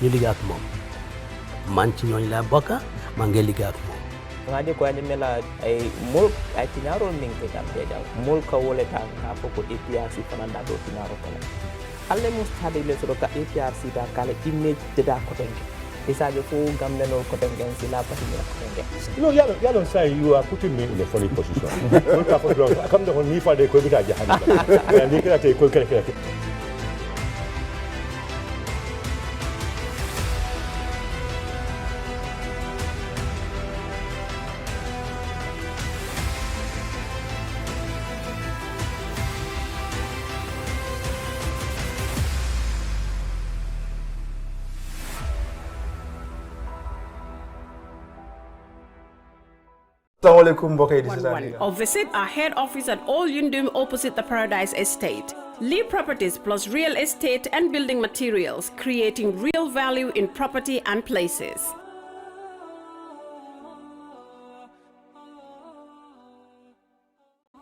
ñu liggéey ak moom man ci ñooñu laa bokka maa ngi liggéey ak moom ngaje ko ande mela ay mul ay tinaro ninke Gambia jaw mul ka woleta ka foko APRC fananda do tinaro kala alle mo stade le so ka APRC da kala image de da kotenke isaje fo gamle no kotenke si la pati ni kotenke no yalo say you are putting me in a funny position ko ka fo do kam do ni fa de ko bita jahannam ni kala te ko kala Or visit our head office at All Yundum opposite the Paradise Estate. Lee Properties plus real estate and building materials, creating real value in property and places.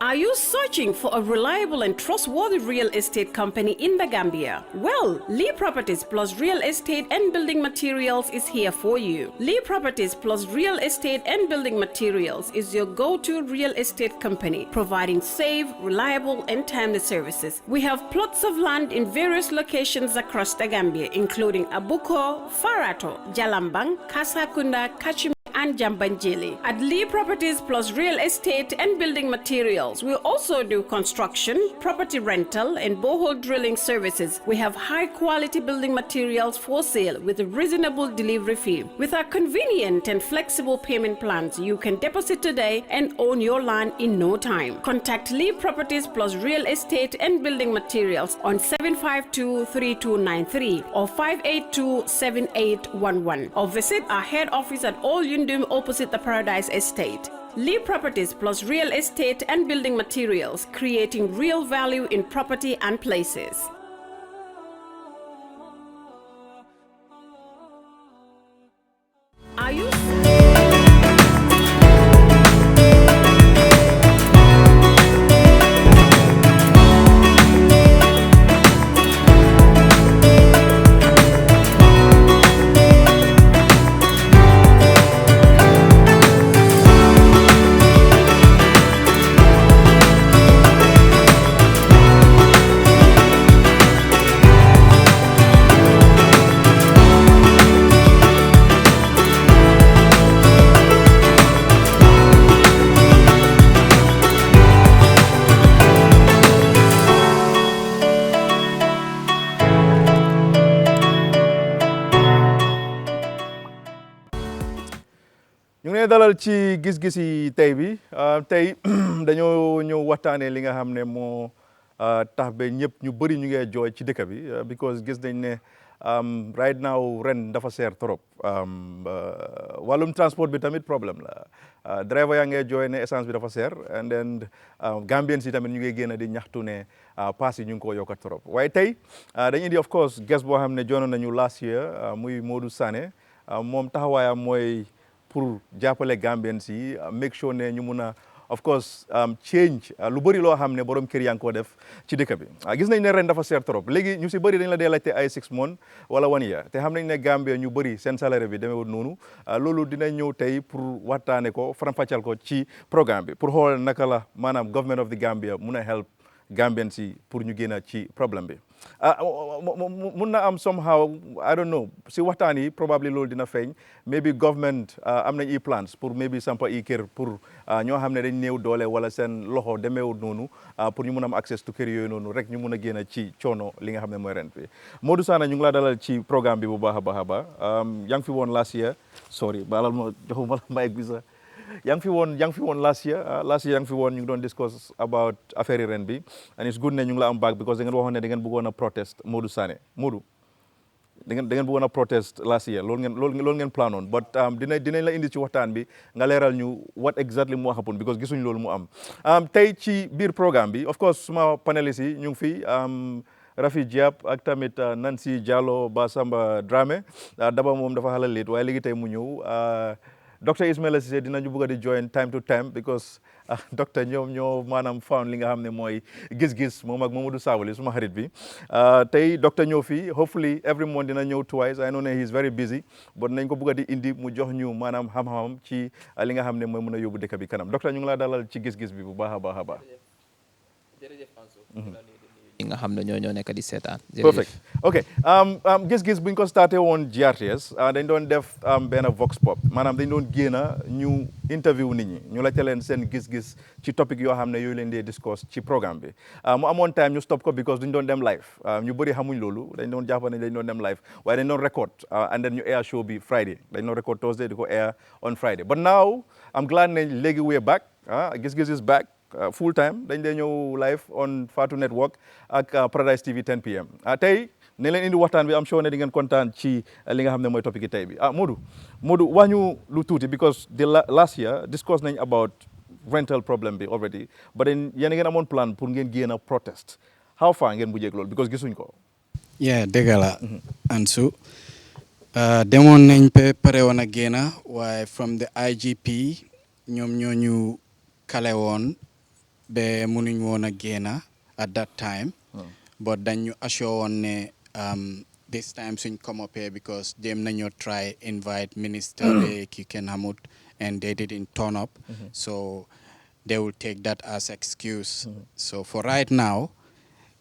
Are you searching for a reliable and trustworthy real estate company in the Gambia? Well, Lee Properties plus Real Estate and Building Materials is here for you. Lee Properties plus Real Estate and Building Materials is your go-to real estate company, providing safe, reliable, and timely services. We have plots of land in various locations across the Gambia, including Abuko, Farato, Jalambang, Kasakunda, Kachim, and Jambanjili. At Lee Properties plus Real Estate and Building Materials, we also do construction, property rental, and borehole drilling services. We have high quality building materials for sale with a reasonable delivery fee. With our convenient and flexible payment plans, you can deposit today and own your land in no time. Contact Lee Properties plus Real Estate and Building Materials on 752-3293 or 582-7811 or visit our head office at All Yundum opposite the Paradise Estate. Lee Properties plus Real Estate and Building Materials, creating real value in property and places. Are you dalal ci gis-gis yi tey bi tey dañoo ñëw waxtaanee li nga xam ne moo tax ba ñëpp ñu bëri ñu ngi jooy ci dëkk bi because gis nañ ne right now ren dafa seer trop wàllum transport bi tamit problème la driver yaa ngi jooy ne essence bi dafa seer and then Gambian si tamit ñu ngi génn di ñaxtu ne pass yi ñu ngi ko yokk trop waaye tey dañu indi of course guest boo xam ne joonoon nañu last year muy Modou Sané moom taxawaayam mooy pour jàppale Gambian si make sure ne ñu mun a of course change lu bëri loo xam ne borom kër yaa ngi koo def ci dëkk bi gis nañ ne ren dafa seer trop léegi ñu si bëri dañ la dee laajte ay 6 months wala 1 year te xam nañ ne Gambia ñu bëri seen salaire bi demeewul noonu loolu dinañ ñëw tey pour waxtaane ko faram-fàccal ko ci programme bi pour xool naka la maanaam government of the Gambia mun a help Gambian si pour ñu génn ci problème bi mun na am somehow I don't know si waxtaan yi probably loolu dina feeñ maybe government am nañ i plans pour maybe sampa i kër pour ñoo xam ne dañ néew doole wala seen loxo demeewul noonu pour ñu mun am access to kër yooyu noonu rek ñu mun a génn ci coono li nga xam ne mooy ren bi Modou Sané ñu ngi la dalal ci programme bi bu baax a baax a baax yaa ngi fi woon last year sorry baalal ma joxuma la mic bi sax yaa ngi fi woon last year yaa ngi fi woon ñu ngi doon discuss about affaire yi ren bi and it's good ne ñu ngi la am back because da ngeen waxoon ne da ngeen bëggoon a protest Modou Sané Modou da ngeen bëggoon a protest last year loolu ngeen planoon but dinañ la indi ci waxtaan bi nga leeral ñu what exactly mu happen because gisuñ loolu mu am tey ci biir programme bi of course suma panélistes yi ñu ngi fi Rafi Diab ak tamit Nancy Diallo Basamba Dramé Daba moom dafa xala leet waaye léegi tey mu ñëw Dr. Ismaila Ceesay dinañu bëgg di join time to time because docteur ñoom ñoo maanaam found li nga xam ne mooy gis-gis moom ak Mamadou Sabally suma xarit bi tey docteur ñëw fii hopefully every month dina ñëw twice I know ne he is very busy but nañ ko bëgg di indi mu jox ñu maanaam xam-xamam ci li nga xam ne mooy mën a yóbbu dëkk bi kanam docteur ñu ngi laa dalal ci gis-gis bi bu baax a baax a baax. jërëjëf Ansu. ñi nga xam ne ñoo nekk di seetaan. perfect ok gis-gis bu ñu ko starté woon GRTS dañ doon def benn vox pop maanaam dañ doon génn ñu interview nit ñi ñu laajte leen seen gis-gis ci topic yoo xam ne yooyu leen dee discuss ci programme bi mu amoon time ñu stop ko because duñ doon dem live ñu bëri xamuñ loolu dañ doon jàpp ne dañ doon dem live waaye dañ doon record and then ñu air show bi Friday dañ doon record Thursday di ko air on Friday but now I'm glad ne léegi we're back gis-gis is back full time dañ dee ñëw live on Fatu Network ak Paradise TV 10 PM tey ne leen indi waxtaan bi am sure ne di ngeen kontaan ci li nga xam ne mooy topic yi tey bi Modou wax ñu lu tuuti because the last year discuss nañ about rental problem bi already but then yéen a ngeen amoon plan pour ngeen génn a protest how far ngeen mujjee loolu because gisuñ ko. dëgg la Ansu demoon nañ pare woon a génn waaye from the IGP ñoom ñoo ñu kale woon be mënuñ woon a génn at that time but dañ ñu assure woon ne this time suñ come up here because dem nañoo try invite minister ki kenn xamut and they didn't turn up so they will take that as excuse so for right now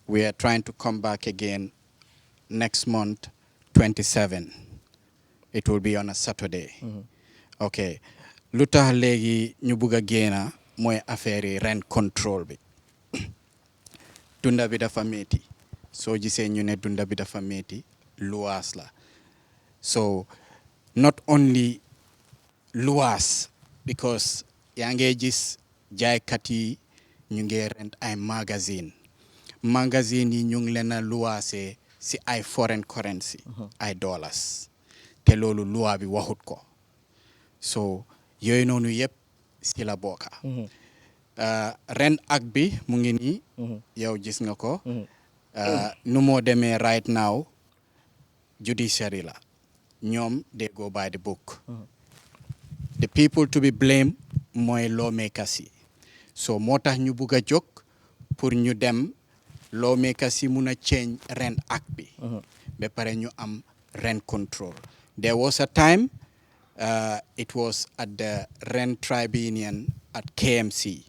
we are trying to come back again next month 27 it will be on a Saturday okay lu tax léegi ñu bugg a génn mooy affaire yi rent control bi dunda bi dafa metti soo gisee ñu ne dunda bi dafa metti luwaas la so not only luwaas because yaa ngi gis jaaykat yi ñu ngi rent ay magazine yi ñu ngi leen a luwaasee si ay foreign currency ay dollars te loolu luwa bi waxut ko so yooyu noonu yëpp si la bokka rent ak bi mu ngi nii yow gis nga ko nu moo demee right now judiciary la ñoom they go by the book the people to be blamed mooy lawmakers yi so moo tax ñu bugg a jóg pour ñu dem lawmakers yi mun a change rent act bi ba pare ñu am rent control there was a time it was at the rent tribunal at KMC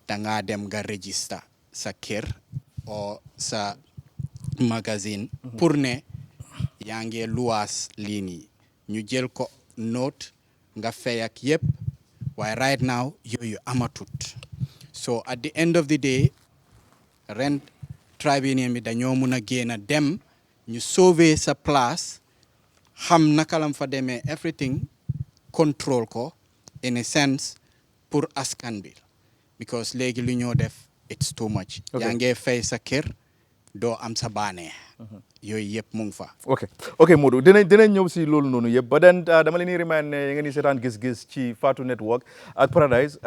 danga dem nga register sa kër o sa magazine pour ne yaa ngi luwaas lii nii ñu jël ko note nga fay ak yëpp waaye right now yooyu amatut so at the end of the day rent tribunal bi dañoo mun a génn dem ñu sauver sa place xam naka lam fa demee everything control ko in a sense pour askan bi because léegi lu ñoo def it's too much yaa ngi fay sa kër doo am sa baanee yooyu yëpp mu ngi fa ok Modou dinañ ñëw si loolu noonu yëpp ba den dama leen di remind ne ngeen di seetaan gis-gis ci Fatu Network ak Paradise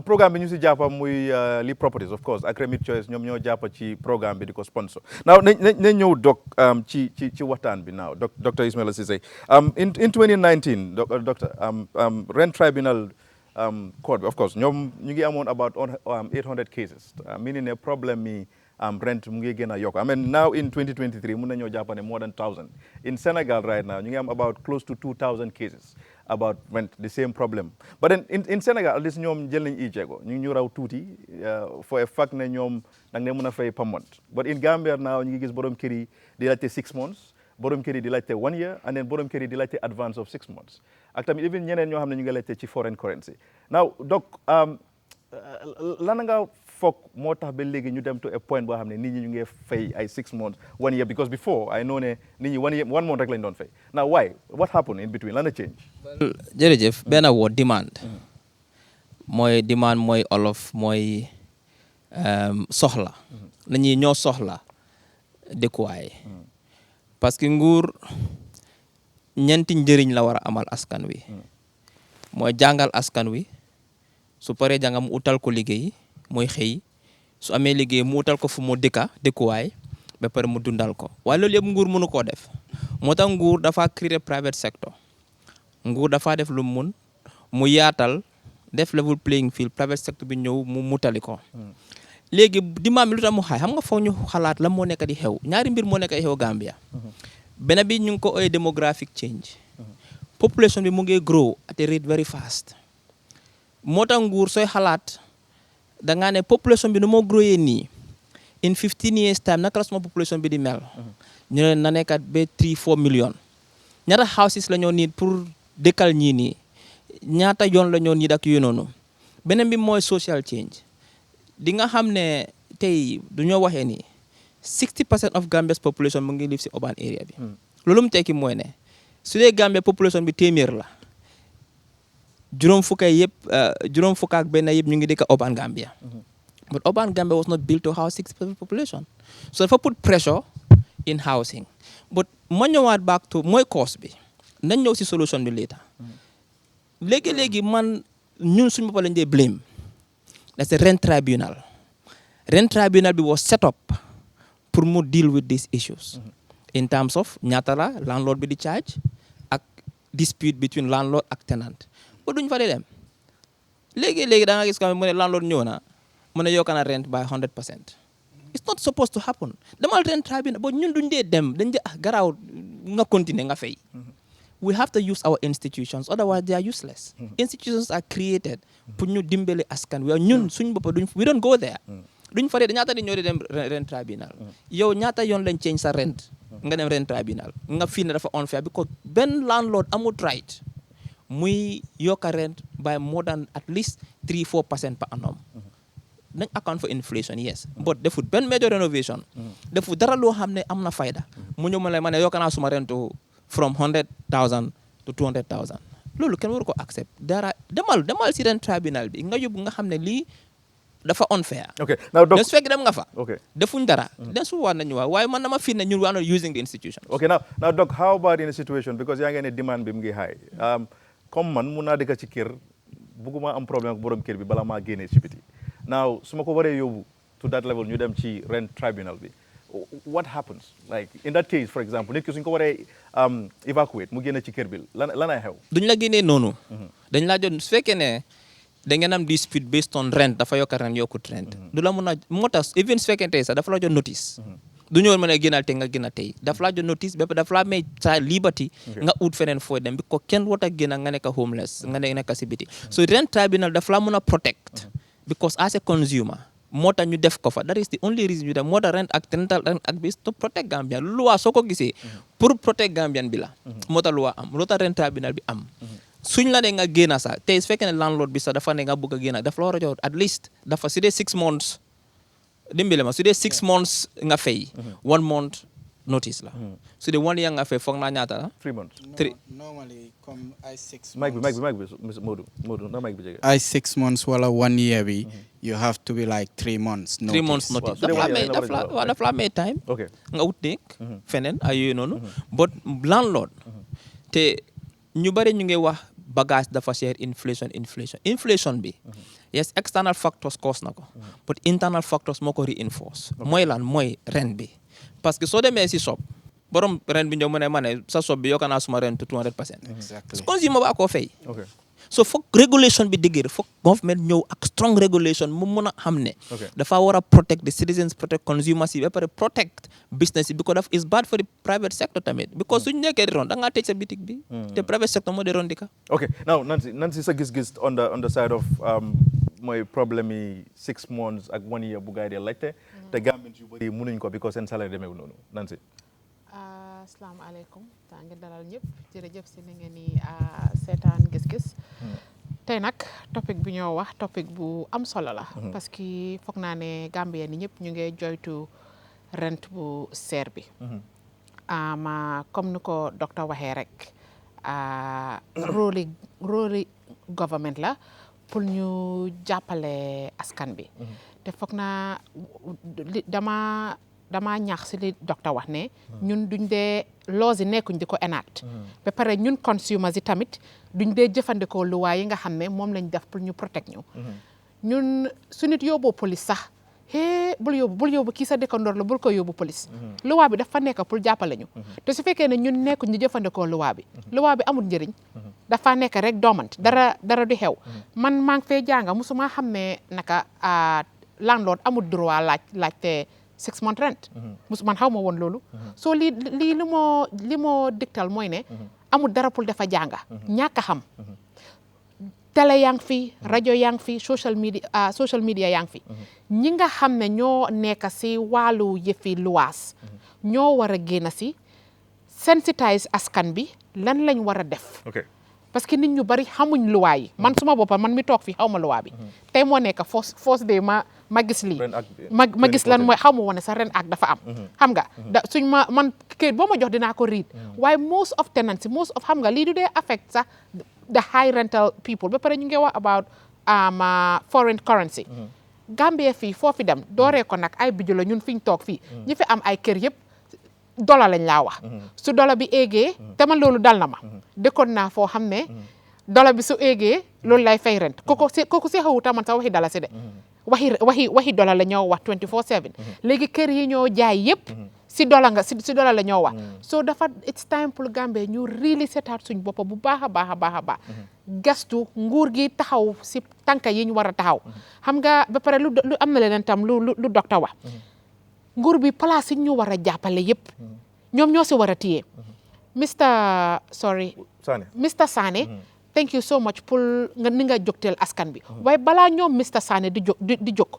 programme bi ñu si jàppa muy Lee Properties of course ak Remit Choice ñoom ñoo jàppa ci programme bi di ko sponsor now nañ ñëw dog ci waxtaan bi now Dr. Ismaila Ceesay in 2019 doctor rent tribunal court bi of course ñoom ñu ngi amoon about 800 cases meaning ne problème mi rent mu ngi gën a yokk I mean now in 2023 mun nañoo jàpp ne more than 1000 in Senegal right now ñu ngi am about close to 2000 cases about rent the same problem but then in Senegal at least ñoom jël nañ i jéego ñu ngi ñu raw tuuti for a fact ne ñoom da nga mën a fay per month but in Gambia now ñu ngi gis borom kër yi di laajte 6 months borom kër yi di laajte 1 year and then borom kër yi di laajte advance of 6 months ak tamit even ñeneen ñoo xam ne ñu ngi laajte ci foreign currency now doc lan nga foog moo tax ba léegi ñu dem to a point boo xam ne nit ñi ñu ngi fay ay 6 months 1 year because before I know ne nit ñi 1 month rek lañ doon fay now why what happened in between lan la change. jërëjëf benn word demand mooy olof mooy soxla la ñuy ñoo soxla dëkkuwaay parce que nguur ñeenti njëriñ la war a amal askan wi mooy jàngal askan wi su paree jàngam mu utal ko liggéey mooy xëy su amee liggéey mu utal ko fu mu dëkkuwaay ba pare mu dundal ko waaye loolu yëpp nguur mënu koo def moo tax nguur dafa créer private sector nguur dafa def lu mun mu yaatal def level playing field private sector bi ñëw mu mutali ko léegi demand bi lu tax mu xaay xam nga foog ñu xalaat la moo nekk di xew ñaari mbir moo nekk di xew Gambia benn bi ñu ngi ko ooyee demographic change population bi mu ngi grow at a rate very fast moo tax nguur sooy xalaat da ngaa ne population bi nu moo growee nii in 15 years time naka la suma population bi di mel ñu ne na nekkat ba 3-4 million ñaata houses la ñoo need pour dëkkal ñii nii ñaata yoon la ñoo need ak yu noonu beneen bi mooy social change di nga xam ne tey du ñoo waxee nii 60% of Gambia's population mu ngi live si urban area bi loolu mu tekki mooy ne su dee Gambia population bi téeméer la juróom fukk ak benn yëpp ñu ngi dëkk urban Gambia but urban Gambia was not built to house 60% population so dafa put pressure in housing but ma ñëwaat back to mooy cause bi nañ ñëw si solution bi later léegi man ñun suñu bopp lañ dee blame that's the rent tribunal bi was set up pour mu deal with these issues in terms of ñaata la landlord bi di charge ak dispute between landlord ak tenant ba duñ fa dee dem léegi da nga gis ko mu ne landlord ñëw na mu ne yokk na rent by 100%. It's not supposed to happen demal rent tribunal ba ñun duñ dee dem dañ dee garaaw nga continuer nga fay we have to use our institutions otherwise they are useless institutions are created pour ñu dimbali askan wi ñun suñ bopp we don't go there duñ fa dee ñaata di ñoo di dem rent tribunal yow ñaata yoon lañ change sa rent nga dem rent tribunal nga fii ne dafa unfair because benn landlord amut right muy yokka rent by more than at least 3-4% per annum nañ account for inflation yes but defut benn major renovation defut dara loo xam ne am na fayda mu ñëw ma ne yokka naa suma rentu from 100,000 to 200,000 loolu kenn waru ko accept dara demal si rent tribunal bi nga yóbbu nga xam ne lii dafa unfair. Okay, now su fekkee dem nga fa. Okay. defuñ dara. den su war nañu waaye man dama fi ne ñun we are not using the institutions. Okay, now Doc, how about in a situation because yaa ngi ne demand bi mu ngi high comme man mun naa dëkk ci kër bugguma am problème ak borom kër bi bala maa génnee ci biti now su ma ko waree yóbbu to that level ñu dem ci rent tribunal bi what happens like in that case for example nit ki suñ ko waree evacuate mu génne ci kër bi lan ay xew. duñ la génnee noonu. dañ laa jot su fekkee ne da ngeen am dispute based on rent dafa yokk rent yokkut rent. du la mun a moo tax even su fekkee tey sax dafa la jot notice. du ñëwoon mën a génnal tey nga génn tey dafa la jot notice ba dafa la may sa liberty nga ut feneen fooy dem bi ko kenn wota génn nga nekk homeless nga nekk si biti so rent tribunal dafa la mun a protect because as a consumer moo tax ñu def ko fa that is the only reason ñu def moo tax rent ak rental rent ak bis to protect Gambian lu waa soo ko gisee pour protect Gambian bi la moo tax lu waa am loo tax rent tribunal bi am suñ la ne nga génn sax tey su fekkee ne landlord bi sax dafa ne nga bëgg a génn dafa la war a jox at least dafa su dee 6 months dimbale ma su dee 6 months nga fay 1 month notice la su dee 1 year nga fay foog naa ñaata la 3 months normally comme ay 6 mic months bi Modou na mic bi jege ay 6 months wala 1 year bi you have to be like 3 months notice 3 months notice Wow, dafa la may time okay nga ut nekk feneen ay yooyu noonu but landlord te ñu bari ñu ngi wax bagage dafa cher inflation bi yes external factors cause na ko but internal factors moo ko reinforce mooy lan mooy rent bi parce que soo demee si shop borom rent bi ñëw mu ne ma ne sa shop bi yokk naa suma rent 200%. exactly consumer ba koo fay okay so foog regulation bi dëgër foog government ñëw ak strong regulation mu mun a xam ne dafa war a protect the citizens protect consumers yi ba pare protect business yi because that is bad for the private sector tamit because suñu nekkee di ron da ngaa tëj sa bitik bi te private sector moo di ron di ka okay now Nancy sa gis-gis on the side of mooy problème yi 6 months ak 1 year bu gaay dee laajte te Gambians yu bëri mënuñ ko because seen salaire demeewul noonu Nancy asalaamaaleykum taa ngi dalal ñëpp jërëjëf si li ngeen ni seetaan gis-gis tey nag topic bi ñoo wax topic bu am solo la parce que foog naa ne Gambien ni ñëpp ñu ngi joytu rent bu seer bi comme ni ko docteur waxee rek rôle government la pour ñu jàppale askan bi te foog naa dama ñaax si li docteur wax ne ñun duñ dee laws yi nekkuñ di ko enact ba pare ñun consumers yi tamit duñ dee jëfandikoo luwaa yi nga xam ne moom lañ def pour ñu protect ñu ñun su nit yóbboo police sax bul yóbbu kii sa dëkkandoor la bul ko yóbbu police loi bi dafa nekk pour jàppale ñu te su fekkee ne ñun nekkuñ ñu jëfandikoo loi bi amul njëriñ dafa nekk rek dormant dara du xew man maa ngi fee jànga musuma xam ne naka landlord amul droit laajte 6 month rent man xaw ma woon loolu soo lii li moo diktal mooy ne amul dara pour dafa jànga ñàkk a xam télé yaa ngi fi rajo yaa ngi fi social media yaa ngi fi ñi nga xam ne ñoo nekk si wàllu yëfi luwaas ñoo war a génn si sensitise askan bi lan lañ war a def parce que nit ñu bari xamuñ luwaa yi man suma boppa man mi toog fii xaw ma luwaa bi tey moo nekk force de ma gis lii ma gis lan mooy xaw ma woon sax ren ak dafa am xam nga suñ man kayit boo ma jox dinaa ko read waaye most of tenancy xam nga lii du dee affect sax the high rental people ba pare ñu ngi wax about foreign currency Gambia fii foofi dem dooree ko nag ay bijo la ñun fiñ toog fii ñi fi am ay kër yëpp dollar lañ laa wax su dollar bi eegee te man loolu dal na ma dëkkoon naa foo xam ne dollar bi su eegee loolu lay fay rent kooku si xawuta man sax waxi dala si de waxi dollar la ñoo wax 24/7 léegi kër yi ñoo jaay yëpp si dollar la ñoo wax so dafa it's time pour Gambia ñu really setaat suñ bopp bu baax a baax gastu nguur gi taxaw si tànka yi ñu war a taxaw xam nga ba pare lu am na leneen tam lu docteur wax nguur bi place yi ñu war a jàppale yëpp ñoom ñoo si war a téye Mr Sané thank you so much pour ni nga jógteel askan bi waaye balaa ñoom Mr Sané di jóg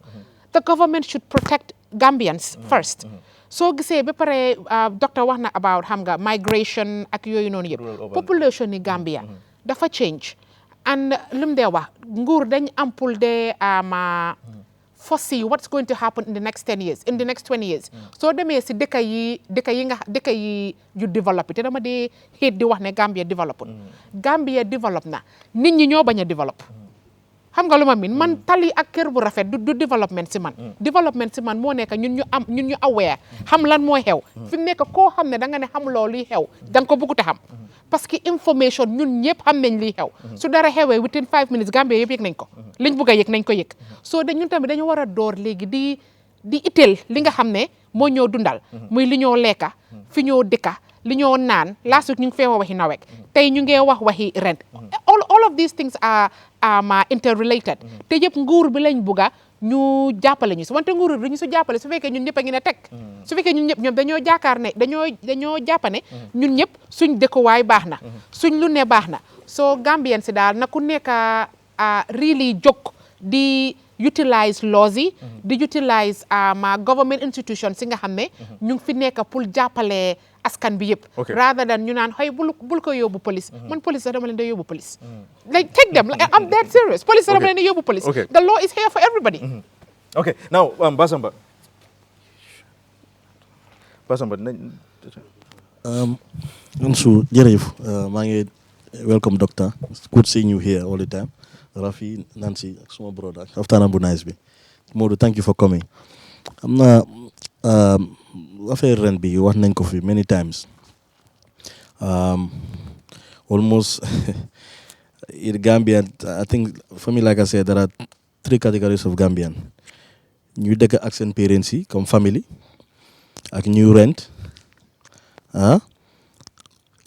the government should protect Gambians first soo gisee ba pare docteur wax na about xam nga migration ak yooyu noonu yëpp population ni Gambia dafa change and lim dee wax nguur dañ am pour de foresee what's going to happen in the next 10 years in the next 20 years soo demee si dëkk yi yu développé te dama dee xeet di wax ne Gambia develop na nit ñi ñoo bañ a développe xam nga lu ma min man tali ak kër bu rafet du développement si man développement si man moo nekk ñun ñu aware xam lan mooy xew fi mu nekk koo xam ne da nga ne xamuloo luy xew da nga ko bëggut a xam parce que information ñun ñëpp xam nañ liy xew su dara xewee within 5 minutes Gambia yëpp yëg nañ ko liñ bëgg a yëg nañ ko yëg soo de ñun tamit dañu war a door léegi di itteel li nga xam ne moo ñoo dundal muy li ñoo lekka fi ñoo dëkka li ñoo naan last week ñu ngi fee waxi nawek tey ñu ngi wax waxi rent all of these things are interrelated te yëpp nguur bi lañ bugga ñu jàppale ñu si wante nguur bi ñu su jàppale su fekkee ñun ñëpp a ngi ne teg su fekkee ñun ñëpp ñoom dañoo jaakaar ne dañoo jàppane ñun ñëpp suñ dëkkuwaay baax na suñ lu ne baax na soo Gambien si daal na ku nekk really jóg di utilize laws yi di utilize government institutions si nga xam ne ñu ngi fi nekk pour jàppale askan bi yëpp rather than ñu naan xëy bul ko yóbbu police man police sax dama leen di yóbbu police like take them like I'm that serious police sax dama leen di yóbbu police the law is here for everybody okay now Basamba Ansu jërëjëf maa ngi welcome doctor it's good seeing you here all the time Rafi Nancy ak suma brother aftaanam bu nice bi Modou thank you for coming am na affaire rent bi wax nañ ko fi many times almost in Gambia I think for me like I said there are 3 categories of Gambian ñu dëkk ak seen parents yi comme family ak ñu rent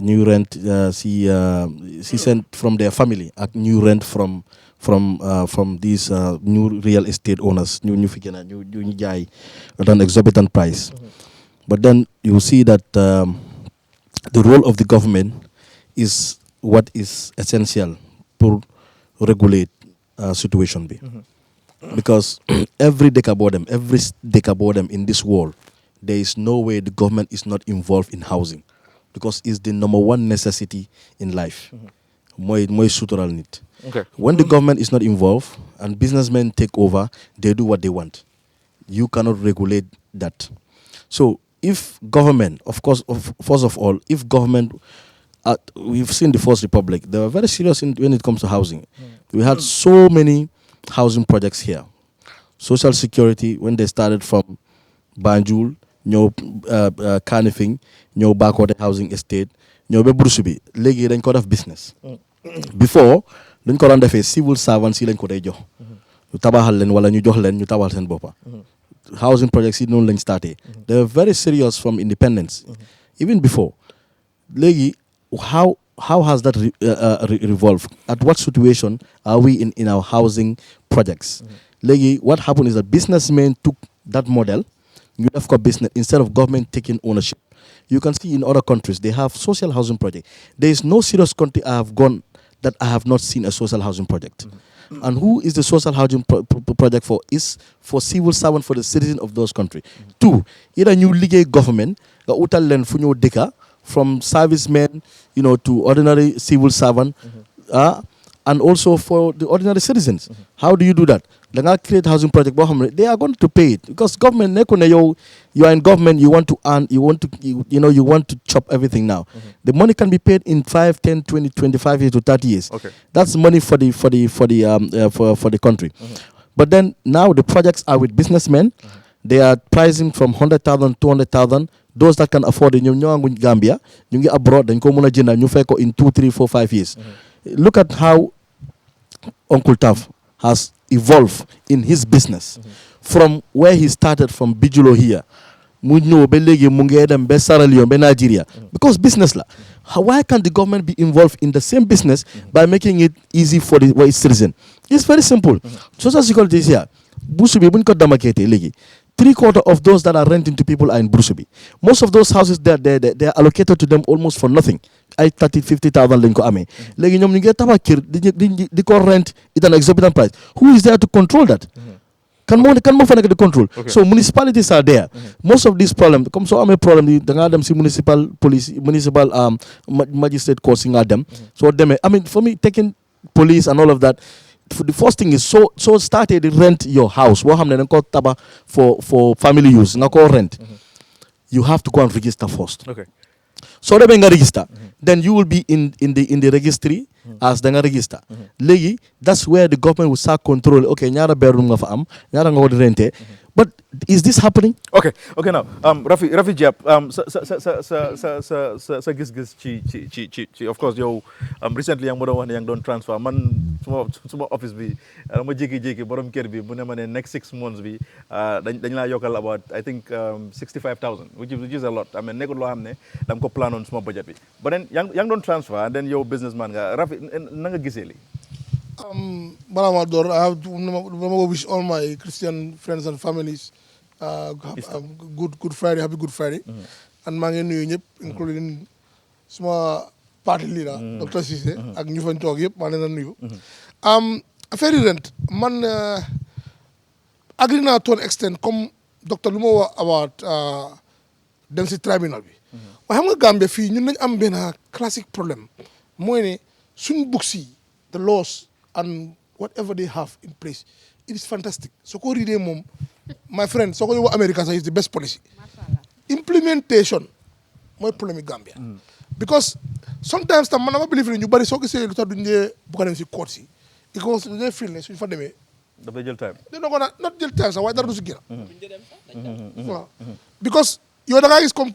new rent si sent from their family ak new rent from these new real estate owners ñu fi gën a ñu jaay at an exorbitant price but then you see that the role of the government is what is essential pour regulate situation bi because every decabodem in this world there is no way the government is not involved in housing because it's the number one necessity in life. Mooy sutural nit. When the government is not involved and businessmen take over, they do what they want. You cannot regulate that. So if government, of course, first of all, if government, we've seen the First Republic, they were very serious when it comes to housing. We had so many housing projects here. Social security, when they started from Banjul, ñëw Kanifing ñëw Bakoteh housing estate ñëw ba Burusu bi léegi dañ ko def business before dañ ko doon defee civil servants yi lañ ko day jox ñu tabaxal leen wala ñu jox leen ñu tabaxal seen boppa housing projects yi noonu lañ starté. They were very serious from independence. Even before. Léegi how has that revolved? At what situation are we in our housing projects? Léegi what happened is that businessmen took that model. You have got business instead of government taking ownership. You can see in other countries they have social housing project. There is no serious country I have gone that I have not seen a social housing project. And who is the social housing project for? Is for civil servant, for the citizen of those countries. Two, either new legal government, utal len funyo deka, from servicemen, to ordinary civil servant, and also for the ordinary citizens. How do you do that? They create housing project, they are going to pay it because government, you are in government, you want to earn, you want to chop everything now. The money can be paid in 5, 10, 20, 25 years to 30 years. Okay. That's money for the country. But then now the projects are with businessmen. They are pricing from 100,000, 200,000. Those that can afford it, in Gambia, you get abroad, then come in 2, 3, 4, 5 years. Look at how Uncle Tav has evolved in his business from where he started from Bijulo here. Nigeria. Because business la. Why can't the government be involved in the same business by making it easy for its citizen? It's very simple. Social security is here. 3/4 of those that are renting to people are in Brusubi. Most of those houses they are allocated to them almost for nothing. 50,000 lañ ko amé. Légui ñom ñu ngi tabax kër di ko rent at an exorbitant price. Who is there to control that? Can more fa nek the control. Okay. So municipalities are there. Most of these problems, comme so amé problem da nga dem ci municipal police, municipal magistrate court nga dem. So dem, I mean, for me taking police and all of that, the first thing is so started rent your house. What hamne ko taba for family use nga ko rent. You have to go and register first. Okay. So they nga register, then you will be in the registry as the register. Legi, that's where the government will start control. Okay, nyara bedroom nga fa am, nyara nga ko rente. But is this happening? Okay now. Rafi Diab, sa gis-gis ci of course yow recently yang mo doon wax ne yang doon transfer man suma office bi ma jékki-jékki borom kër bi mu ne ma ne next 6 months bi dañ laa yokkal about I think 65,000 which is a lot. I mean nekkul loo xam ne dama ko plan on suma budget bi. But then yang doon transfer and then yow businessman nga Rafi na nga gisee li Balamador, I have to wish all my Christian friends and families good Friday, happy Good Friday. And maa ngi nuyu ñëpp including suma party leader Dr. Cissé ak ñu fañ toog yëpp maa leen a nuyu. Affaire yi rent man agree naa to an extent comme docteur lu ma wax about dem si tribunal bi. waaye xam nga Gambia fii ñun nañ am benn classic problème mooy ne suñ books yi the laws and whatever they have in place, it is fantastic. So ko read mom, my friend, so ko America is the best policy. Implementation, my problem in Gambia. Because sometimes the man believe in you, but it's okay say you do the bukan si court si. Because they feel ne so for them. The jail time. They not jail time. So why that do sigira? Because your guy is come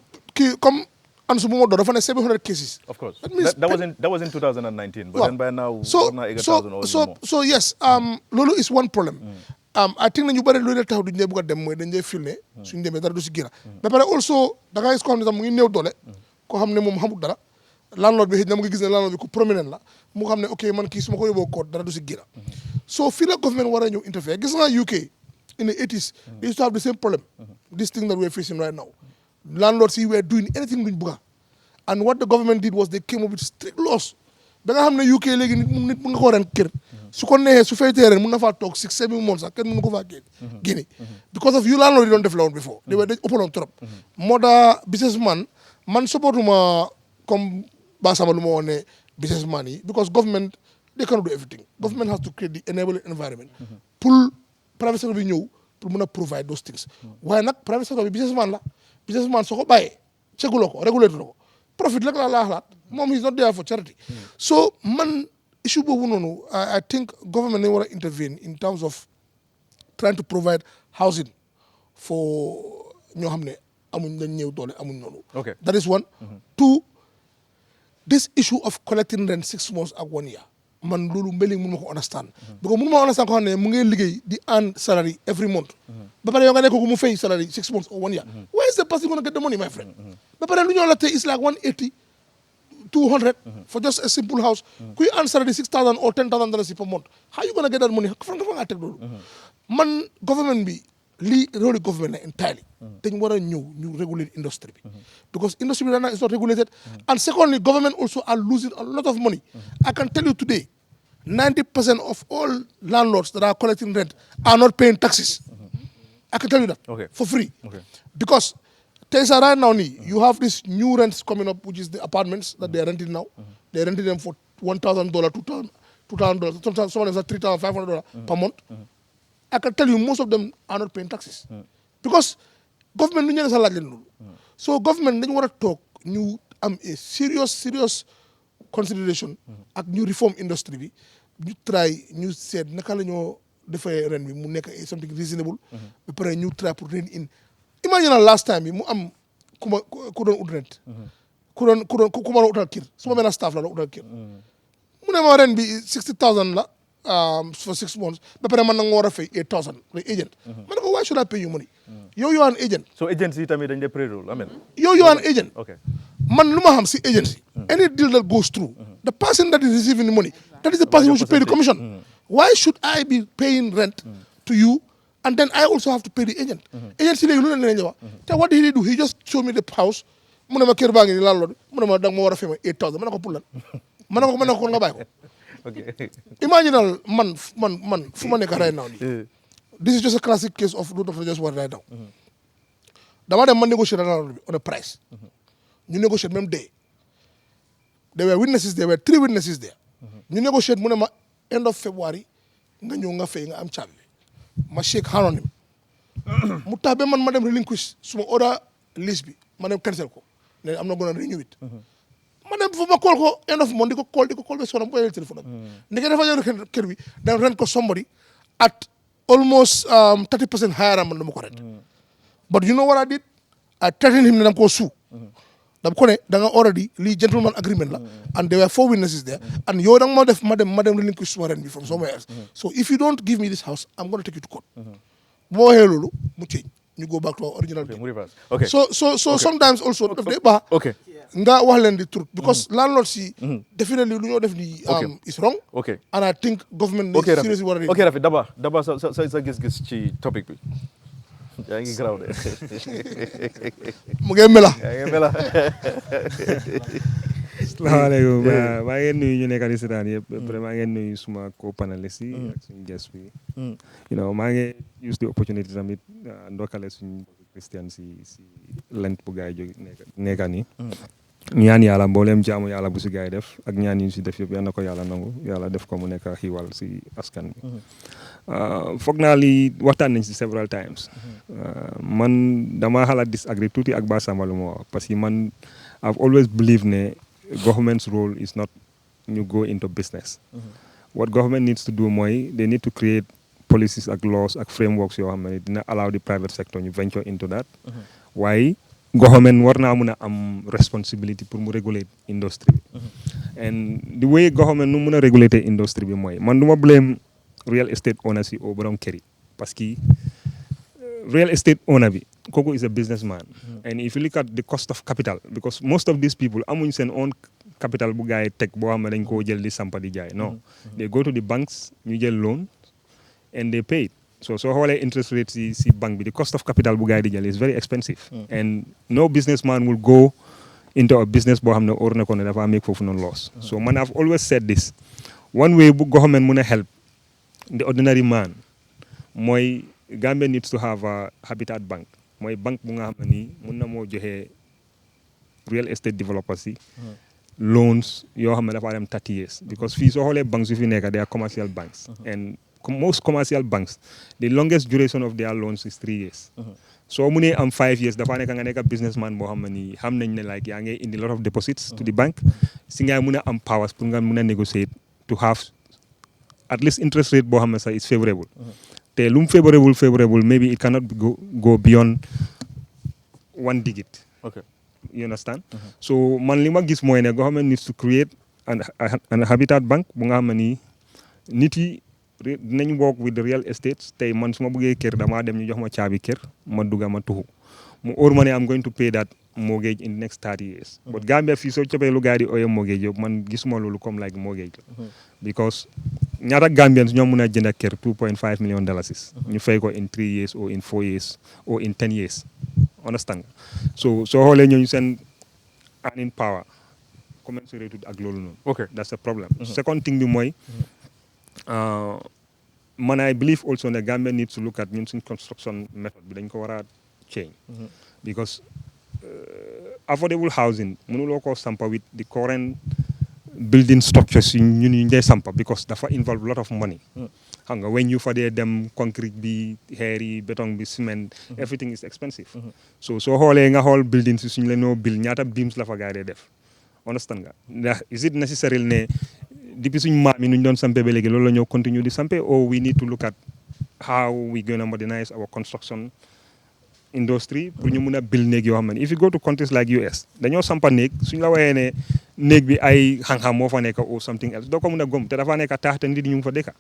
Ansu Jack dafa ne 700 cases. Of course. That was in 2019, but then by now so yes, lolu is one problem. I think ñu bari lu leen taxaw duñ bëgg dem moy dañ lay filmer suñu démé dara du ci gira. Ba paré also da nga gis ko xamné tam mu ngi néew doole ko xamné mom xamul dara. Landlord bi xëj na mu ngi gis ne landlord bi ku prominent la mu xamné okay man ki suma ko yóbbo ko dara du ci gira. So fi la government wara ñu interfere. Gis nga UK in the 80s they used to have the same problem. This thing that we're facing right now. Landlords were doing anything duñ bëgg. And what the government did was they came up with strict laws. Ba nga xamné UK légui nit mu nga ko ren kër su ko neexee su fay tee ren mun na faa toog 6-7 months sax kenn mënu ko faa génne because of you landlord yi doon def la woon before they were dañ ëppaloon trop moo tax businessman man supportuma comme Basama lu ma woon ne businessman yi because government they cannot do everything. Government has to create the enabling environment pour private sector bi ñëw pour mun a provide those things waaye nag private sector bi businessman soo ko bàyyee ceguloo ko régulé tuloo ko profit rek la xalaat moom is not there for charity. So man issue boobu noonu I think government nañu war a intervene in terms of trying to provide housing for ñoo xam ne amuñ dañ ñëw doole amuñ noonu. Okay. That is one. Two, this issue of collecting rent 6 months ak 1 year man loolu mbéling mun ma ko understand because mun ma understand ko xam ne mu ngi liggéey di earn salary every month ba pare yow nga nekk ko mu fay salary 6 months or 1 year where is the person gonna get the money my friend ba pare lu ñoo la tey is like 180 200 for just a simple house kuy earn salary 6,000 or 10,000 dollars per month how you gonna get that money fan nga fa nga teg loolu man government bi lii rôle government la entirely dañ war a ñëw ñu regulate industry bi because industry right now is not regulated and secondly government also are losing a lot of money I can tell you today 90% of all landlords that are collecting rent are not paying taxes I can tell you that for free because Tesa right now you have these new rents coming up which is the apartments that they are renting now they are renting them for $1,000 $2,000 someone is at $3,500 per month I can tell you most of them are not paying taxes because government lu ñu sa laaj leen loolu so government dañu war a toog ñu am a serious consideration ak ñu reform industry bi ñu try ñu seet naka la ñoo defee ren bi mu nekk something reasonable ba pare ñu try pour rein in imagine last time bi mu am ku doon ut rent ku ma doon utal kër su ma benn staff la doon utal kër mu ne ma ren bi 60,000 la for 6 months ba pare man na nga war a fay 8,000 the agent ma ne ko why should I pay you money yow you are an agent so agency tamit dañ dee payroll amen yow you are an agent man lu ma xam si agency any deal that goes through the person that is receiving the money that is the person who should pay the commission why should I be paying rent to you and then I also have to pay the agent agency léegi lu leen wax te what did he do he just showed me the house mu ne ma kër baa ngi ni landlord mu ne ma da nga ma war a fay ma 8,000 ma ne ko pour lan ma ne ko kon nga bàyyi ko imaginal man fu ma nekk right now nii this is just a classic case of root of just what right now dama dem ma negotiate on a price ñu negotiate même day there were witnesses there were 3 witnesses there ñu negotiate mu ne ma end of February nga ñëw nga fay nga am caabi ma shake hand on him mu tax ba man ma dem relinquish suma order list bi ma dem cancel ko ne am na gonna renew it ma dem fa ma call ko end of month di ko call ba sonam ko yel téléphone am ndeke dafa ñëw kër bi dem rent ko somebody at almost 30% higher man dama ko rent but you know what I did I threatened him ne dama koo sue dama ko ne da nga already lii gentleman agreement la and there were 4 witnesses there and yow da nga ma dem relinquish suma rent bi from somewhere else so if you don't give me this house I'm going to take you to court bu ma waxee loolu mu change ñu go back to our original deal so sometimes also daf dee baax nga wax leen the truth because landlords yi definitely lu ñoo def ni is wrong and I think government seriously war a Rafi Daba sa gis-gis ci topic bi yaa ngi graw de mu ngi mela asalaamaaleykum maa ngi nuyu ñu nekk di seetaan yëpp vraiment maa ngi nuyu suma co-panelist yi ak suñu guest bi maa ngi use the opportunity tamit ndokkale suñu Christian si lent bu gaay jóg nekka nii ñaan yàlla mbooleem jaamu yàlla bu si gaay def ak ñaan yi si def yëpp yal na ko yàlla nangu yàlla def ko mu nekk xiiwal si askan bi foog naa li waxtaan nañ si several times man dama xalaat disagree tuuti ak Ba Samba lu ma wax parce que man I've always believed ne government's role is not ñu go into business what government needs to do mooy they need to create policies ak laws ak frameworks yoo xam ne dina allow the private sector ñu venture into that waaye government war naa mun a am responsibility pour mu regulate industry bi and the way government nu mun a regulate industry bi mooy man du ma blame real estate owners yi o borom kër yi parce que real estate owner bi kooku is a businessman and if you look at the cost of capital because most of these people amuñ seen own capital bu gaay teg boo xam ne dañ koo jël di sampa di jaay non they go to the banks ñu jël loan and they pay so soo xoolee interest rate si banque bi the cost of capital bu gaay di jël is very expensive and no businessman will go into a business boo xam ne or na ko ne dafa make foofu noonu loss so man I've always said this one way bu government mun a help the ordinary man mooy Gambia needs to have a habitat bank mooy banque bu nga xam ne nii mun na moo joxe real estate developers yi loans yoo xam ne dafa dem 30 years because fii soo xoolee banques yu fi nekk they are commercial banks and most commercial banks the longest duration of their loans is 3 years soo munee am 5 years dafa nekk nga nekk businessman boo xam ne nii xam nañ ne like yaa ngi indi lot of deposits to the bank si ngay mun a am powers pour nga mun a negotiate to have at least interest rate boo xam ne sax is favorable te lu mu favorable maybe it cannot go beyond 1 digit you understand so man li ma gis mooy ne government needs to create an habitat bank bu nga xam ne nit yi dinañ work with the real estate tey man su ma bëggee kër damaa dem ñu jox ma caabi kër ma dugga ma tuxu mu óor ma ne I'm going to pay that mortgage in the next 30 years but Gambia fii soo coppee lu gars yi di ooyee mortgage yëpp man gisuma loolu comme like mortgage la because ñaata Gambians ñoo mun a jënd kër $2.5 million ñu fay ko in 3 years or in 4 years or in 10 years understand nga soo xoolee ñooñu seen earning power commensurate ak loolu noonu that's the problem second thing bi mooy man I believe also ne Gambia needs to look at ñun suñ construction method bi dañ ko war a change because affordable housing mënuloo koo sampa with the current building structures ñun ñu dee sampa because dafa involve a lot of money xam nga when you fa dee dem concrete bi xeer yi béton bi cement everything is expensive so soo xoolee nga xool building si suñu leen noo build ñaata beams la fa gaa dee def understand nga ndax is it necessary ne depuis suñu maam yi nu ñu doon sampe ba léegi loolu la ñoo continue di sampe or we need to look at how we gonna modernize our construction industry pour ñu mun a build néeg yoo xam ne if you go to countries like US dañoo sampa néeg suñ la waxee ne néeg bi ay xam-xam moo fa nekk or something else doo ko mun a gom te dafa nekk taax te nit ñu ngi fa dëkka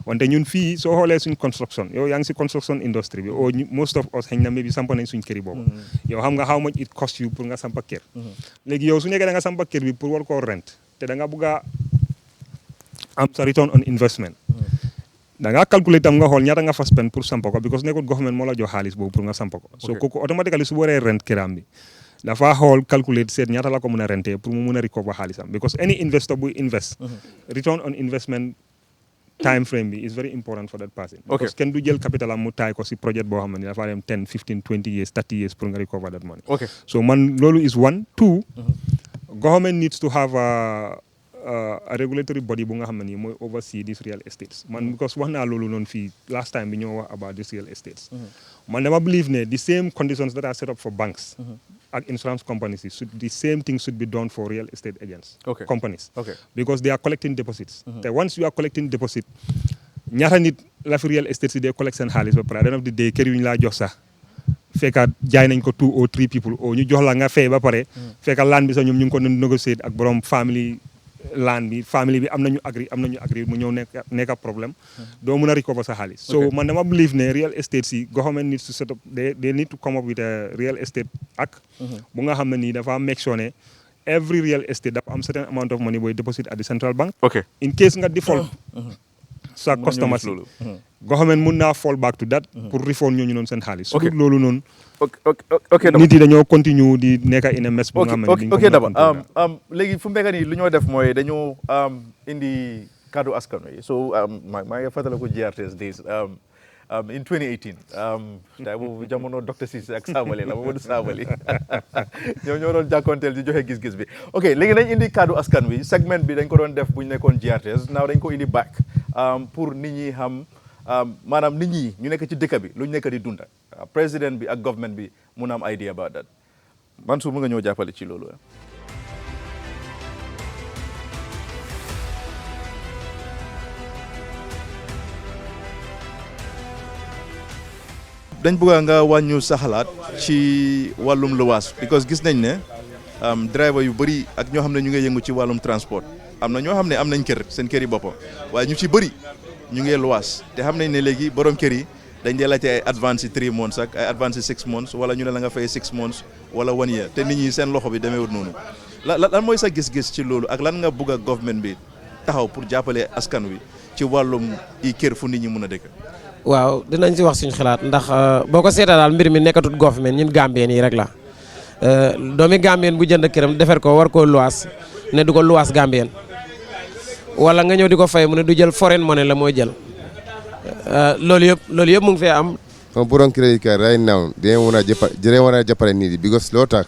wante ñun fii soo xoolee suñ construction yow yaa ngi si construction industry bi or most of us xëy na maybe sampa nañ suñ këri boobu yow xam nga how much it cost you pour nga sampa kër léegi yow su nekkee da nga sampa kër bi pour war koo rent te da nga bugg a am sa return on investment da ngaa calculer tam nga xool ñaata nga fa spend pour sampa ko because nekkul government moo la jox xaalis boobu pour nga sampa ko so kooku automatically su waree rent këram bi dafa xool calculer seet ñaata la ko mën a rentee pour mu mën a recover xaalisam because any investor buy invest return on investment time frame bi is very important for that person because kenn du jël capital am mu taay ko si projet boo xam ne dafa dem 10 15 20 years 30 years pour nga recover that money so man loolu is one two government needs to have a regulatory body bu nga xam ne mooy oversee these real estates man because wax naa loolu noonu fii last time bi ñoo wax about these real estates man dama believe ne the same conditions that are set up for banks ak insurance companies the same thing should be done for real estate agents companies because they are collecting deposits te once you are collecting deposit ñaata nit la fi real estate si dee collect seen xaalis ba pare at the end of the day kër yu ñu laa jox sax fekka jaay nañ ko 2 or 3 people o ñu jox la nga fay ba pare fekka land bi sax ñoom ñu ngi ko négocier ak borom family land bi family bi am nañu agree mu ñëw nekk problème doo mun a recover sa xaalis so man dama believe ne real estate si government needs to set up they need to come up with a real estate act bu nga xam ne nii dafa make sure ne every real estate dafa am certain amount of money booy deposit at the central bank in case nga default sa customers yi government mun naa fall back to that pour refund ñooñu noonu seen xaalis su dul loolu noonu nit yi dañoo continue di nekk in a mess bu nga xam ne ok d'abord léegi fu mu nekk nii lu ñoo def mooy dañoo indi kaddu askan wi so maa ngi fàttaliku GRTS days in 2018 day boobu jamono docteur Cissé ak Sabali la Mamadou Sabali ñoo doon jàkkoonteel di joxe gis-gis bi ok léegi dañ indi kaddu askan wi segment bi dañ ko doon def bu ñu nekkoon GRTS naaw dañ ko indi back pour nit ñi xam maanaam nit ñi ñu nekk ci dëkk bi lu ñu nekk di dunda président bi ak government bi mun am idea about that Mansour mu nga ñëw jàppale ci loolu dañ bëgg nga wàññu sa xalaat ci wàllum luwaas because gis nañ ne driver yu bëri ak ñoo xam ne ñu ngi yëngu ci wàllum transport am na ñoo xam ne am nañ kër seen kër yi boppam waaye ñu ci bëri ñu ngi luwaas te xam nañ ne léegi borom kër yi dañ dee laajte ay advance 3 months ak ay advance 6 months wala ñu ne la nga fay 6 months wala 1 year te nit ñi seen loxo bi demeewut noonu lan mooy sa gis-gis ci loolu ak lan nga bëgg a government bi taxaw pour jàppale askan wi ci wàllum i kër fu nit ñi mun a dëkk. waaw dinañ si wax suñu xalaat ndax boo ko seetaa daal mbir mi nekkatut government ñun Gambien yi rek la doomi Gambien bu jënd këram defar ko war koo luwaas ne du ko luwaas Gambien wala nga ñëw di ko fay mu ne du jël foreign money la mooy jël loolu yëpp mu ngi fee am. comme borom credit card right now dinañ war a jàppale nit yi because loo tax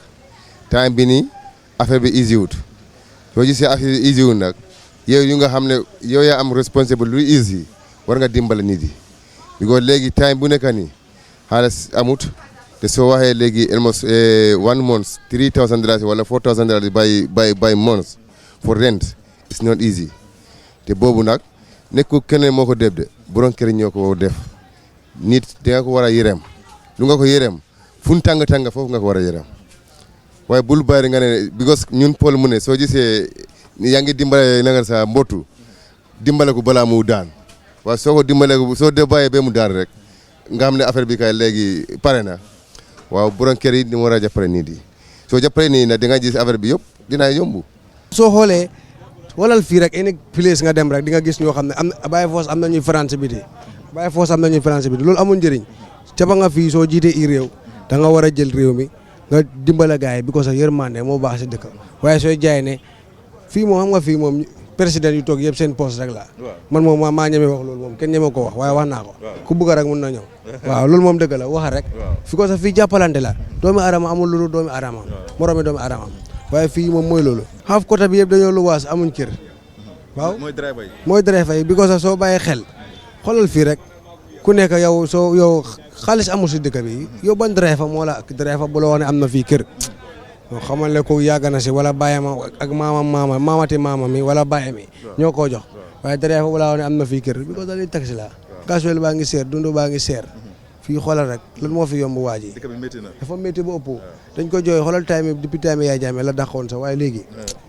time bi nii affaire bi easy wut soo gisee affaire bi easy wut nag yow yu nga xam ne yow yaa am responsible lu easy war nga dimbale nit yi. because léegi time bu nekk nii xaalis amut te soo waxee léegi almost 1 month $3,000 wala $4,000 by month for rent it's not easy te boobu nag nekkul keneen moo ko def de borom kër ñoo ko def nit danga ko war a yërëm lu nga ko yërëm fu mu tàng foofu nga ko war a yërëm waaye bul bàyyi nga ne because ñun Paul mu ne soo gisee yaa ngi dimbale na nga sa mbottu dimbale ko balaa mu daan waaye soo ko dimbale ko soo dee bàyyee ba mu daan rek nga xam ne affaire bi kay léegi pare na waaw borom kër yi ni mu war a jàppale nit yi soo jàppale nii nag di nga gis affaire bi yëpp dina yomb. soo xoolee walal fii rek any place nga dem rek di nga gis ñoo xam ne am na Baye Force am na ñuy France bi de Baye Force am na ñuy France bi de loolu amul njëriñ ca ba nga fii soo jiitee i réew da nga war a jël réew mi nga dimbale gars yi bi ko sax yërmande moo baax si dëkk waaye sooy jaay ne fii moom xam nga fii moom président yu toog yëpp seen poste rek la man moom maa ñeme wax loolu moom kenn ñeme ko wax waaye wax naa ko ku bëgg rek mun na ñëw waaw loolu moom dëgg la wax rek fi ko sax fii jàppalante la doomi adama amul loolu doomi adama moroomi doomi adama waaye fii moom mooy loolu xaaf côté bi yëpp dañoo lu waas amuñ kër waaw mooy driver yi bi ko sax soo bàyyee xel xoolal fii rek ku nekk yow soo yow xaalis amul si dëkk bi yow ban driver moo la driver bu la wax ne am na fii kër xamal ne ko yàgg na si wala bàyyi ma ak maamati maama mi wala bàyyi mi ñoo koo jox waaye driver bu la wax ne am na fii kër bi ko dañuy taxi la gasoil baa ngi seer dund baa ngi seer fii xoolal rek lan moo fi yomb waa ji dafa métti ba ëpp dañ ko jooy xoolal time depuis time yaay jaame la dàqoon sax waaye léegi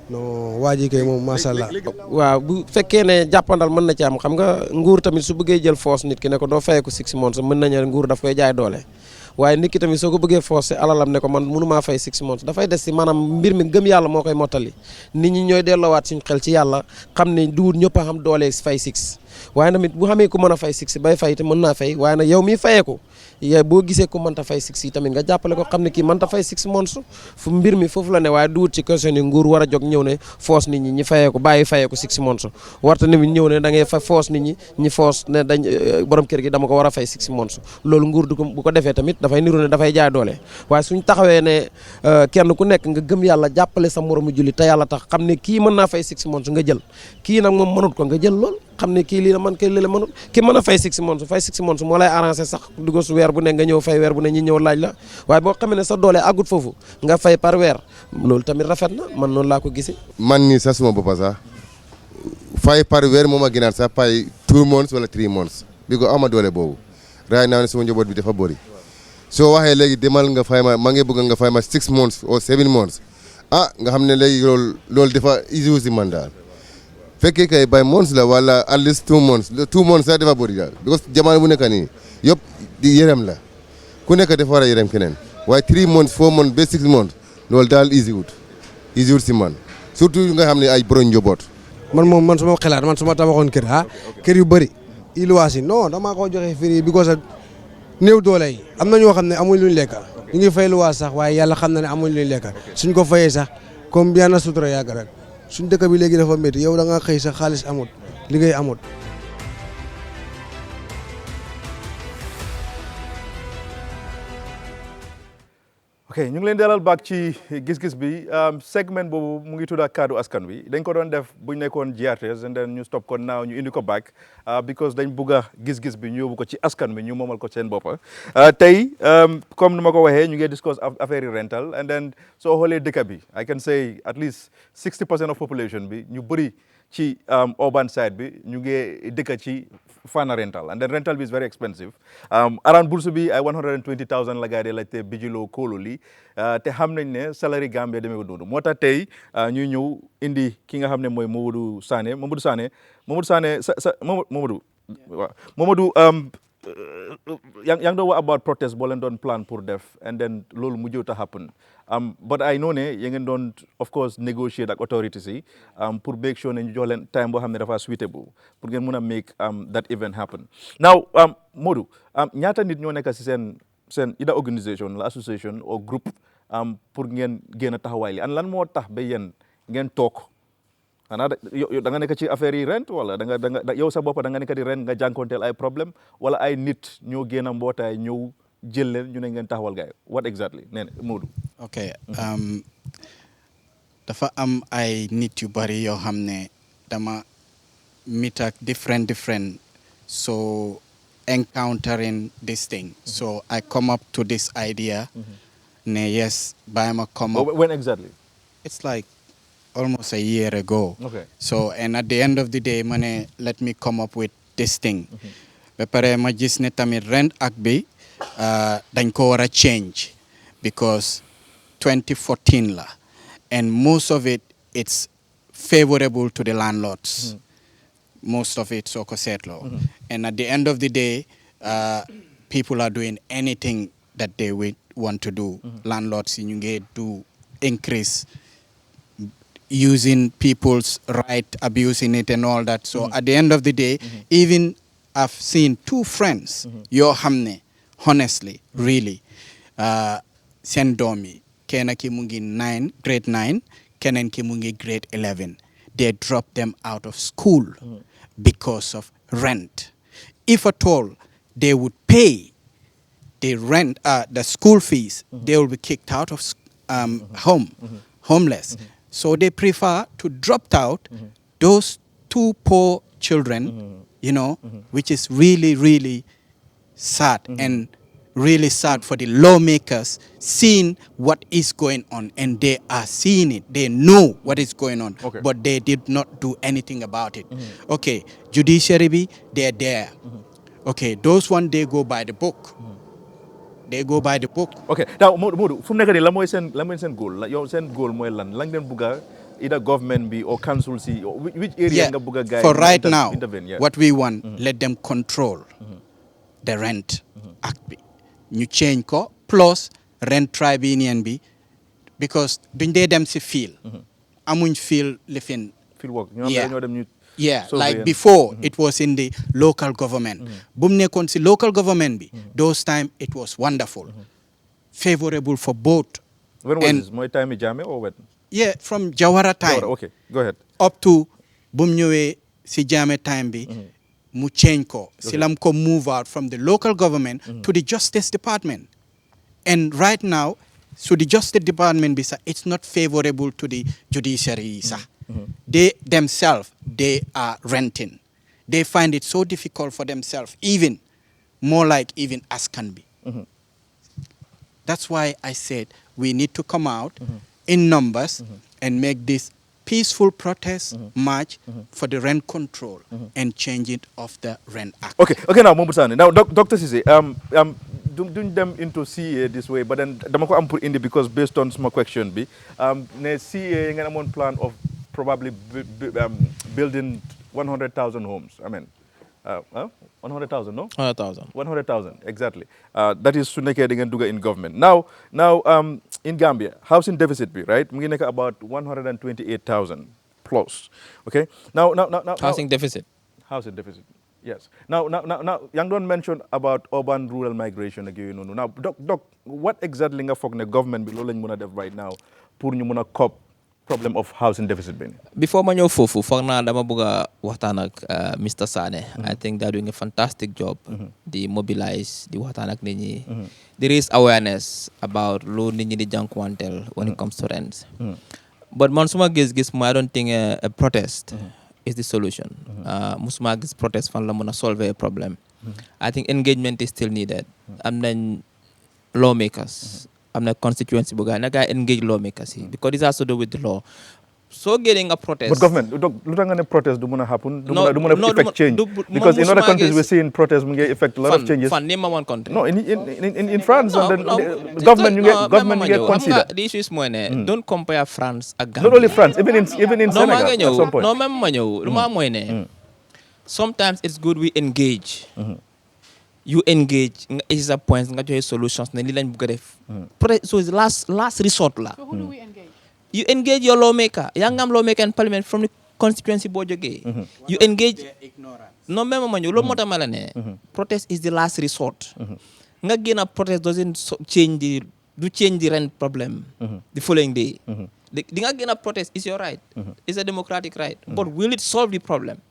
non waa ji kay moom macha allah. waaw bu fekkee ne jàppandal mën na ci am xam nga nguur tamit su bëggee jël force nit ki ne ko doo fayee ko 6 months mën nañu nguur daf koy jaay doole waaye nit ki tamit soo ko bëggee forcé alalam ne ko man mënumaa fay 6 months dafay des si maanaam mbir mi gëm yàlla moo koy mottali nit ñi ñooy delloowaat suñu xel ci yàlla xam ne duur ñëpp a xam doole fay 6 waaye tamit bu xamee ku mën a fay 6 bay fay te mën naa fay waaye nag yow miy fayee ko boo gisee ku mënta fay 6 yi tamit nga jàppale ko xam ne kii mënta fay 6 months fu mbir mi foofu la ne waaye duwut ci question yi nguur war a jóg ñëw ne force nit ñi ñi fayee ko bàyyi fayee ko 6 months warta tamit ñëw ne da ngay fa force nit ñi ñi force ne dañ borom kër gi dama ko war a fay 6 months loolu nguur du ko bu ko defee tamit dafay niru ne dafay jaay doole waaye suñ taxawee ne kenn ku nekk nga gëm yàlla jàppale sa moromu julli te yàlla tax xam ne kii mën naa fay 6 months nga jël kii nag moom mënut ko nga jël lool xam ne kii lii la man kii lii la mënut ki mën a fay 6 months moo lay arrangé sax dugg su weer bu ne nga ñëw fay weer bu ne ñi ñëw laaj la waaye boo xamee ne sa doole àggut foofu nga fay par weer loolu tamit rafet na man noonu laa ko gisee. man nii sax suma boppa sax fay par weer moom a gënaat sax fay 2 months wala 3 months bi ko ama doole boobu raay naa ne suma njaboot bi dafa bëri soo waxee léegi demal nga fay ma ngi bëgg nga fay ma 6 months ou 7 months nga xam ne léegi loolu dafa easy si man daal fekkee kay by months la wala at least 2 months 2 months sax dafa bëri daal because jamono bu nekk nii yëpp di yërëm la ku nekk dafa war a yërëm keneen waaye 3 months 4 months ba 6 months loolu daal easy wut si man surtout nga xam ne ay borom njaboot. man suma xalaat man suma tabaxoon kër kër yu bëri iluwaas yi non damaa ko joxe firi bi ko sa néew doole yi am na ñoo xam ne amuñ luñ lekk ñu ngi fay luwaas sax waaye yàlla xam na ne amuñ luñ lekk suñ ko fayee sax comme bien na sutura yàgg rek suñ dëkk bi léegi dafa métti yow da nga xëy sax xaalis amut liggéey amut. ok ñu ngi leen dalal baak ci gis-gis bi segment boobu mu ngi tudda kaddu askan wi dañ ko doon def buñ nekkoon GRTS and then ñu stop ko naaw ñu indi ko back because dañ bugg a gis-gis bi ñu yóbbu ko ci askan wi ñu moomal ko seen boppa tey comme nu ma ko waxee ñu ngi discuss affaire yi rental and then soo xoolee dëkk bi I can say at least 60% of population bi ñu bëri ci urban side bi ñu ngi dëkk ci fana rental and then rental bi is very expensive around bourse bi ay 120,000 la gaa yi laajte bijiloo kóolu li te xam nañ ne salary Gambia demee ko noonu moo tax tey ñuy ñëw indi ki nga xam ne mooy Mamadou Sané yaa ngi doon wax about protest boo leen doon plan pour def and then loolu mujjee ta happen but I know ne ya ngeen doon of course negotiate ak authorities yi pour make sure ne ñu jox leen time boo xam ne dafa suitable pour ngeen mun a make that event happen now Modou ñaata nit ñoo nekk si seen ida organisation la association or group pour ngeen génn a taxawaay li an lan moo tax ba yéen ngeen toog xanaa da nga nekk ci affaire yi rent wala da nga yow sa bopp da nga nekk di rent nga jànkonteel ay problème wala ay nit ñoo génn a mbootaay ñëw jël leen ñu ne ngeen taxawal gaay what exactly nee na Modou. ok dafa am ay nit yu bari yoo xam ne dama meet ak different so encountering this thing so I come up to this idea ne yes bàyyi ma come up. When exactly? It's like almost a year ago. Okay. So, and at the end of the day, mane, let me come up with this thing. Ba pare ma gis ne tamit rent ak bi dañ ko war a change because 2014 la and most of it's favorable to the landlords. Most of it soko setlo. And at the end of the day, people are doing anything that they want to do. Landlords in Nunge do increase using people's right, abusing it and all that. So at the end of the day, even I've seen two friends, yo hamne, honestly, really, sendomi, kena ki mungi grade 9, kenen ki mungi grade 11. They dropped them out of school because of rent. If at all they would pay the rent, the school fees, they will be kicked out of homeless. So they prefer to drop out those two poor children, you know, which is really, really sad and really sad for the lawmakers seeing what is going on, and they are seeing it. They know what is going on, but they did not do anything about it. Okay, judiciary, they're there. Okay, those one, they go by the book. They go by the book. Okay, now Modou, from nekk ni la moy sen goal, yow sen goal moy lan lang den buga either government be or council see or which area nga buga guy for right now intervene, what we want, let them control the rent act bi ñu change ko plus rent tribunion bi because duñ dé dem ci feel amuñ feel lifin work yeah, like before, it was in the local government. Bum nekon si local government bi, those time it was wonderful, favorable for both. When was this? My time in Jame or when? Yeah, from Jawara time. Jawara, okay, go ahead. Up to bum ñëwé si Jame time bi, mu change ko. Silam ko move out from the local government to the Justice Department. And right now, so the Justice Department bi, it's not favorable to the judiciary. They themselves, they are renting. They find it so difficult for themselves, even more like even us can be. That's why I said we need to come out in numbers and make this peaceful protest march for the rent control and change it of the rent act. Okay, now Mombusane. Now Dr. Cissé, doing them into CA this way, but then dama ko am pour indi because based on my question be ne CA nga amon plan of probably building 100,000 homes. I mean, 100,000, no? 100,000. 100,000, exactly. That is Suneke Duga in government. Now, in Gambia, housing deficit be right? We make about 128,000 plus. Okay. Now, housing deficit. Housing deficit. Yes. Now, Young Don mentioned about urban-rural migration again. Now, Doc, what exactly nga fog na government below lañ mëna def right now pour ñu mëna cope problem of housing deficit ben? Before ma ñëw fofu foog naa dama bëgg a waxtaan ak Mr. Sane. I think they're doing a fantastic job. Di mobilize, di waxtaan ak nit ñi. There is awareness about lu nit ñi di jànkuwanteel when it comes to rents. But man suma gis-gis I don't think a protest is the solution. Musuma gis protest fan la mëna solve a problem. I think engagement is still needed. Am nañ lawmakers. I'm not constituency buga na guy engage lawmakers because it has to do with the law. So getting a protest. But government, lu tax nga ne protest du mëna happen, du mëna affect change because in other countries we're seeing protests mu ngi affect a lot of changes. Fan name one country. No, in France and then government you get consider. The issue is more don't compare France and Gambia. Not only France, even in Senegal at some point. No même ma ñëw, lu ma moy ne. Sometimes it's good we engage. You engage, is a point, nga joxe solutions, ne li lañ bëgg def. So it's last resort la. So who do we engage? You engage your lawmaker. Yaa nga am lawmaker in parliament from the constituency boo jógee. You engage. Non même ma ñëw loolu moo tax ma la ne. Protest is the last resort. Nga génn protest doesn't change the rent problem the following day. Di nga génn protest is your right. It's a democratic right. But will it solve the problem?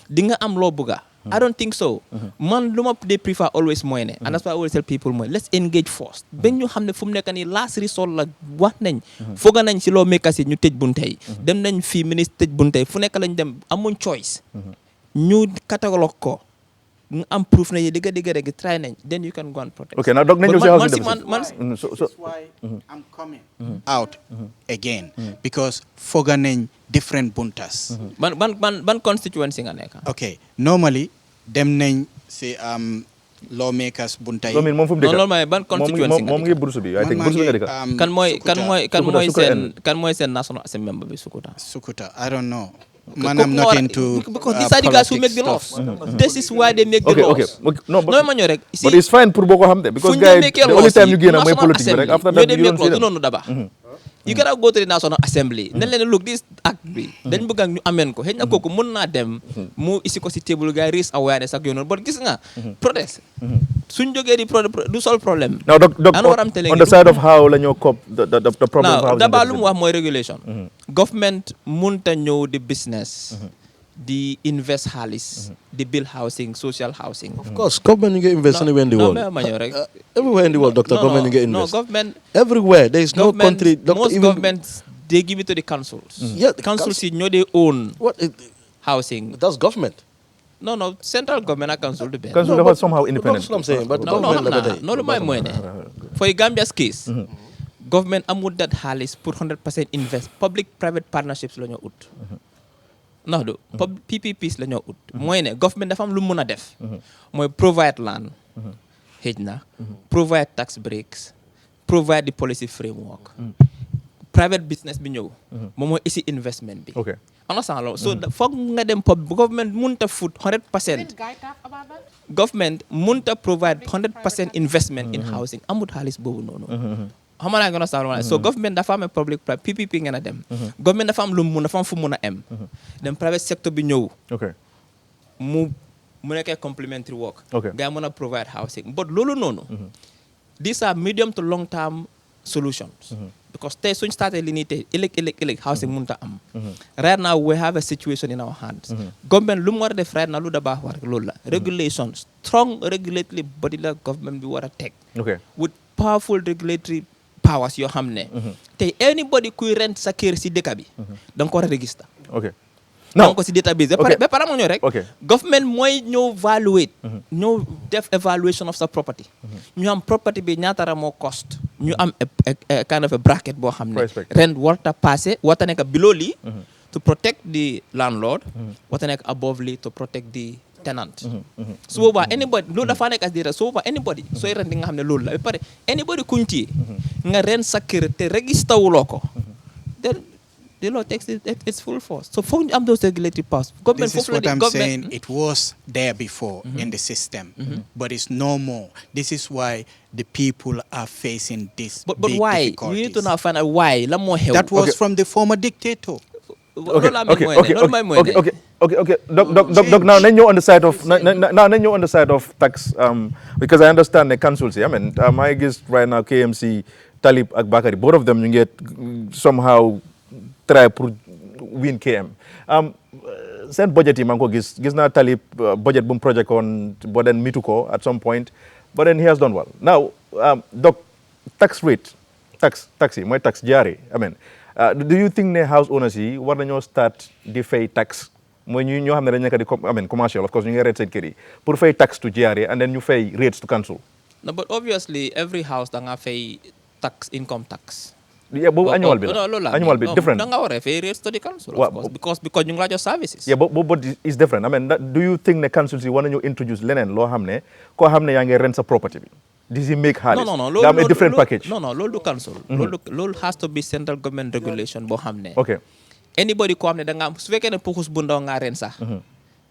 Di nga am loo bëgga. I don't think so. Man, they prefer always more. And that's why I always tell people more. Let's engage first. Ben ñu xam ne fu mu nekk nii last resort la wax nañ. Foga nañ si lawmakers yi ñu tëj bunte yi. Dem nañ fii ministre tëj bunte yi fu nekk lañ dem amuñ choice. Ñu catalogue ko. Nga am proof na yi digga rek try nañ. Then you can go and protest. Okay, now Doc nañ ñëw si housing deficit. So that's why I'm coming out again because foga nañ different buntas. Ban constituency nga nekk. Okay, normally dem nañ si lawmakers buntay Lamin moom fu mu dëkk non loolu ban constituency moom ngi Burusu bi I think Burusu nga dëkk kan mooy seen national assembly member bi Sukuta I don't know man I'm not into because these are the guys who make the laws. This is why they make the laws. No, ma ñëw rek but it's fine pour boo ko xam de because gars yi the only time ñu génn mooy politique bi rek after that you don't see them daba you gotta go to the National Assembly ne leen look this act bi dañ bëgg ak ñu ameen ko xëy na kooku mën naa dem mu isi ko si table gars yi raise awareness ak yoon but gis nga protest suñ jógee di du solve problème now doc on the side of how la ñoo cop the problem now daba lu mu wax mooy regulation government mënta ñëw di business di invest xaalis di build housing social housing of course government you get invest anywhere in the world everywhere in the world doctor government you get invest government everywhere there is no country most governments they give it to the councils the councils yi ñoo they own housing that's government no central government ak council du benn council dafa somehow independent that's what I'm saying but government la ba tey no lu may mooy ne for Gambia's case government amul dat xaalis pour 100% invest public private partnerships la ñoo ut ndax du PPPs la ñoo ut mooy ne government dafa am lu mun a def mooy provide land xëj na provide tax breaks provide the policy framework private business bi ñëw moom mooy isi investment bi understand loolu so foog nga dem government munta foot 100% government munta provide 100% investment in housing amut xaalis boobu noonu xam nga gën a sax so government dafa am public PPP ngeen a dem government dafa am lu mu dafa am fu mun a am dem private sector bi ñëw mu nekkee complementary work nga mën a provide housing but loolu noonu these are medium to long term solutions because tey suñ starté li nii tey ëllëg housing mënut a am right now we have a situation in our hands government lu mu war a def right now lu da baax war loolu la regulation strong regulatory body la government bi war a teg with powerful regulatory powers yoo xam ne tey anybody kuy rent sa kër si dëkk bi da nga ko war a register non ko si database ba pare moo ñëw rek government mooy ñëw evaluate ñëw def evaluation of sa property ñu am property bi ñaatara moo cost ñu am kind of a bracket boo xam ne rent warta passé warta nekk below lii to protect the landlord warta nekk above lii to protect the tenant su boobaa anybody loolu dafa nekk as dira su boobaa anybody sooy rent di nga xam ne loolu la ba pare anybody kuñ ci nga rent sa kër te register wuloo ko the law takes its full force. So I'm those regulatory powers. This is what I'm saying. It was there before in the system, but it's no more. This is why the people are facing this but big why? difficulties. You need to now find out why. That was from the former dictator. Okay. Doc, now then you're on the side of tax, because I understand the council say, I mean, I guess right now KMC, Talib, and Bakari, both of them you get somehow try pour win KM. Send budget man ko gis na Talib budget boom project on but then mitu ko at some point, but then he has done well. Now, Doc, tax rate, taxi, my tax jari. I mean, do you think the house owners yi war nañoo start di fay tax mooy ñu ñoo xam ne dañ nekk di commercial of course ñu ngi rate seen kër yi pour fay tax to GRA and then ñu fay rates to council? No, but obviously every house da nga fay tax income tax. Yeah, but annual bill. Annual bill different. Da nga war a fay rates to the council of course because ñu ngi la jox services. Yeah, but it's different. I mean, do you think the council yi war nañu introduce leneen loo xam ne koo xam ne yaa ngi rent sa property bi? Does he make hard? No. Nga am a different package. No, loolu du council. Loolu has to be central government regulation boo xam ne. Okay. Anybody ko xam ne da nga am su fekkee ne puxus bu ndaw nga rent sax.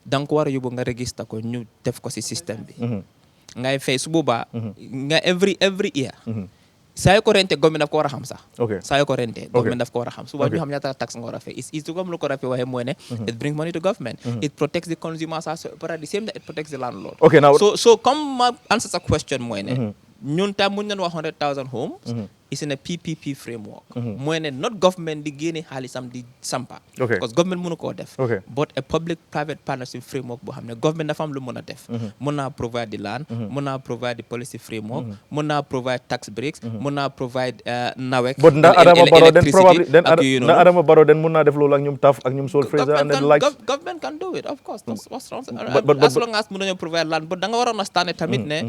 da nga ko war a yóbbu nga register ko ñu def ko si système bi. ngay fay su boobaa. nga every year. saa yoo ko rente government daf ko war a xam sax. saa yoo ko rente government daf ko war a xam suba ñu xam ñaata tax nga war a fay is to comme lu ko rafet waxee mooy ne it brings money to government it protects the consumers but at the same time it protects the landlord. Okay, now so comme ma answer sa question mooy ne ñun tam mu ñu wax 100,000 homes is in a PPP framework mooy ne not government di génne xaalisam di sampa because government mënu koo def but a public private partnership framework boo xam ne government dafa am lu mën a def mën naa provide the land mën naa provide the policy framework mën naa provide tax breaks mën naa provide nawek but ndax Adama Barrow den mën naa def loolu ak ñoom taf ak ñoom Sol Fraser and then like government can do it of course what's wrong as long as mën nañoo provide land but da nga war a understand tamit ne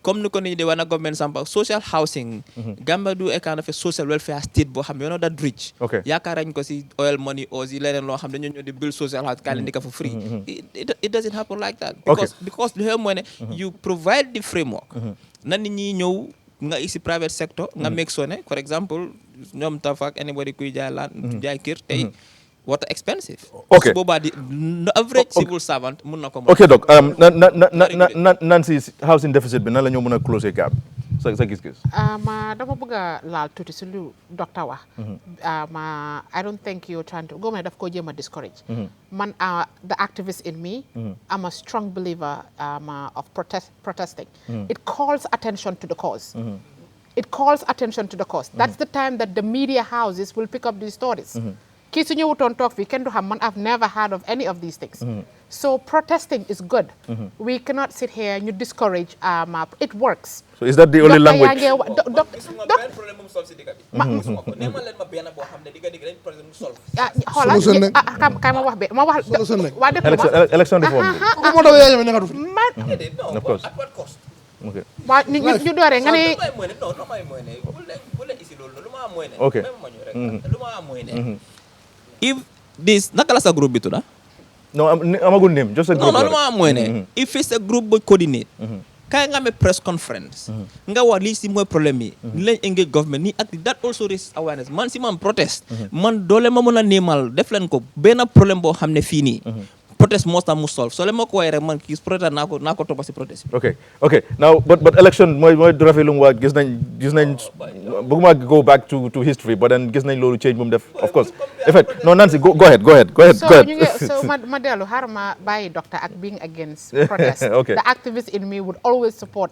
comme ni ko ni de wana government sampa social housing Gambia do a kind of a social welfare state boo xam ne you're not that rich yaakaarañ ko si oil money or si leneen loo xam dañu ñëw di build social house kaa leen di ko for free it doesn't happen like that because li xew mooy ne you provide the framework na nit ñi ñëw nga isi private sector nga make sure ne for example ñoom tafak anybody kuy jaay laan jaay kër tey what expensive okay boobaa di average civil servant mun na ko okay doc Nancy housing deficit bi nan la ñoo mën a closer gap sa gis-gis dama bëgg a laal tuuti si lu docteur wax I don't think you're trying to government daf koo jéem a discourage man the activist in me I'm a strong believer of protesting it calls attention to the cause it calls attention to the cause that's the time that the media houses will pick up these stories kii su ñëwutoon toog fii kenn du xam man I've never heard of any of these things so protesting is good we cannot sit here ñu discourage it works so is that the only language xoolal kay ma wax be ma wax waa dëkk election reform moo tax yaa ñëw nekkatu fi of course okay waaw ñu dooree nga ne okay if this naka la sa groupe bi tudda no amagul name just a group no lu ma mooy ne if it's a group bu coordinate kay nga amee press conference nga wax lii si mooy problème yi ni lañ engage government nii ak that also raises awareness man si man protest man doole ma mën a néemal def leen ko benn problème boo xam ne fii nii protest moo tax mu solve so le ma ko waxee rek man kii protest naa ko toppa si protest bi okay now but election mooy rafet lu mu wax gis nañ bëgguma go back to history but then gis nañ loolu change bu mu def of course effect no Nancy go ahead so ma dellu xaaral ma bàyyi doctor ak being against protest the activist in me would always support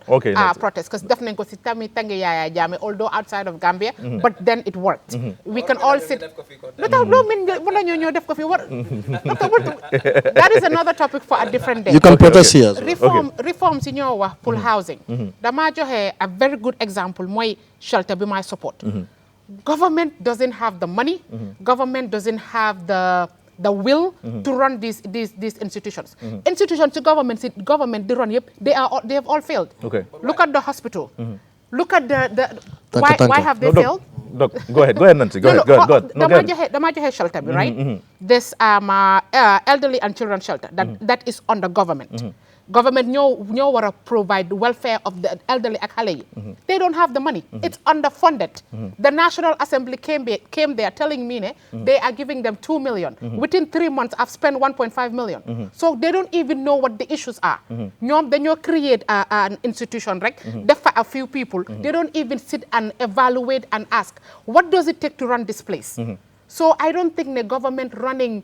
protest because def nañ ko si tamit tangi Yaya Jammeh although outside of Gambia but then it worked we can all sit lu tax loo min wala ñoo def ko fi war that is another topic for a different day. You can protest here. Reform si ñoo wax pour housing. Dama joxe a very good example mooy shelter bi my support. Government doesn't have the money. Government doesn't have the will to run these institutions. Institutions to government they run they have all failed. Look at the hospital. Look at the why have they failed? Doc, go ahead Nancy go ahead dama joxe shelter bi right this elderly and children shelter that is under government government ñoo war a provide the welfare of the elderly ak xale yi they don't have the money it's underfunded the National Assembly came there telling me ne they are giving them 2 million within 3 months I've spent 1.5 million so they don't even know what the issues are ñoom dañoo create an institution rek def fa a few people they don't even sit and evaluate and ask what does it take to run this place so I don't think the government running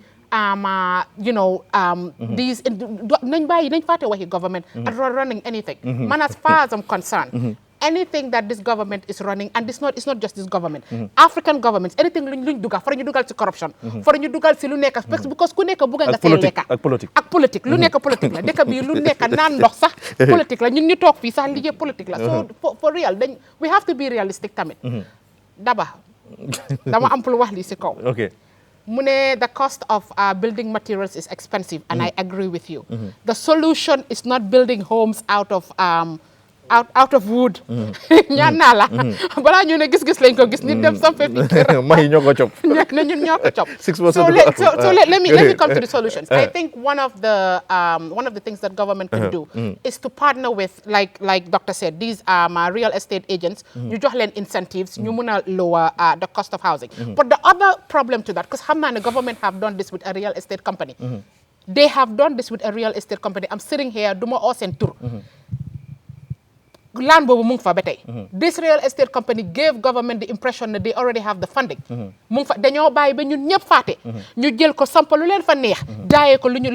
these nañ fàtte waxi government at running anything man as far as I'm concerned anything that this government is running and it's not just this government African governments anything luñ dugal fara ñu dugal ci corruption fara ñu dugal ci lu nekk because ku nekk bëgg nga see lekka ak politique lu nekk politique la dëkk bi lu nekk naan ndox sax politique la ñun ñu toog fii sax liggéey politique la so for real we have to be realistic tamit dama am pour wax lii ci kaw mu ne the cost of building materials is expensive and I agree with you the solution is not building homes out of wood ñaan naa la balaa ñu ne gis-gis lañ ko gis nit dem sampe fi may ñoo ko cop ñun ñoo ko cop so let me come to the solutions I think one of the things that government can do is to partner with like doctor said these real estate agents ñu jox leen incentives ñu mun a lower the cost of housing but the other problem to that because xam naa ne government have done this with a real estate company they have done this with a real estate company I'm sitting here duma oo seen tur land boobu mu ngi fa ba tey this real estate company gave government the impression that they already have the funding mu ngi fa dañoo bàyyi ba ñun ñëpp faate ñu jël ko sampa lu leen fa neex jaayee ko lu ñu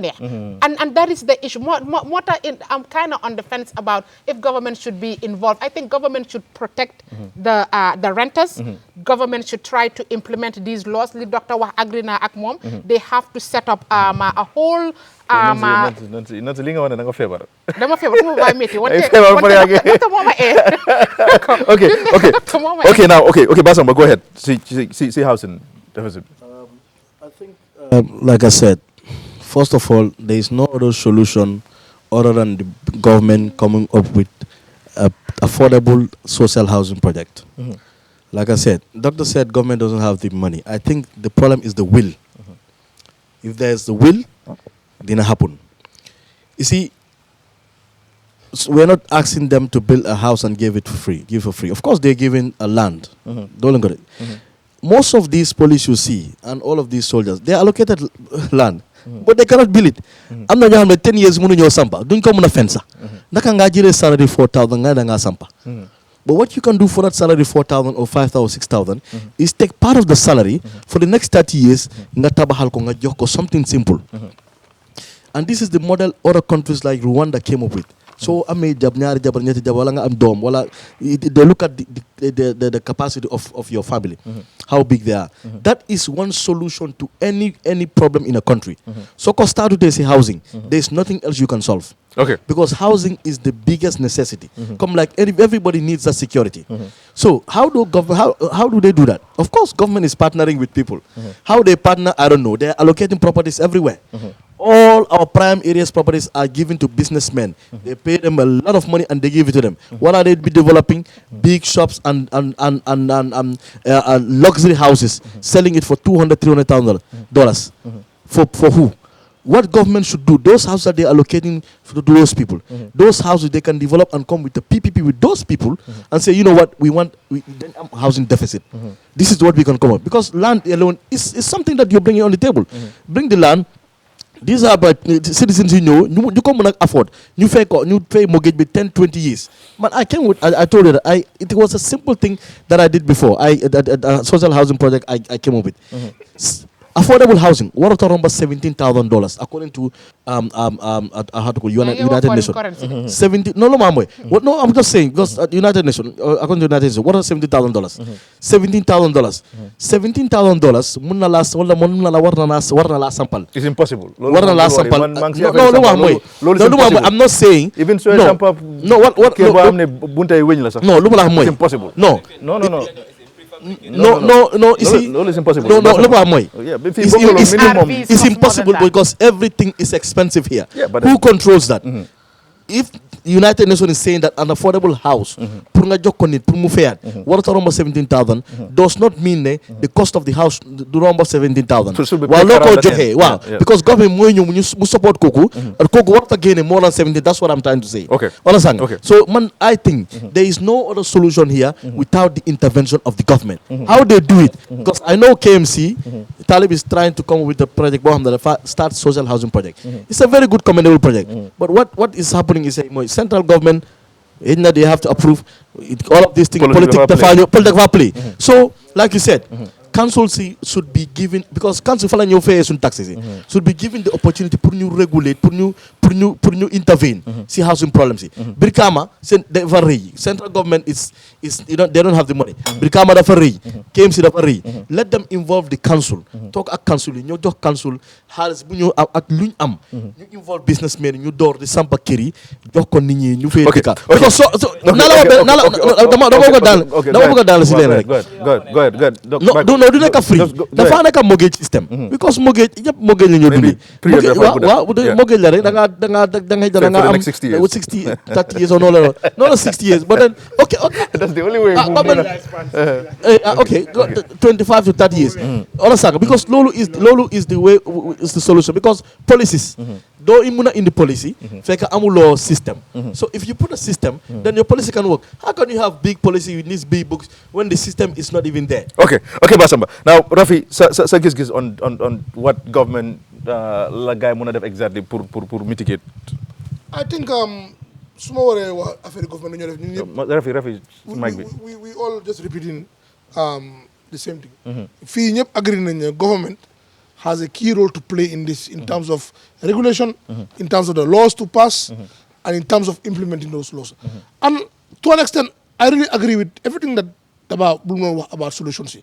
neex and that is the issue moo tax I'm kind of on the fence about if government should be involved I think government should protect the renters government should try to implement these laws li docteur wax agree naa ak moom they have to set up a whole Nancy li nga wax ne da nga feebar dama feebar su ma bàyyi métti wante moo ma okay now Basamba go ahead see housing deficit I think like I said first of all there is no other solution other than the government coming up with a affordable social housing project. Like I said, doctor said government doesn't have the money. I think the problem is the will. If there's the will, then it happen. You see, we're not asking them to build a house and give for free. Of course, they're giving a land. Don't get it. Most of these police you see and all of these soldiers, they allocated land, but they cannot build it. I'm not going 10 years munu nyo sampa. Don't come on a fence. Naka nga jire salary 4,000 nga sampa. But what you can do for that salary 4,000 or 5,000 or 6,000 is take part of the salary for the next 30 years nga tabahal ko nga jox ko something simple. And this is the model other countries like Rwanda came up with. So they look at the capacity of your family, how big they are. That is one solution to any problem in a country. So start to say housing. There's nothing else you can solve. Okay. Because housing is the biggest necessity. Come like everybody needs that security. So how do they do that? Of course, government is partnering with people. How they partner, I don't know. They're allocating properties everywhere. All our prime areas properties are given to businessmen. They pay them a lot of money and they give it to them. What are they developing? Big shops and luxury houses, selling it for $200,000-$300,000. For who? What government should do? Those houses that they are allocating to those people, those houses they can develop and come with the PPP with those people and say, you know what, we housing deficit. This is what we can come up. Because land alone is something that you're bringing on the table. Bring the land. These are about citizens you know, you come and afford. You pay mortgage with 10, 20 years. But I told you that it was a simple thing that I did before. A social housing project I came up with. Affordable housing, what are around $17,000 according to how to call United Nations. 70. No, I'm just saying because United Nations, according to United Nations, what are $17,000? $17,000. $17,000. Munna last sample. It's impossible. Warna last sample. No, I'm not saying. Even so, no. It's impossible. No. No. You see, it's impossible. It's impossible because everything is expensive here. Yeah, but who controls that? If United Nations is saying that an affordable house, what around 17,000, does not mean the cost of the house do around 17,000. Because government support Coco, and Coco what again more than 17. That's what I'm trying to say. Okay. Understand? Okay. So I think there is no other solution here without the intervention of the government. How they do it? Because I know KMC, Talib is trying to come up with a project, start social housing project. It's a very good commendable project. But what is happening is central government, they have to approve all of these things. Political play. So, like you said, councils should be given, because council following your fair taxes should be given the opportunity to new regulate, to new intervene, see housing problems. Brikama, central government is they don't have the money. Brikama da fari, KMC da fari. Let them involve the council. Talk at council, you talk council has bunyo at luñ am. You involve businessmen, you door the sampa kiri, jox ko nit ñi ñu fay dëkka. Because so dama no, do nekk free. Dafa nekk mortgage system. Because mortgage la ñu dundee. Mortgage la rek da nga am 60 30 years or no 60 years, but then okay. That's the only way. Okay, 25 to 30 years. Understand? Because lolu is the way, is the solution. Because policies, though imuna in the policy, feka amulo system. So if you put a system, then your policy can work. How can you have big policy with these big books when the system is not even there? Okay, Basamba. Now, Rafi, sa gis-gis on what government la guy muna def exactly pour mitigate. I think suma waree wax affaire government ñoo def ñun ñëpp. Rafi mic bi. We all just repeating the same thing. Fii ñëpp agree nañ ne government has a key role to play in this, in terms of regulation, in terms of the laws to pass, and in terms of implementing those laws. And to an extent, I really agree with everything that about solutions.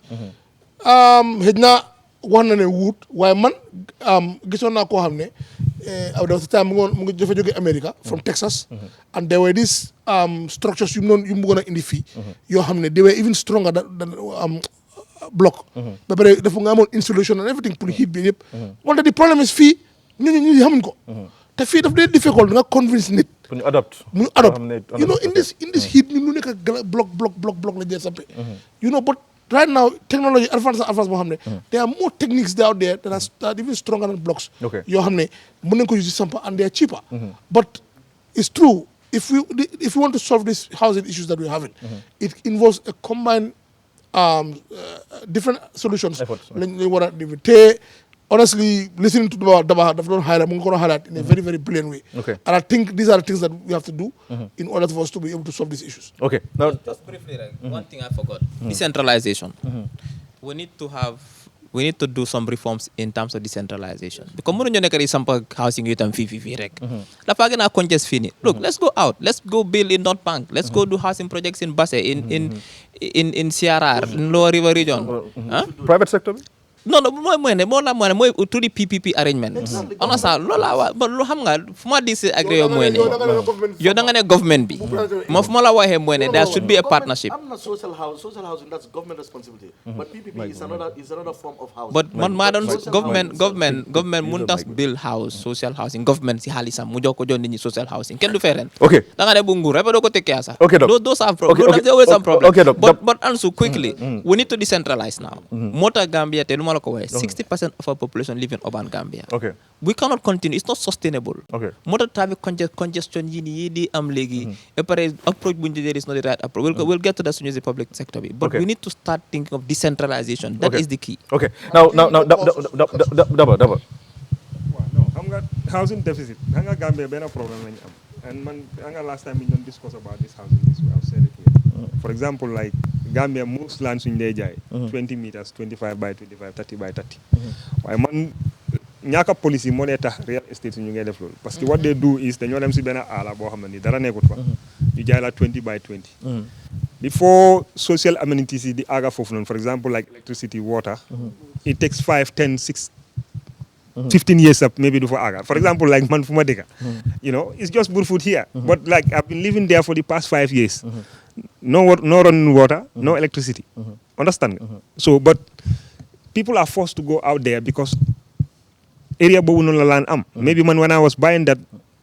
Xëj na wax na ne wut waaye man gisoon naa koo xam ne there was a time mu ngi dafa jóge America from Texas, and there were these structures yu mu bëggoon a indi fii yoo xam ne they were even stronger than block. ba pare dafa nga amoon installation and everything pour heat bi yëpp. wante the problem is fii ñu xamuñ ko. te fii daf dee difficult nga convince nit Pour ñu adopt. You know, in this heat, ñu nekk block la jël sampe. You know, but right now technology advance boo xam ne. There are more techniques out there that are even stronger than blocks. yoo xam ne mën nañu ko use sampa and they are cheaper. But it's true. If we want to solve these housing issues that we're having, it involves a combined different solutions. Honestly, listening to Daba, highlight in a very, very brilliant way. And I think these are the things that we have to do in order for us to be able to solve these issues. Okay. Now, just briefly, one thing I forgot: decentralization. We need to do some reforms in terms of decentralization. Because mënuñu nekk di samp housing yu tam fii rek. Dafa gën a congest fii nii. Look, let's go out. Let's go build in North Bank. Let's go do housing projects in Basse, in CRR, in Lower River region. Private sector? Non, mooy to the PPP arrangement. Understand? Loolu laa ba lu xam nga fu ma dis ak yow mooy ne yow da nga ne government bi moo fu ma la waxee mooy ne there should be a partnership. I'm not social housing, that's government responsibility. But PPP is another form of housing. But man maa doon government mun tas build house social housing government si xaalisam mu jox ko jox nit ñi social housing kenn du fee ren. Okay. Da nga ne bu nguur rek doo ko tekkee sax. Okay, Doc. Those are problems. There's always some problem. Okay, Doc. But Ansu, quickly, we need to decentralize now. Moo tax Gambia te 60% of our population live in urban Gambia. Okay. We cannot continue. It's not sustainable. Okay. More traffic congestion yi di am legi. Approach bunju there is not the right approach. We'll get to that soon as the public sector. But we need to start thinking of decentralization. That is the key. Okay. Now, Daba. No, xam nga housing deficit. Xam nga Gambia benn problem lañu am. And xam nga last time we don't discuss about this housing issue. I've said it here. For example, like Gambia most land suñ dee jaay 20 meters 25 by 25 30 by 30 waaye man ñaaka policy moo dee tax real estate ñu ngay def loolu parce que what they do is dañoo dem si benn aala boo xam ne ni dara nekkut fa ñu jaay la 20 by 20 before social amenities yi di aga foofu noonu for example like electricity water it takes 5 10 6 15 years up maybe do for aga for example like man fu ma dëkka you know it's just Burfoot here but like I've been living there for the past 5 years no running water, no electricity. Understand? So, but people are forced to go out there because area bobu non la land am. Maybe when I was buying that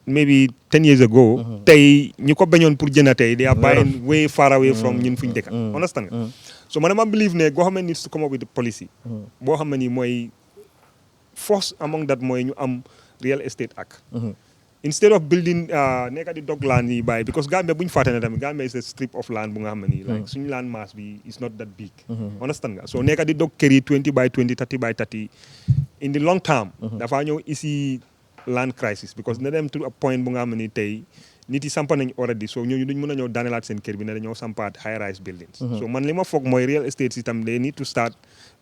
maybe 10 years ago, tay ñu ko bañon pour jëna tay they are buying way far away from ñun fuñ dëkk. Understand? So man I believe ne government needs to come up with a policy. Bo xamni moy force among that moy ñu am real estate act. Instead of building nekka di dog land yi bàyyi because Gambia bu ñu fàtte ne tamit Gambia is a strip of land bu nga xam ne nii like suñu land mass bi is not that big understand nga so nekka di dog kër yi 20 by 20 30 by 30 in the long term dafa ñëw ici land crisis because ne dem to a point bu nga xam ne nii tey nit yi sampa nañ already so ñooñu duñ mën a ñëw daanelaat seen kër bi ne dañoo sampaat high rise buildings so man li ma foog mooy real estate system they need to start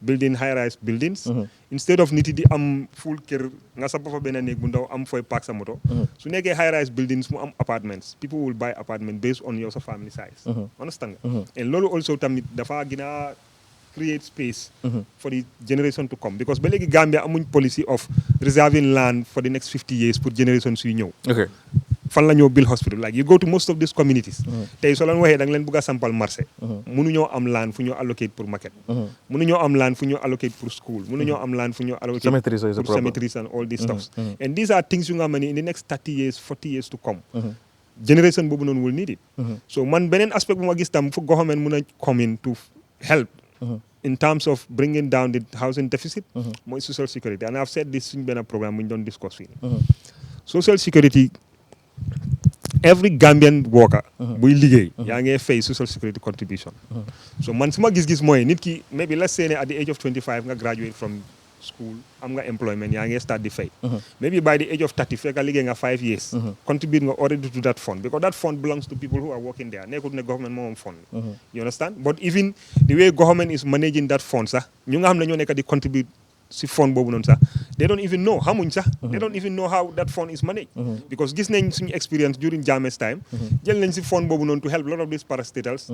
building high rise buildings instead of nit yi di am full kër nga sampa fa benn néeg bu ndaw am fooy park sa moto su nekkee high rise buildings mu am apartments people will buy apartment based on your family size understand nga and loolu also tamit dafa gën a create space for the generation to come because ba léegi Gambia amuñ policy of reserving land for the next 50 years pour generation suy ñëw fan la ñoo build hospital like you go to most of these communities tey soo leen waxee da nga leen bëgg a sampal marché mënuñoo am land fu ñu allocate pour market mënuñoo am land fu ñu allocate pour school mënuñoo am land fu ñu allocate pour cemeteries and all these stuff and these are things yu nga xam ne in the next 30 years 40 years to come generation boobu noonu will need it so man beneen aspect bu ma gis tam fu government mun a come in to help in terms of bringing down the housing deficit mooy social security and I've said this suñu benn programme bu ñu doon discuss fii social security every Gambian worker buy liggéey yaa ngi fay social security contribution so man suma gis-gis mooy nit ki maybe let's say ne at the age of 25 nga graduate from school am nga employment yaa ngi start di fay maybe by the age of 30 fekk nga liggéey nga 5 years contribute nga already to that fund because that fund belongs to people who are working there nekkul ne government moom fund you understand but even the way government is managing that fund sax ñu nga xam ne ñoo nekk di contribute si fund boobu noonu sax they don't even know xamuñ sax they don't even know how that fund is managed because gis nañ suñu experience during Jammeh's time jël nañ si fund boobu noonu to help a lot of these parastatals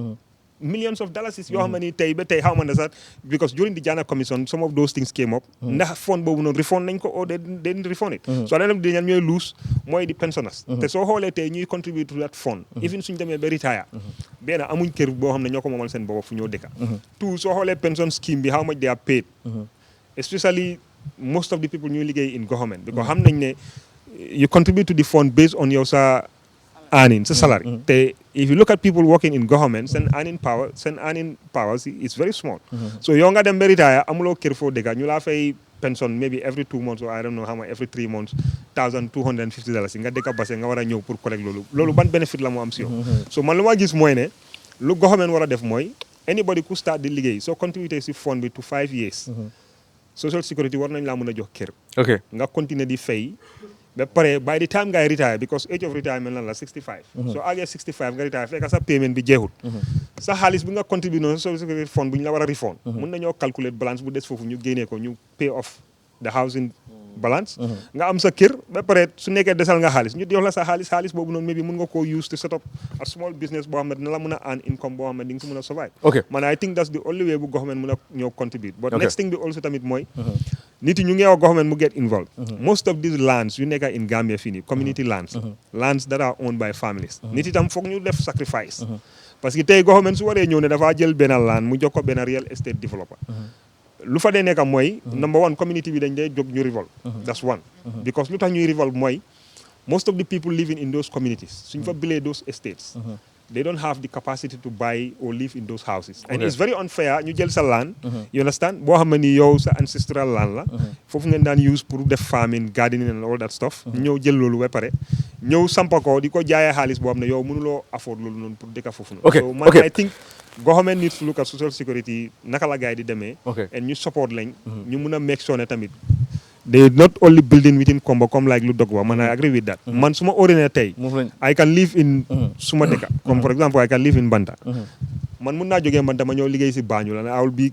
millions of dollars yoo xam ne tey ba tey xaw ma ne sax because during the Janneh commission some of those things came up ndax fund boobu noonu refund nañ ko or they didn't refund it so dañu di ñan ñooy lose mooy di pensioners te soo xoolee tey ñuy contribute to that fund even suñu demee ba retire benn amuñ kër boo xam ne ñoo ko moomal seen bopp fu ñoo dëkka tout soo xoolee pension scheme bi how much they are paid especially most of the people ñuy liggéey in government because xam nañ ne you contribute to the fund based on your sa earning sa salary te if you look at people working in government seen earning powers is very small so yow nga dem ba retire amuloo kër foo dëkka ñu laa fay pension maybe every 2 months or I don't know how much every 3 months $1,250 nga dëkka base nga war a ñëw pour collecte loolu ban benefit la mu am si yow so man lu ma gis mooy ne lu government war a def mooy anybody ku start di liggéey soo contributé si fond bi to 5 years social security war nañ laa mën a jox kër nga continuer di fay ba pare by the time ngay retire because age of retirement lan la 65 soo àggee 65 nga retire fekk sa payment bi jeexul sa xaalis bi nga contribué noonu social security fund bu ñu la war a refund mën nañoo calculate balance bu des foofu ñu génnee ko ñu pay off the housing balance nga am sa kër ba pare su nekkee desal nga xaalis ñu jox la sa xaalis boobu noonu maybe mën nga koo use to set up a small business boo xam ne dina la mën a earn income boo xam ne di nga si mën a survive man I think that's the only way bu government mën a ñëw contribute but next thing bi also tamit mooy nit yi ñu ngi wax government mu get involved most of these lands yu nekk in Gambia fii nii community lands lands that are owned by families nit itam foog ñu def sacrifice parce que tey government su waree ñëw ne dafaa jël benn land mu jox ko benn real estate developer lu fa dee nekk mooy number one community bi dañ dee jóg ñu revolve that's one because lu tax ñuy revolve mooy most of the people living in those communities suñ fa bilee those estates they don't have the capacity to buy or live in those houses and it's very unfair ñu jël sa land you understand boo xam ne ni yow sa ancestral land la foofu ngeen daan use pour def farming gardening and all that stuff ñëw jël loolu ba pare ñëw sampa ko di ko jaayee xaalis boo xam ne yow mënuloo afford loolu noonu pour dëkka foofu noonu so man I think government needs to look at social security naka la gaay di demee and ñu support lañ ñu mun a make sure ne tamit they not only building within Kombo comme like lu dog wa man I agree with that man suma ordinaire tey I can live in suma dëkka comme for example I can live in Banta man mun naa jógee Banta ma ñëw liggéey si Banjul and I will be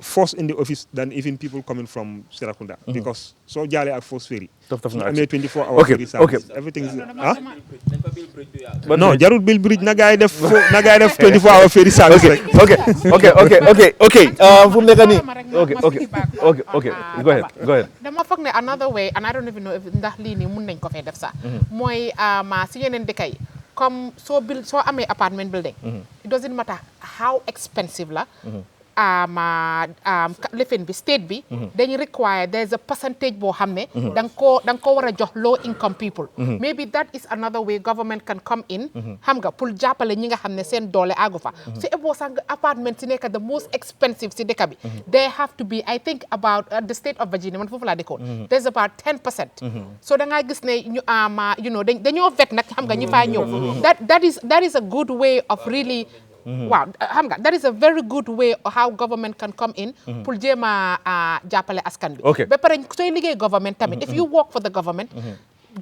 forced in the office than even people coming from Serakunda because soo jaalee ak force ferry suñu amee 24 hours ferry service everything non jarul bil bridge na gaay def 24 hours ferry service rek ok fu mu nekk nii ok go ahead dama foog ne another way and I don't even know if ndax lii nii mun nañ ko fee def sax mooy si yeneen dëkk yi comme soo amee apartment building it doesn't matter how expensive la lifin bi state bi dañu require there's a percentage boo xam ne da nga ko war a jox low income people maybe that is another way government can come in xam nga pour jàppale ñi nga xam ne seen doole àggu fa su eboo sax apartment si nekk the most expensive si dëkk bi they have to be I think about the state of Virginia man foofu laa dëkkoon there's about 10% so da ngaa gis ne ñu dañoo vet nag xam nga ñi faa ñëw that is a good way of really waaw xam nga that is a very good way how government can come in pour jéem a jàppale askan bi ba pare sooy liggéey government tamit if you work for the government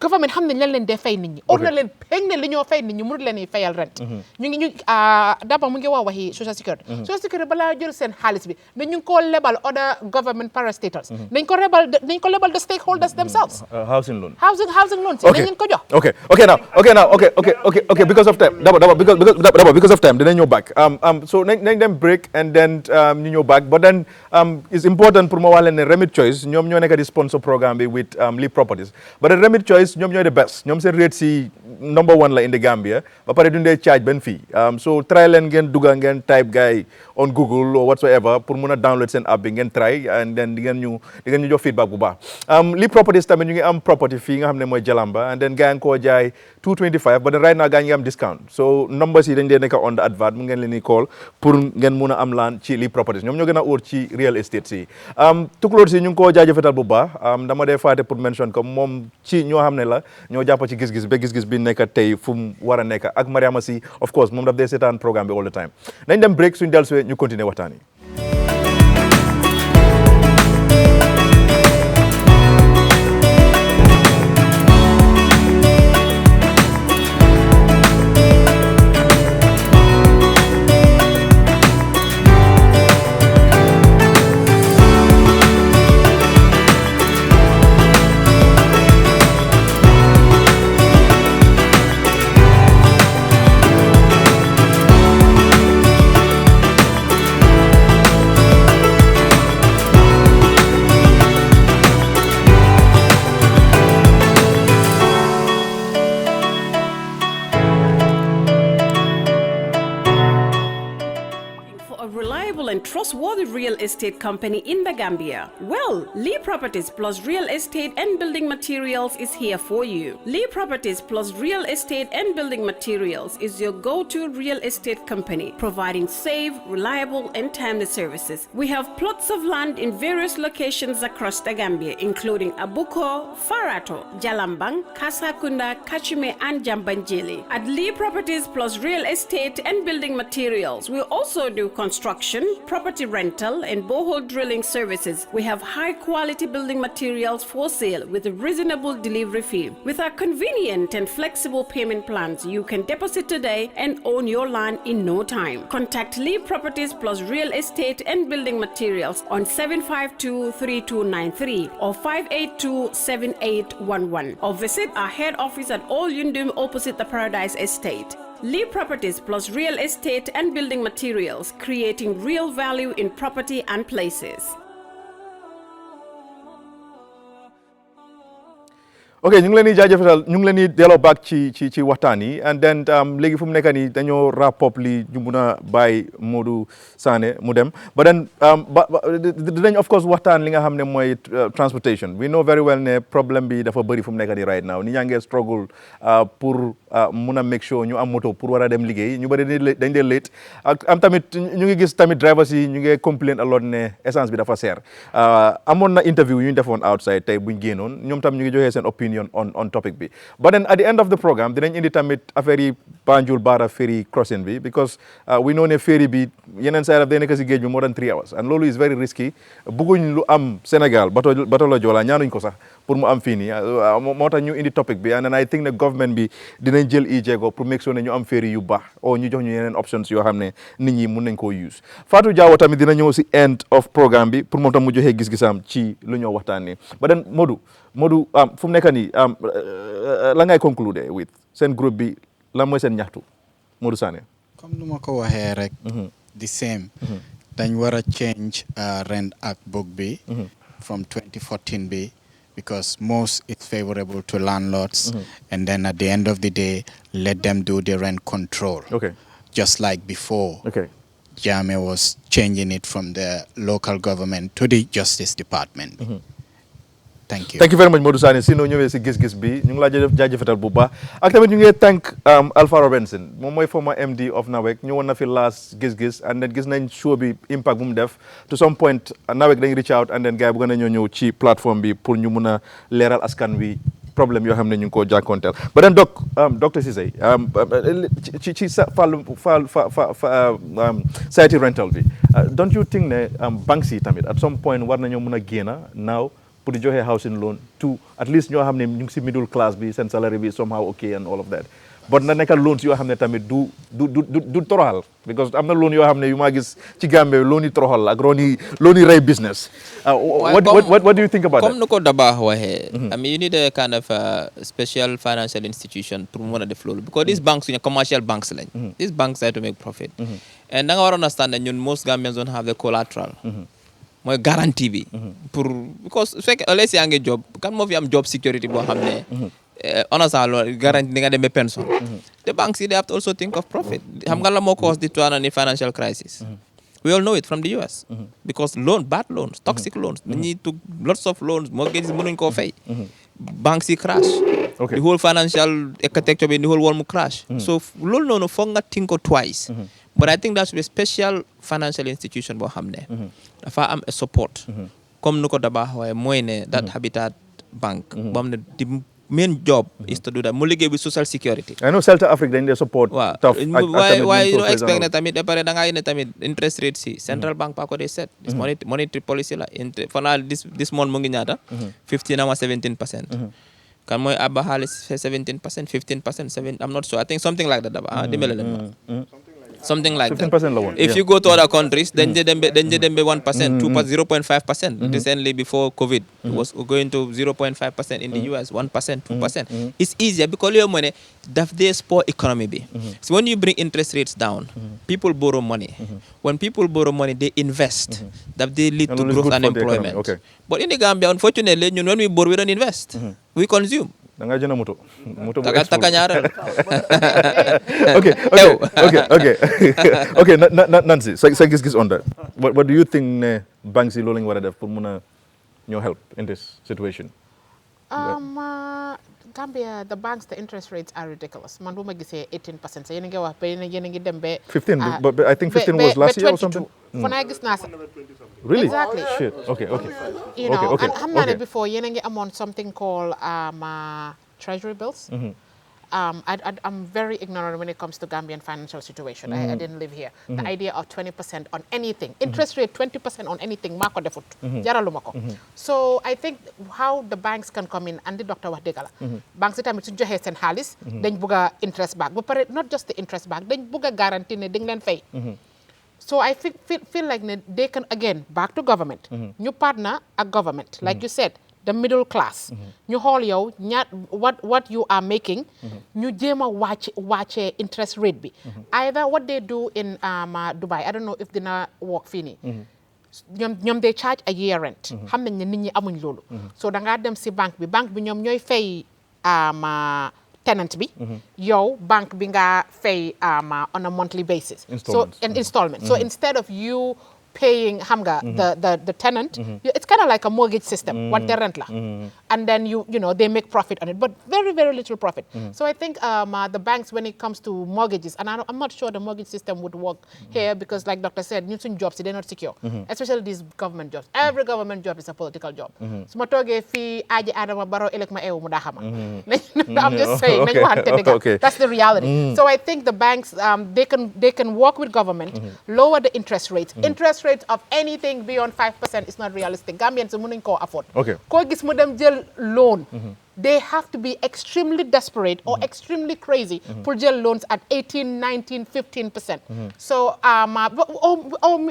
xam nañ leen dee fay nit ñi or na leen peg ne li ñoo fay nit ñi mënul leen fayal rent ñu d'abord mu ngi waxi social security balaa jël seen xaalis bi na ñu ngi ko lebal other government parastatals nañ ko lebal the stakeholders themselves housing loans si nañ leen ko jox okay because of time d'abord because of time dinañ ñëw back so nañ dem break and then ñu ñëw back but then it's important pour ma wax leen ne Remit Choice ñoom ñoo nekk di sponsor programme bi with Lee Properties but the Remit Choice ñoom ñooy the best ñoom seen rate si number 1 la in the Gambia ba pare dundee charge benn fii so try leen ngeen dugga ngeen type gars on Google or whatsoever pour mun a download seen app bi ngeen try and then di ngeen ñu jox feedback bu baax Lee Properties tamit ñu ngi am property fii nga xam ne mooy Jalamba and then gars yi koo jaay $225 but then right now gars yi ngi am discount so numbers yi dañ dee nekk on the advert mu ngeen leen di call pour ngeen mun a am laan ci Lee Properties ñoom ñoo gën a óor ci real estate si tukulóor si ñu ngi koo jaajëfetal bu baax dama dee faate pour mention comme moom ci ñoo xam ne la ñoo jàpp ci gis-gis ba gis-gis bi nekk tey fu mu war a nekk ak Mariama si of course moom daf dee seetaan programme bi all the time nañ dem break suñu dellusiwee ñu continuer waxtaan yi trustworthy real estate company in the Gambia? Well, Lee Properties Plus Real Estate and Building Materials is here for you. Lee Properties Plus Real Estate and Building Materials is your go-to real estate company, providing safe, reliable, and timely services. We have plots of land in various locations across the Gambia, including Abuko, Farato, Jalambang, Kasakunda, Kachime, and Jambanjeli. At Lee Properties Plus Real Estate and Building Materials, we also do construction, property rental, and borehole drilling services. We have high-quality building materials for sale with a reasonable delivery fee. With our convenient and flexible payment plans, you can deposit today and own your land in no time. Contact Lee Properties Plus Real Estate and Building Materials on 752-3293 or 582-7811 or visit our head office at All Yundum opposite the Paradise Estate. Lee Properties Plus Real Estate and Building Materials, creating real value in property and places. ok ñu ngi leen di jaajëfal ñu ngi leen di delloo back ci waxtaan yi and then léegi fu mu nekk nii dañoo wrap up li ñu mun a bàyyi Modou Sané mu dem but then dinañ of course waxtaan li nga xam ne mooy transportation we know very well ne problème bi dafa bëri fu mu nekk nii right now ni ñaa ngi struggle pour mun a make sure ñu am moto pour war a dem liggéey ñu bëri dañ dee late ak am tamit ñu ngi gis tamit drivers yi ñu ngi complain a lot ne essence bi dafa seer amoon na interview yu ñu defoon outside tey buñ génnoon ñoom tam ñu ngi joxee seen opinion on topic bi but then at the end of the program dinañ indi tamit affaire yi Banjul Barra ferry crossing bi because we know ne ferry bi yeneen side day nekk si géej bi more than 3 hours and loolu is very risky bëgguñ lu am Sénégal bato la Joola ñaanuñ ko sax pour mu am fii nii moo tax ñu indi topic bi and I think ne government bi dinañ jël i jéego pour make sure ne ñu am ferry yu baax o ñu jox ñu yeneen options yoo xam ne nit ñi mun nañ koo use Fatou Diawo tamit dina ñëw si end of programme bi pour moom tam mu joxee gis-gisam ci lu ñoo waxtaanee but then Modou fu mu nekk nii la ngay conclude with seen groupe bi lan mooy seen ñaxtu Modou Sané. comme nu ma ko waxee rek. the same. dañ war a change rent ak book bi. from 2014 bi. because most it's favorable to landlords. And then at the end of the day, let them do the rent control. Okay. Just like before. Okay. Jame was changing it from the local government to the Justice Department. Thank you. Thank you very much Modou Sané si noo ñëwee si gis-gis bi ñu ngi laa jaajëfatal bu baax ak tamit ñu ngi thank Alpha Robinson moom mooy former MD of NAWEC ñëwoon na fi last gis-gis and then gis nañ show bi impact bu mu def to some point NAWEC dañ reach out and then gars yi bëgg nañoo ñëw ci plateforme bi pour ñu mun a leeral askan wi problème yoo xam ne ñu ngi koo jàkkoonteel ba den docteur Cissé ci sa site rental bi don't you think ne banques yi tamit at some point war nañoo mun a génn now pour di joxe housing loan to at least ñoo xam ne ñu ngi si middle class bi seen salary bi somehow okay and all of that but na nekk loans yoo xam ne tamit du toroxal because am na loan yoo xam ne yu maa gis ci Gambie loan yi toroxal ak loan yi rey business what do you think about that comme nu ko Dabakh waxee I mean you need a kind of special financial institution pour mu mën a def loolu because these banks suñu commercial banks lañ these banks are to make profit and da nga war a understand that ñun most Gambians don't have the collateral mooy garantie bi pour because su fekkee ëllëg yaa ngi job kan moo fi am job security boo xam ne honestly loolu garantie di nga dem ba pension the banks they have to also think of profit xam nga la moo cause the 2008 financial crisis we all know it from the US because bad loans toxic loans dañuy took lots of loans mortgages mënuñ koo fay banks yi crash the whole financial architecture bi the whole world mu crash so loolu noonu foog nga think ko twice but I think that should be a special financial institution boo xam ne dafa am a support comme nu ko Dabakh waaye mooy ne that Habitat Bank boo xam ne the main job is to do that mu liggéey bi social security I know Celta Afrique dañ dee support tough waaye you know expect ne tamit ba pare da ngaa ne tamit interest rate si central bank pa ko dee set this monetary policy la fanaa this month mu ngi ñaata 15 ama 17% kan mooy abba xaalis 17% 15% I'm not sure I think something like that dimbale leen ma something like 15% that. If you go to other countries, then they 1%, 0.5%. Recently, before COVID, it was going to 0.5% in the US, 1%, 2%. It's easier because your money, they support economy. So when you bring interest rates down, people borrow money. When people borrow money, they invest. That they lead to growth and employment. But in the Gambia, unfortunately, when we borrow, we don't invest. We consume. da nga jënd moto taka ñaareel okay Nancy sa gis-gis on that what do you think ne banks yi loolu lañu war a def pour mun a ñoo help in this situation Gambia, the banks, the interest rates are ridiculous. Man, bu ma gisee 18%. So yéen a ngi wax ba yéen a ngi dem ba 15, but I think 15 was last year or something. For now, gis naa Really? Exactly. Shit. Okay. You know, and xam naa ne before yéen a ngi amoon something called treasury bills. I'm very ignorant when it comes to Gambian financial situation. I didn't live here. The idea of 20% on anything, interest rate 20% on anything, mako defut, jaraluma ko. So I think how the banks can come in, and the doctor wax dëgg la. Banks yi tamit su joxee seen xaalis, dañ bugga interest back. Ba pare not just the interest back, dañ bugga guarantee ne dañ leen fay. So I feel like they can again back to government. Ñu partner ak government, like you said. The middle class. ñu xool yow what you are making. ñu jéem a wàcce interest rate bi. Either what they do in Dubai, I don't know if dina work fii nii. ñoom they charge a year rent. xam nañ ne nit ñi amuñ loolu. So da ngaa dem si banque bi ñoom ñooy fay tenant bi. yow banque bi nga fay on a monthly basis. So an installment. So instead of you paying the tenant, it's kind of like a mortgage system, what they rent la. And then you know they make profit on it, but very, very little profit. So I think the banks, when it comes to mortgages, and I'm not sure the mortgage system would work here because like Doctor said, new jobs, they're not secure, especially these government jobs. Every government job is a political job. So ma toge fi aji Adama Barrow elek ma ewu mu da xama. I'm just saying, that's the reality. So I think the banks, they can work with government, lower the interest rates. Interest rates of anything beyond 5% is not realistic. Gambians mënuñ koo afford. Koo gis mu dem jël loan. They have to be extremely desperate or extremely crazy for jël loans at 18, 19, 15%. So,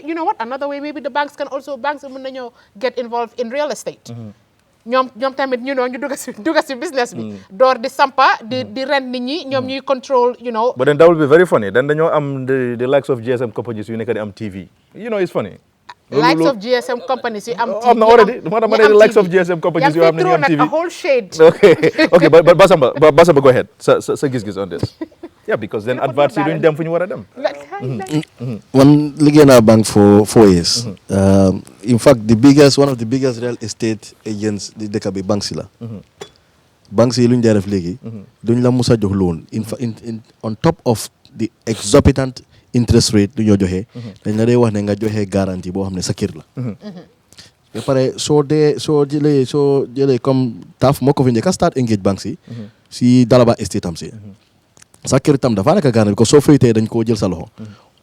you know what? Another way, maybe the banks mën nañoo get involved in real estate. ñoom tamit ñu dugg si business bi. door di sampa di rent nit ñi ñoom ñuy control, you know. But then that will be very funny. Then dañoo am the likes of GSM companies yu nekk di am TV. You know, it's funny. Likes of GSM companies yu am TV. I'm already. The likes of GSM companies yu am TV. A whole shade. Okay, but Basamba, go ahead. Sa gis-gis on this. Yeah, because then adverts yi duñ dem fu ñu war a dem. Man liggéey naa bank for 4 years. In fact, one of the biggest real estate agents di dëkk bi banks yi la. Banks yi lu ñu def léegi. duñ la musa jox loan. On top of the exorbitant interest rate du ñoo joxe. dañ la dee wax ne nga joxe garantie boo xam ne sa kër la. ba pare soo jëlee comme taaf moo ko fi njëkk a start engage banks yi. si Dalaba estate am si. sa kër itam dafa nekk garantie ko soo faytee dañ koo jël sa loxo.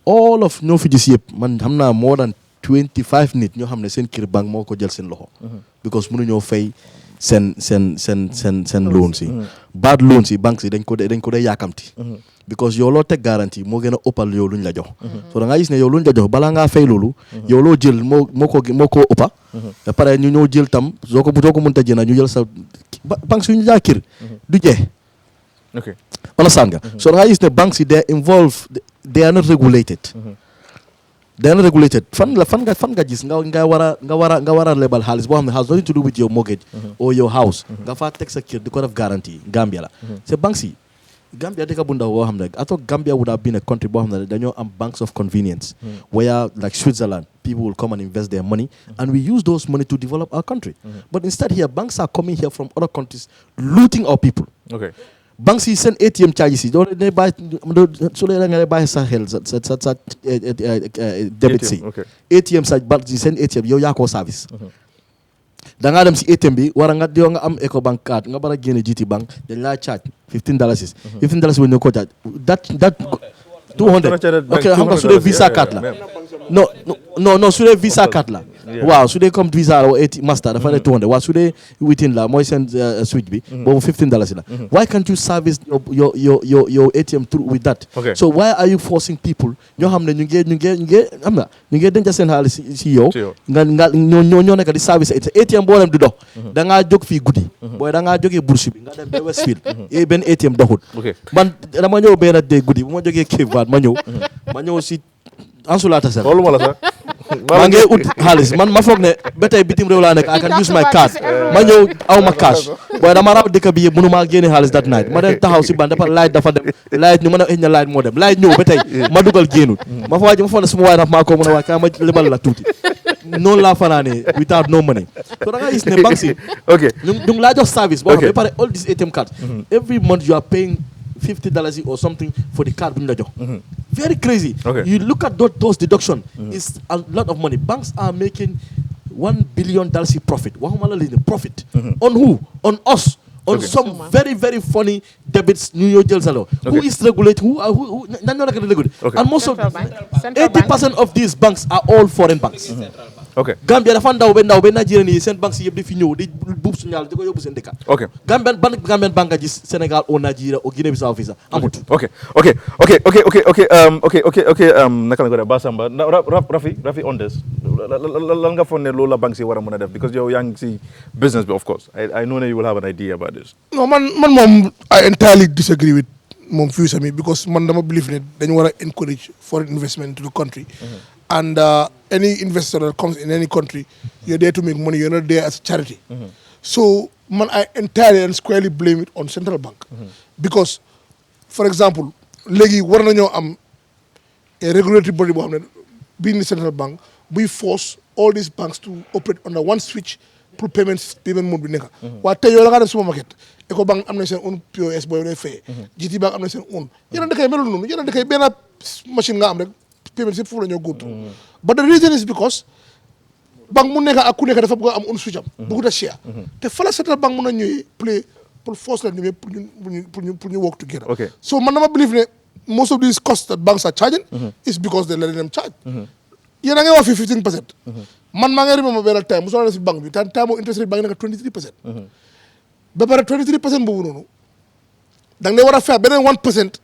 all of ñoo fi gis yëpp man xam naa more than 25 nit ñoo xam ne seen kër banque moo ko jël seen loxo. because mënuñoo fay seen loans yi. bad loans yi banques yi dañ ko dee yaakamti. because yow loo teg garantie moo gën a ëppal yow luñ la jox. so da ngaa gis ne yow luñ la jox balaa ngaa fay loolu. yow loo jël moo ko ëppa. ba pare ñu ñëw jël tam soo ko mënta jënd ñu jël sa banques yu ñu jaa kër du jeex. Okay. Understand nga? So da ngaa gis ne banques yi they are involved, they are not regulated. They are not regulated. Fan nga gis nga war a lebal xaalis boo xam ne has nothing to do with your mortgage or your house. nga faa teg sa kër di ko def garantie Gambia la. c'est banques yi Gambia dëkk bu ndaw boo xam ne I thought Gambia would have been a country boo xam ne dañoo am banks of convenience. where like Switzerland people will come and invest their money and we use those money to develop our country. But instead here banks are coming here from other countries looting our people. Okay. Banks yi seen ATM charges yi doo ne bàyyi su dee nga bàyyi sa xel sa debit si ATM sa banque yi seen ATM yow yaa koo service da ngaa dem si ATM bi war a nga am Ecobank card nga bara génne GT Bank dañ laa charge $15 $15 bu ñu ko charge that 200 ok xam nga su dee Visa card la non su dee Visa card la waaw su dee comme Visa or Master dafa ne 200 waaw su dee within la mooy seen switch bi boobu $15 la why can't you service your ATM through with that so why are you forcing people ñoo xam ne ñu ngi denc seen xaalis si yow nga ñoo nekk di service ATM boo dem di dox da ngaa jóg fii guddi booy da ngaa jógee Bourse bi nga dem ba Westfield benn ATM doxut man dama ñëw benn day guddi bu ma jógee Cape Verde ma ñëw si Ansu laa tasel loolu ma la sax maa ngi ut xaalis man ma foog ne ba tey bitim réew laa nekk I can use my card ma ñëw aw ma cash waaye dama raw dëkk bi yëpp mënu maa génne xaalis that night ma dem taxaw si ban dafa laaj dafa dem laaj ñu mën a xëy na laaj moo dem laaj ñëw ba tey ma dugal génnul ma fa waaj ma foog ne suma waay nag maa ko mën a waaj kaa ma lebal la tuuti noonu laa fanaane without no money so da nga gis ne banque si ñu ngi laa jox service boo xam ne ba pare all these ATM cards every month you are paying $50 or something for the card bu ñu la jox very crazy you look at those deduction is a lot of money banks are making $1 billion profit waxuma la li ne profit on who on us on some very very funny debits ñu ñoo jël sa lo who is regulate who nan ñoo nekk regulate and most of 80% of these banks are all foreign banks Gambia dafa ndaw ba Nigeria nii seen banques yëpp di fi ñëw di buub su ñaal di ko yóbbu seen dëkk Gambian banque nga gis Sénégal au Nigeria au Guinée Bissau visa amut naka la ko def Basamba Rafi on this lan nga foog ne loolu la banque si war a mën a def because yow yaa ngi si business bi of course I know that you will have an idea about this no man moom I entirely disagree with moom views ami because man dama believe ne dañu war a encourage foreign investment into the country and any investor that comes in any country, you're there to make money. You're not there as a charity. So, man, I entirely and squarely blame it on central bank. Because, for example, legi war nañoo am a regulatory body boo xam ne being the central bank, we force all these banks to operate under one switch pour payment mode bi nekk. waaye tey yow la nga dem supermarket Ecobank am na seen un POS booy lay fayee. GT Bank am na seen un. yeneen dëkk yi melul noonu yeneen dëkk yi benn machine nga am rek. Payments yëpp foofu la ñoo góob. But the reason is because banque mu nekk ak ku nekk dafa bëgg a am un switch am. bëggut a share. te fa la central bank mun a ñëwee play pour force la ñëwee pour ñu work together. So man dama believe ne most of these costs that banks are charging. is because they let them charge. yéen a ngi wax fii 15%. man maa ngi remember benn time mu sonal si banque bi time interest rate banque nekk 23%. ba pare 23% boobu noonu da nga war a fay beneen 1%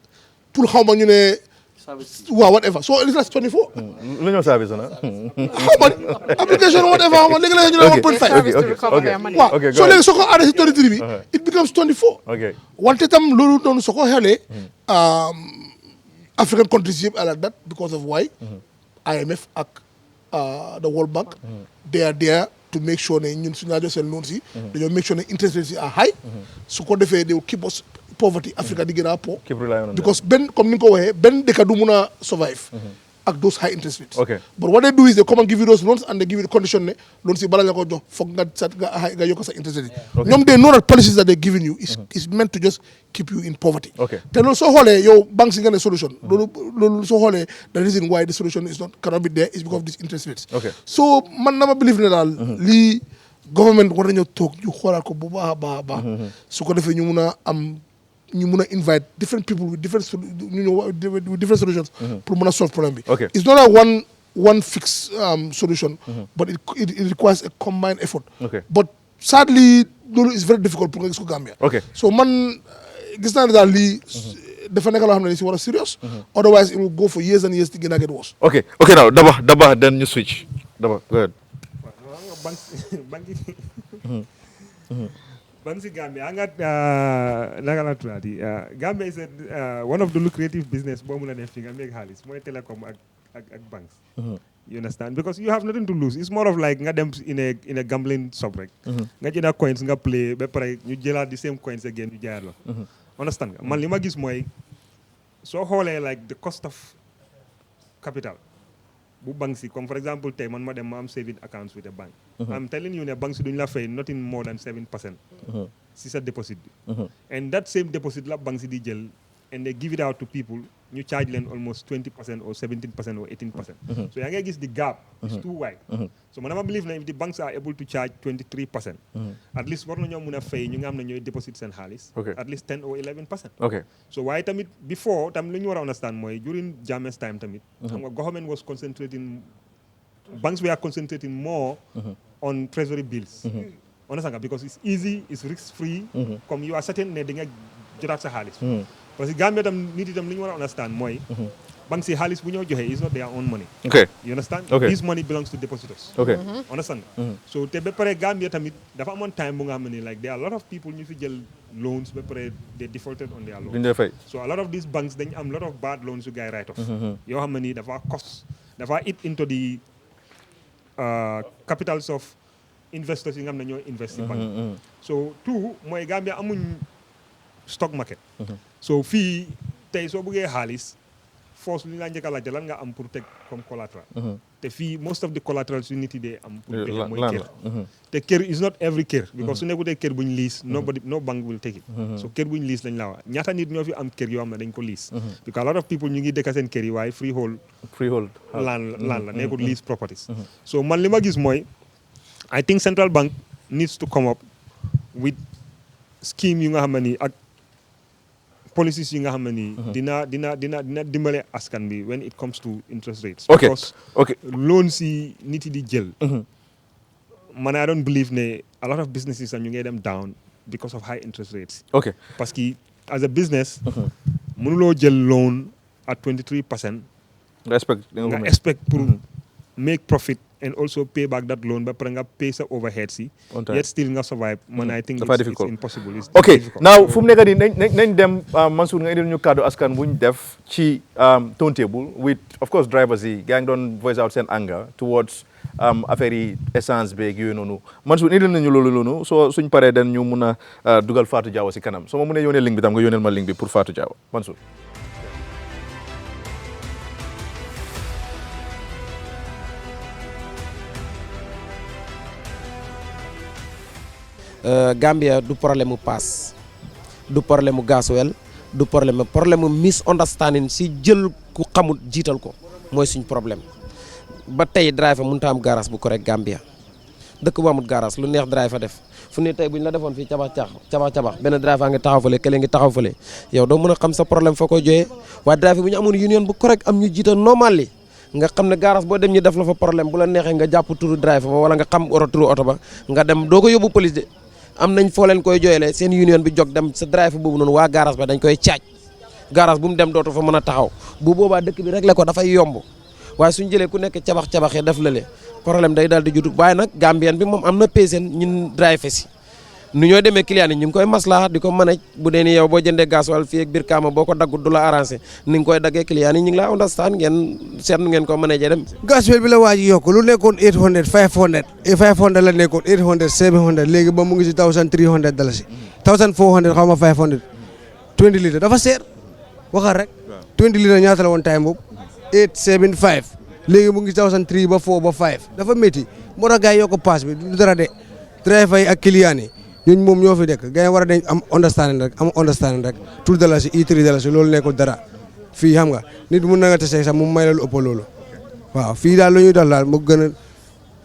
pour xaw ma ñu ne. Wow, whatever. So it's like 24. No service, no? How much? Application, whatever. How much? Okay, so let's go add 23. It becomes 24. Okay. One time, Lulu don't so hele African countries like that because of why IMF and the World Bank they are there to make sure that loans they make sure the interest rates are high. So they will keep us. Poverty Africa di gën a po because benn comme ni nga ko waxee benn dëkk du mun a survive ak those high interest rates but what they do is they come and give you those loans and they give you the condition ne loans yi bala nga ko jox foog nga yokk sa interest rate ñoom they know that policies that they giving you is meant to just keep you in poverty te loolu soo xoolee yow banques yi nga ne solution loolu soo xoolee the reason why the solution is not cannot be there is because of these interest rates so man na ma believe ne daal lii government war nañoo toog ñu xoolaat ko bu baax a baax a baax su ko defee ñu mun a am ñu mun a invite different people with different solutions pour mun a solve problem bi it's not a one fixed solution but it requires a combined effort but sadly loolu is very difficult pour nga gis ko Gambia so man gis naa ne daal lii dafa nekk loo xam ne si war a serious otherwise it will go for years and years to gën a get worse okay now Daba then you switch Daba go ahead Banks in Gambia, Gambia is one of the lucrative business bomb and everything. I make halis, more telecom ag banks. You understand? Because you have nothing to lose. It's more of like them in a gambling shop, right? Nga coins nga play, but you jela the same coins again. You jalo. Understand? Man lima gis moy so whole like the cost of capital. Bu banks comme for example tay man ma dem ma am saving accounts with a bank. I'm telling you ne banks duñ la fay nothing more than 7%. Si sa deposit bi. And that same deposit la banks di jël and they give it out to people ñu charge leen almost 20% or 17% or 18%. So yaa ngay gis the gap is too wide. So man dama believe na if the banks are able to charge 23%, at least war nañoo mun a fay ñu nga xam ne ñooy deposit seen xaalis at least 10 or 11%. So waaye tamit before tam lu ñu war a understand mooy during Jammeh's time tamit xam nga government was concentrating banks were concentrating more on treasury bills. Understand nga because it's easy, it's risk free. Comme you are certain ne di nga jotaat sa xaalis. Parce que Gambia tam nit itam li ñu war a understand mooy banks yi xaalis bu ñoo joxe is not their own money. You understand? This money belongs to depositors. Understand? So te ba pare Gambia tamit dafa amoon time bu nga xam ne like there are a lot of people ñu fi jël loans ba pare they defaulted on their loans. So a lot of these banks dañu am lot of bad loans yu gars yi write off. yoo xam ne nii dafa cost dafa eat into the capitals of investors yi nga xam ne ñoo invest ci banque so tout mooy Gambia amuñ stock market so fii tey soo bëggee xaalis force li la njëkk a laajte lan nga am pour teg comme collateral te fii most of the collateral su nit yi dee am pour joxe mooy kër te kër is not every kër because su nekkutee kër buñ liis no bank will take it so kër buñ liis lañ la wax ñaata nit ñoo fi am kër yoo xam ne dañ ko liis because a lot of people ñu ngi dëkk seen kër yi waaye freehold land la nekkul lease properties so man li ma gis mooy I think central bank needs to come up with scheme yu nga xam ne nii ak policies yi nga xam ne nii dina dimbale askan bi when it comes to interest rates because loans yi nit yi di jël man I don't believe ne a lot of businesses ñu ngay dem down because of high interest rates parce que as a business mënuloo jël loan at 23% nga expect pour make profit and also pay back that loan ba pare nga pay sa overheads yi yet still nga survive man I think it's impossible now fu mu nekk nii nañ dem Mansour nga indil ñu kàddu askan buñ def ci turntable with of course drivers yi gaa ngi doon voice out seen anger towards affaire yi essence beeg yooyu noonu Mansour indil nañu loolu noonu soo suñ paree den ñu mun a dugal Fatou Jawo si kanam soo ma mënee yónnee link bi tam nga yónneel ma link bi pour Fatou Jawo Mansour Gambia du problème mu paas du problème mu gasoil du problème mu misunderstanding si jël ku xamul jiital ko mooy suñ problème ba tey driver mënut a am garage bu correct Gambia dëkk bu amul garage lu neex driver def fu ne tey bu ñu la defoon fii cabax benn driver ngi taxaw fële kële ngi taxaw fële yow doo mën a xam sa problème foo koy jooyee waaye driver bu ñu amoon union bu correct am ñu jiital normal li nga xam ne garage boo dem ñu def la fa problème bu la neexee nga jàpp turu driver ba wala nga xam turu oto ba nga dem doo ko yóbbu police de am nañ foo leen koy jooyalee seen union bi jóg dem sa driver boobu noonu waa garage ba dañ koy caaj garage bu mu dem dootu fa mën a taxaw bu boobaa dëkk bi réglé ko dafay yomb waaye suñ jëlee ku nekk cabaxee def la le problème day daal di judd waaye nag Gambien bi moom am na paysan ñun driver si nu ñoo demee client yi ñu ngi koy maslaa di ko manage bu dee ni yow boo jëndee gasoil fii ak biir kaama boo ko daggut du la arrangé ni nga koy daggee client yi ñu ngi laa understand ngeen seet nu ngeen ko manage dem gasoil bi la waa ji yokk lu nekkoon 800 500 la nekkoon 800 700 léegi ba mu ngi si 1300 dalasi 1400 xaw ma 500 20 litres dafa seer waxal rek 20 litres ñaata la woon time boobu 875 léegi mu ngi 1003 ba 4 ba 5 dafa métti moo tax gars yi yokk paas bi du dara de driver yi ak client yi ñun moom ñoo fi dekk gars yi war a dañ am understanding rek tout dalasi i3 dalasi loolu nekkul dara fii xam nga nit mun na nga tase sax mu may la lu ëpp loolu waaw fii daal lu ñuy dal daal mu gën a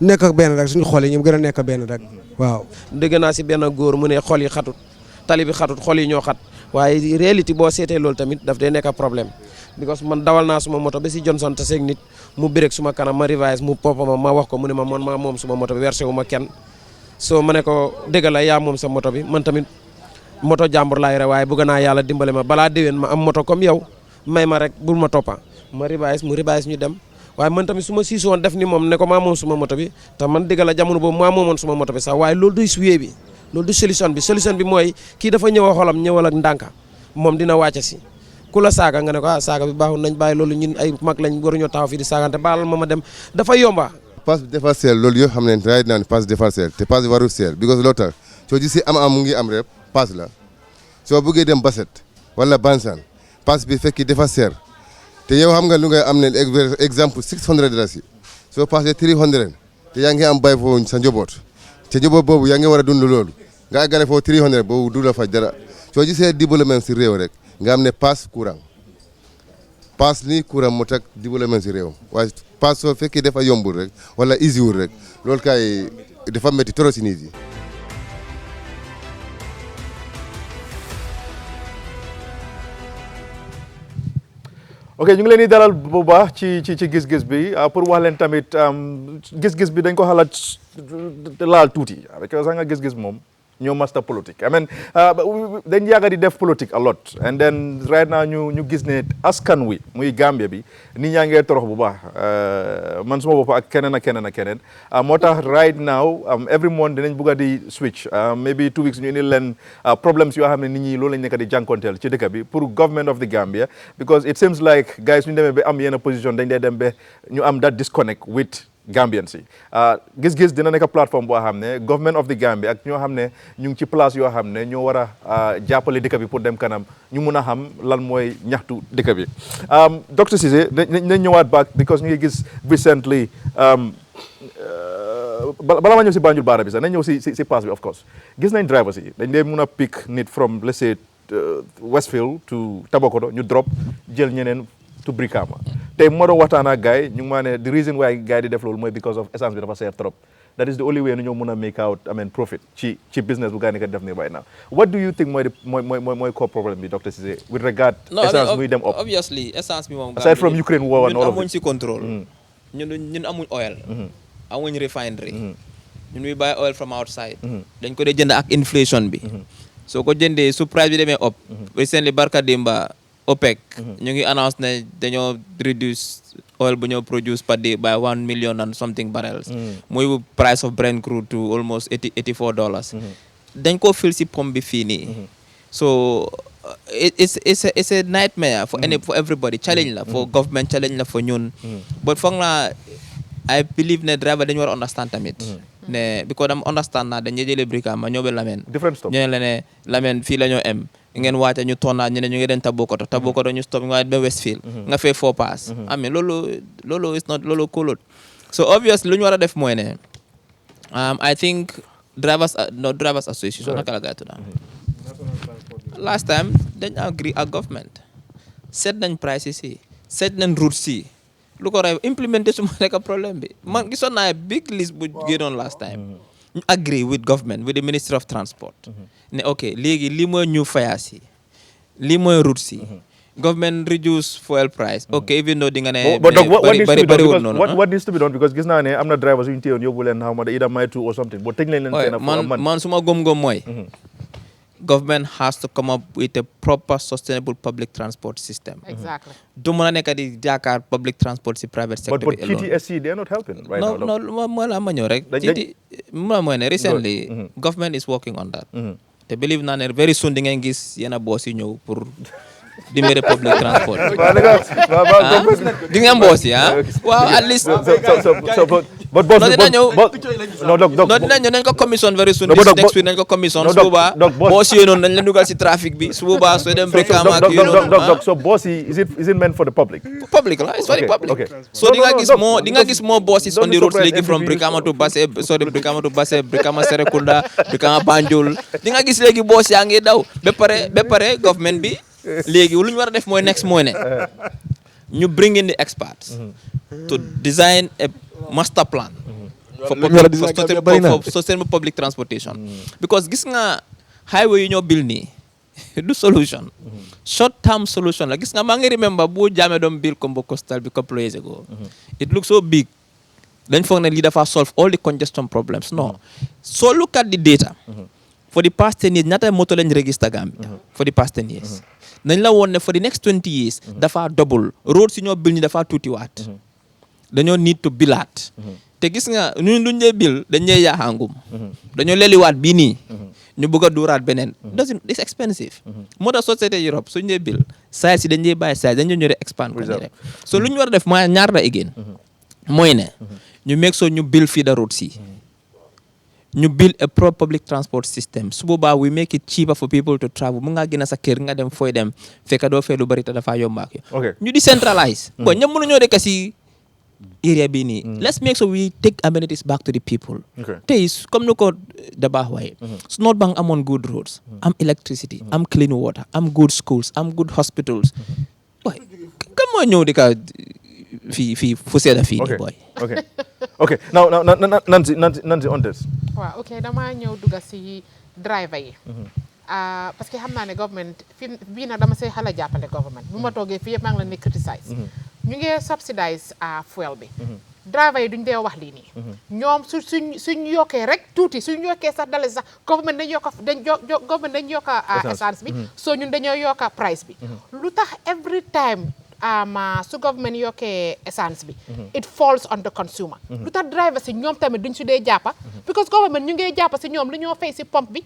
nekk ak benn rek suñu xol yi ñu gën a nekk benn rek waaw dégg naa si benn góor mu ne xol yi xatut tali bi xatut xol yi ñoo xat waaye réalité boo seetee loolu tamit daf dee nekk problème because man dawal naa suma moto ba si Johnson te seeg nit mu birek suma kanam ma revise mu poppa ma wax ko mu ne ma man maa moom suma moto bi versé wu ma kenn soo ma ne ko dëgg la yaa moom sa moto bi man tamit moto jàmbur laa yore waaye bëgg naa yàlla dimbale ma balaa déwén ma am moto comme yow may ma rek bul ma toppa ma revise mu revise ñu dem waaye man tamit su ma siisoon def ni moom ne ko maa moom suma moto bi te man dëgg la jamono boobu maa moomoon suma moto bi sax waaye loolu duy suyee bi loolu du solution bi mooy kii dafa ñëw a xolam ñëwal ak ndànka moom dina wàcce si ku la saaga nga ne ko saaga bi baaxul nañ bàyyi loolu ñun ay mag lañ waruñoo taxaw fii di saagante baalal ma dem dafa yomba pass bi dafa seer loolu yoo xam ne right now pass dafa seer te pass bi warul seer because loolu tax soo gisee am mu ngi am rek pass la soo bëggee dem Baset wala Bansan pass bi fekki dafa seer te yow xam nga lu ngay am ne exemple 600 dalasi soo passé 300 te yaa ngi am bay foofu sa njaboot te njaboot boobu yaa ngi war a dund loolu nga gane foofu 300 boobu du la faj dara soo gisee développement si réew rek nga am ne pass courant pass ni courant moo tax développement si réew waaye pass soo fekkee dafa yombul rek wala easy wul rek loolu kay dafa métti trop si nit yi. ok ñu ngi leen di dalal bu baax ci gis-gis bi pour wax leen tamit gis-gis bi dañ ko xalaat laal tuuti parce que sax nga gis-gis moom ñoo master politique I mean dañ yàgg di def politique a lot and then right now ñu gis ne askan wi muy Gambia bi nit ñaa ngee torox bu baax man suma bopp ak keneen moo tax right now every month dinañ bugg a di switch maybe 2 weeks ñu indi leen problems yoo xam ne nit ñi loolu lañ nekk di jànkonteel ci dëkk bi pour government of the Gambia because it seems like guys ñu demee ba am yenn position dañ dee dem ba ñu am that disconnect with Gambians yi gis-gis dina nekk plateforme boo xam ne government of the Gambia ak ñoo xam ne ñu ngi ci place yoo xam ne ñoo war a jàppale dëkk bi pour dem kanam ñu mun a xam lan mooy ñaxtu dëkk bi Dr Ceesay nañ ñëwaat back because ñu ngi gis recently bala ma ñëw si Banjul Baara bi sax nañ ñëw si pass bi of course gis nañ drivers yi dañ dee mun a pick nit from let's say Westfield to Tabakoto ñu drop jël ñeneen to Brikama tey moo doon waxtaan ak gars yi ñu ngi maa ne the reason why gars yi di def loolu mooy because of essence bi dafa seer trop that is the only way nu ñoo mën a make out profit ci business bu gars yi def nii right now what do you think mooy core problem bi Dr Ceesay with regard essence muy dem up obviously essence bi moom aside from Ukraine war and all of it ñun amuñ si contrôle ñun amuñ oil amuñ refinery ñun we buy oil from outside dañ ko dee jënd ak inflation bi soo ko jëndee su price bi demee up recently barka Demba OPEC ñu ngi announce ne dañoo reduce oil bu ñoo produce per day by 1 million and something barrels muy price of Brent crude to almost $84 dañ ko fil si pom bi fii nii so it's a nightmare for everybody challenge la for government challenge la for ñun but foog naa I believe ne driver dañu war a understand tamit ne because dama understand naa dañuy jëlee Brikama ñoo be Lamen ñu ne la ne Lamen fii la ñoo em ngeen wàcce ñu tonnaat ñu ne ñu ngi den Tabokoto ñu stop nga waat ba Westfield nga fay 4 pass amen loolu is not loolu kóolóot so obviously lu ñu war a def mooy ne I think drivers association naka la gaa tudda last time dañ agree ak government set nañ prices yi set nañ routes yi lu ko rey implementation moo nekk problème bi man gisoon naa big list bu génnoon last time ñu agree with government with the Ministry of Transport ne ok léegi lii mooy new fares yi lii mooy routes yi government reduce fuel price ok even though di nga ne bariwul noonu what needs to be done because gis naa ne am na drivers yu ñu téyoon yóbbu leen xaw ma da either Mile 2 or something but tëj leen man suma gom-gom mooy government has to come up with a proper sustainable public transport system. Exactly. Du mën a nekk di jaakaar public transport si private sector bi alone. But PTSC they are not helping right now. No, ma ñëw rek. Recently government is working on that. Te believe naa ne very soon di ngeen gis yenn boss yi ñëw pour dimbali public transport. Di ngeen boss yi waaw at least. But boss dina ñëw nañ ko commission very soon next week nañ ko commission su boobaa boss yi noonu nañ leen dugal si trafic bi su boobaa soo dem Brikama ak so boss yi is it meant for the public la it's for the public so di nga gis more bosses on the roads léegi from Brikama to Basse Brikama Serekunda Brikama Banjul di nga gis léegi boss yaa ngi daw ba pare government bi léegi lu ñu war a def mooy next mooy ne ñu bring in the experts to design a master plan for sustainable public transportation because gis nga highway yi ñoo build nii du solution short term solution la gis nga maa ngi remember bu Jammeh doon build Kombo Coastal bi couple years ago it looks so big dañ foog ne lii dafa solve all the congestion problems no so look at the data for the past 10 years ñaata moto lañ register Gambia for the past 10 years nañ la woon ne for the next 20 years dafa double road si ñoo build ni dafa tuutiwaat dañoo need to bilaat te gis nga ñun duñ dee bil dañ dee yaaxaangum dañoo leliwaat bii nii ñu bëgg a duuraat beneen it's expensive moo tax société Europe suñ dee bil size si dañ dee bàyyi size dañ dee ñëw expand ko nii rek so lu ñu war a def mooy ñaar la again mooy ne ñu make sure ñu build feeder roads si ñu build a pro public transport system su boobaa we make it cheaper for people to travel mu nga gën a sa kër nga dem fooy dem fekk doo fee lu bari te dafa yombaak yo ñu decentralize bon ñëpp mënuñoo dëkk si area bi nii let's make sure we take amenities back to the people tey comme ni ko Dabakh waaye su North Bank amoon good roads am electricity am clean water am good schools am good hospitals waaye kan moo ñëw di ka fii fu seeda fii nii boy okay now Nancy on this waaw ok dama ñëw dugga si driver yi parce que xam naa ne government fi bii nag dama say xala jàppale government bu ma toogee fii yëpp maa ngi leen di criticize ñu ngi subsidize fuel bi driver yi duñ dee wax lii nii ñoom suñ yokkee rek tuuti suñu yokkee sax dalasi sax government dañ yokka essence bi so ñun dañoo yokka price bi lu tax every time su government yokkee essence bi it falls on the consumer lu tax driver si ñoom tamit duñ su dee jàppa because government ñu ngee jàppa si ñoom lu ñoo fay si pompe bi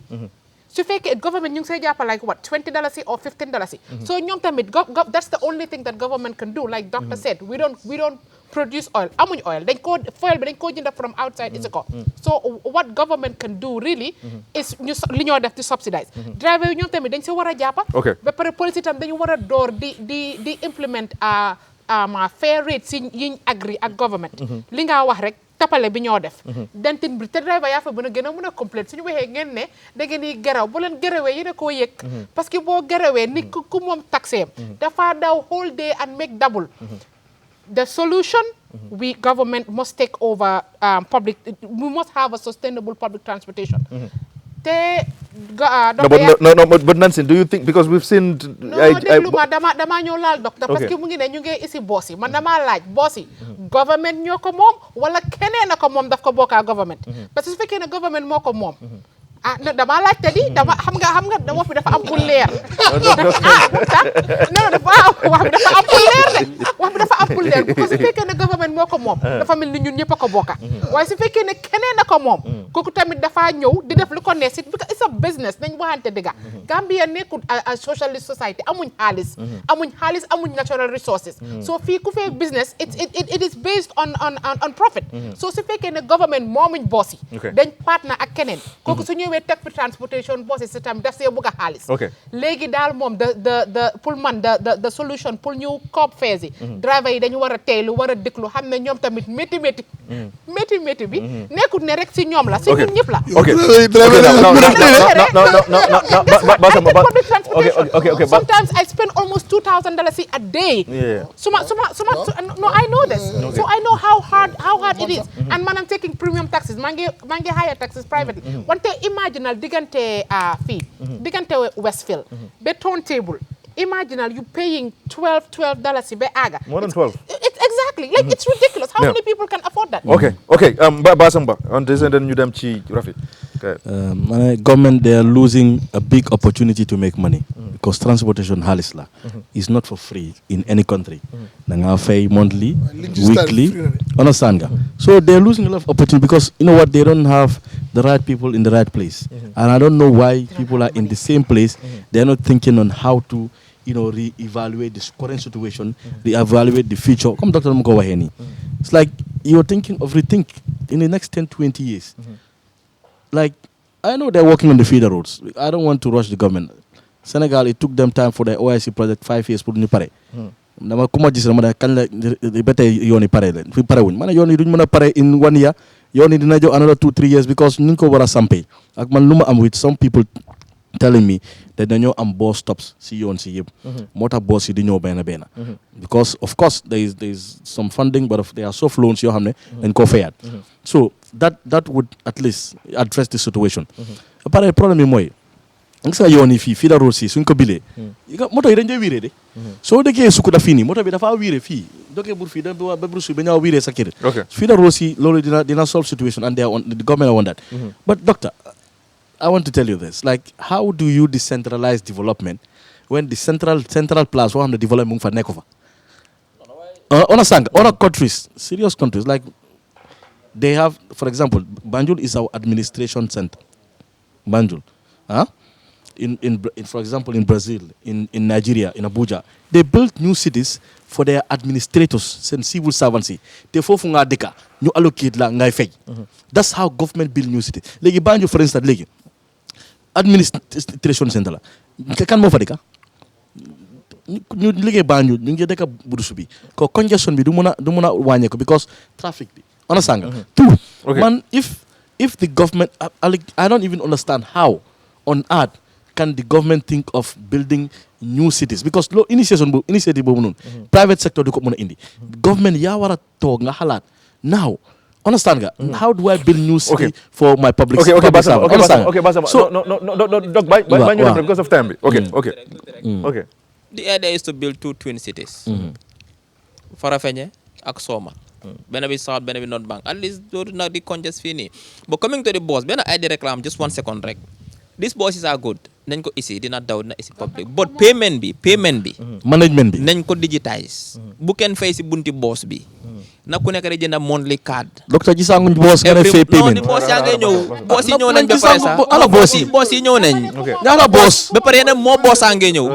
su fekkee government ñu ngi see jàppa like what $20 or $15 so ñoom tamit that's the only thing that government can do like doctor said we don't produce oil amuñ oil fuel bi dañ koo jënd from outside is ko so what government can do really is li ñoo def di subsidize driver yi ñoom tamit dañ si war a jàppa ba pare police itam dañu war a door di implement fair rate si yiñ agree ak government li nga wax rek tapale bi ñoo def dentin bi te driver yaa fa gën a mën a complète suñu waxee ngeen ne da ngeen di geraw bu leen gerawee yéen a koo yëg parce que boo gerawee nit ku moom taxeem dafa daw whole day and make double the solution we government must take over we must have a sustainable public transportation but Nancy, do you think, because we've seen déglu ma dama ñëw laal docteur parce que mu ngi ne ñu ngi isi boss yi man dama laaj boss yi government ñoo ko moom wala keneen a ko moom daf ko bokkaa government parce que su fekkee ne government moo ko moom dama laajte di xam nga wax bi dafa am pour leer non wax bi dafa am pour leer de wax bi dafa am pour leer parce que su fekkee ne government moo ko moom dafa mel ni ñun ñëpp a ko bokka waaye su fekkee ne keneen a ko moom kooku tamit dafa ñëw di def lu ko neex because it's a business nañ waxante dëgga Gambia nekkul a socialist society amuñ xaalis amuñ natural resources so fii ku fee business it is based on profit so su fekkee ne government moomuñ boss yi dañ partner ak keneen kooku su ñëwee teg fi transportation bosses si tam daf see bëgg a xaalis léegi daal moom pour man the solution pour ñu cop fares yi driver yi dañu war a teeylu war a dëkklu xam ne ñoom tamit métti bi nekkut ne rek si ñoom la si ñun ñëpp la sometimes I spend almost $2,000 a day no I know this so I know how hard it is and man I'm taking premium taxes maa ngi higher taxes privately wante imaginal diggante diggante Westfield ba turntable imaginal you paying $12 ba aga more than 12 exactly like it's ridiculous how many people can afford that okay Basamba on this and then ñu dem ci Rafi government they are losing a big opportunity to make money because transportation halis la is not for free in any country da nga pay monthly weekly understand nga so they're losing a lot of opportunity because you know what they don't have the right people in the right place and I don't know why people are in the same place they're not thinking on how to re-evaluate this current situation, re-evaluate the future. Come Dr. Mukawaheni. It's like you're thinking of rethink in the next 10, 20 years. Like, I know they're working on the feeder roads. I don't want to rush the government. Senegal, it took them time for the OIC project 5 years pour ñu pare. Dama kuma gis na ma kan la bete yoni pare len fi pare wuñ man yoni duñ mëna pare in 1 year yoni dina jox another 2-3 years because ñu ko wara sampé ak man luma am with some people telling me that dañoo am bus stops si yoon si yëpp moo tax bus yi di ñëw benn because of course there is some funding but there are soft loans yoo xam ne dañ koo fayaat so that would at least address the situation pare problème yi mooy gis nga yoon yi fii la road si suñ ko bilee moto yi dañ dee wiiree de soo déggee Sukuta fii nii moto bi dafa wiire fii jógee bur fii da ba Bruce bi ñaaw wiiree sa kër fii la road si loolu dina solve situation and the government want that but doctor I want to tell you this. Like, how do you decentralize development when the central place where the development for nekova? Understand? Other countries, serious countries, like they have, for example, Banjul is our administration center. Banjul, for example, in Brazil, in Nigeria, in Abuja, they built new cities for their administrators and civil servants. They fofunga deka, ñu allocate la ngay fay. That's how government build new cities. Legi Banjul, for instance, legi administration center la kan moo fa dëkk ñu liggéey Banjul ñu ngi dëkk Burusu bi ko congestion bi du mën a wàññeeku because traffic bi understand nga two man if the government I don't even understand how on earth can the government think of building new cities because lo initiative boobu noonu private sector du ko mën a indi government yaa war a toog nga xalaat now understand nga how do I build new city for my public Basama so no Doc by because of time the idea is to build 2 twin cities Farafenni ak Soma benn bi south benn bi north bank at least dootu nag di congest fii nii but coming to the boss benn idea reclam just 1 second rek these bosses are good nañ ko isi dina daw dina isi public but payment bi management bi nañ ko digitize bu kenn fay si bunti boss bi na ku nekk rek jënd monthly card docteur ji sanguñ boss nga def fay payment non boss yaa ngay ñëw boss yi ñëw nañ ba pare sax ala boss yi ñëw nañ ñaata boss ba pare yeneen moo boss yaa ngay ñëw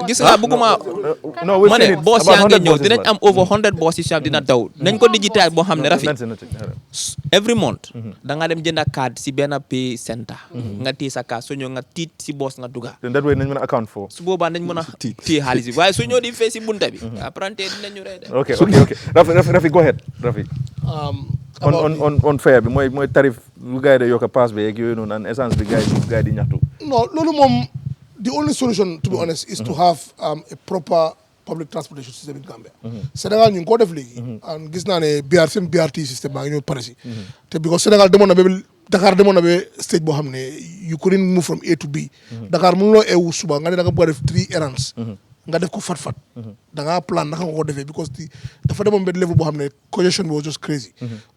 gis nga bëgguma ma ne boss yaa ngay ñëw dinañ am over 100 boss yi dina daw nañ ko digitize boo xam ne rafi every month da nga dem jënd card si benn pay center nga téye sa card soo ñëw nga tiit si boss nga duga that way nañ mën a account for su boobaa nañ mën a téye xaalis bi waaye su ñëw di fay si bunta bi apprenti dinañu rey de okay Rafi go ahead Rafi on fare bi mooy tarif lu gars yi de yokk pass bi ak yooyu noonu an essence bi gars yi di ñaxtu non loolu moom the only solution to be honest is to have a proper public transportation system in Gambia Sénégal ñu ngi ko def léegi gis naa ne seen BRT système baa ngi ñëw pare si te because Sénégal demoon na ba Dakar demoon na ba stage boo xam ne you couldn't move from A to B Dakar mënuloo eewu suba nga ne da nga bëgg a def 3 errands nga def ko fat da ngaa plan naka nga ko defee because dafa demoon benn level boo xam ne congestion was just crazy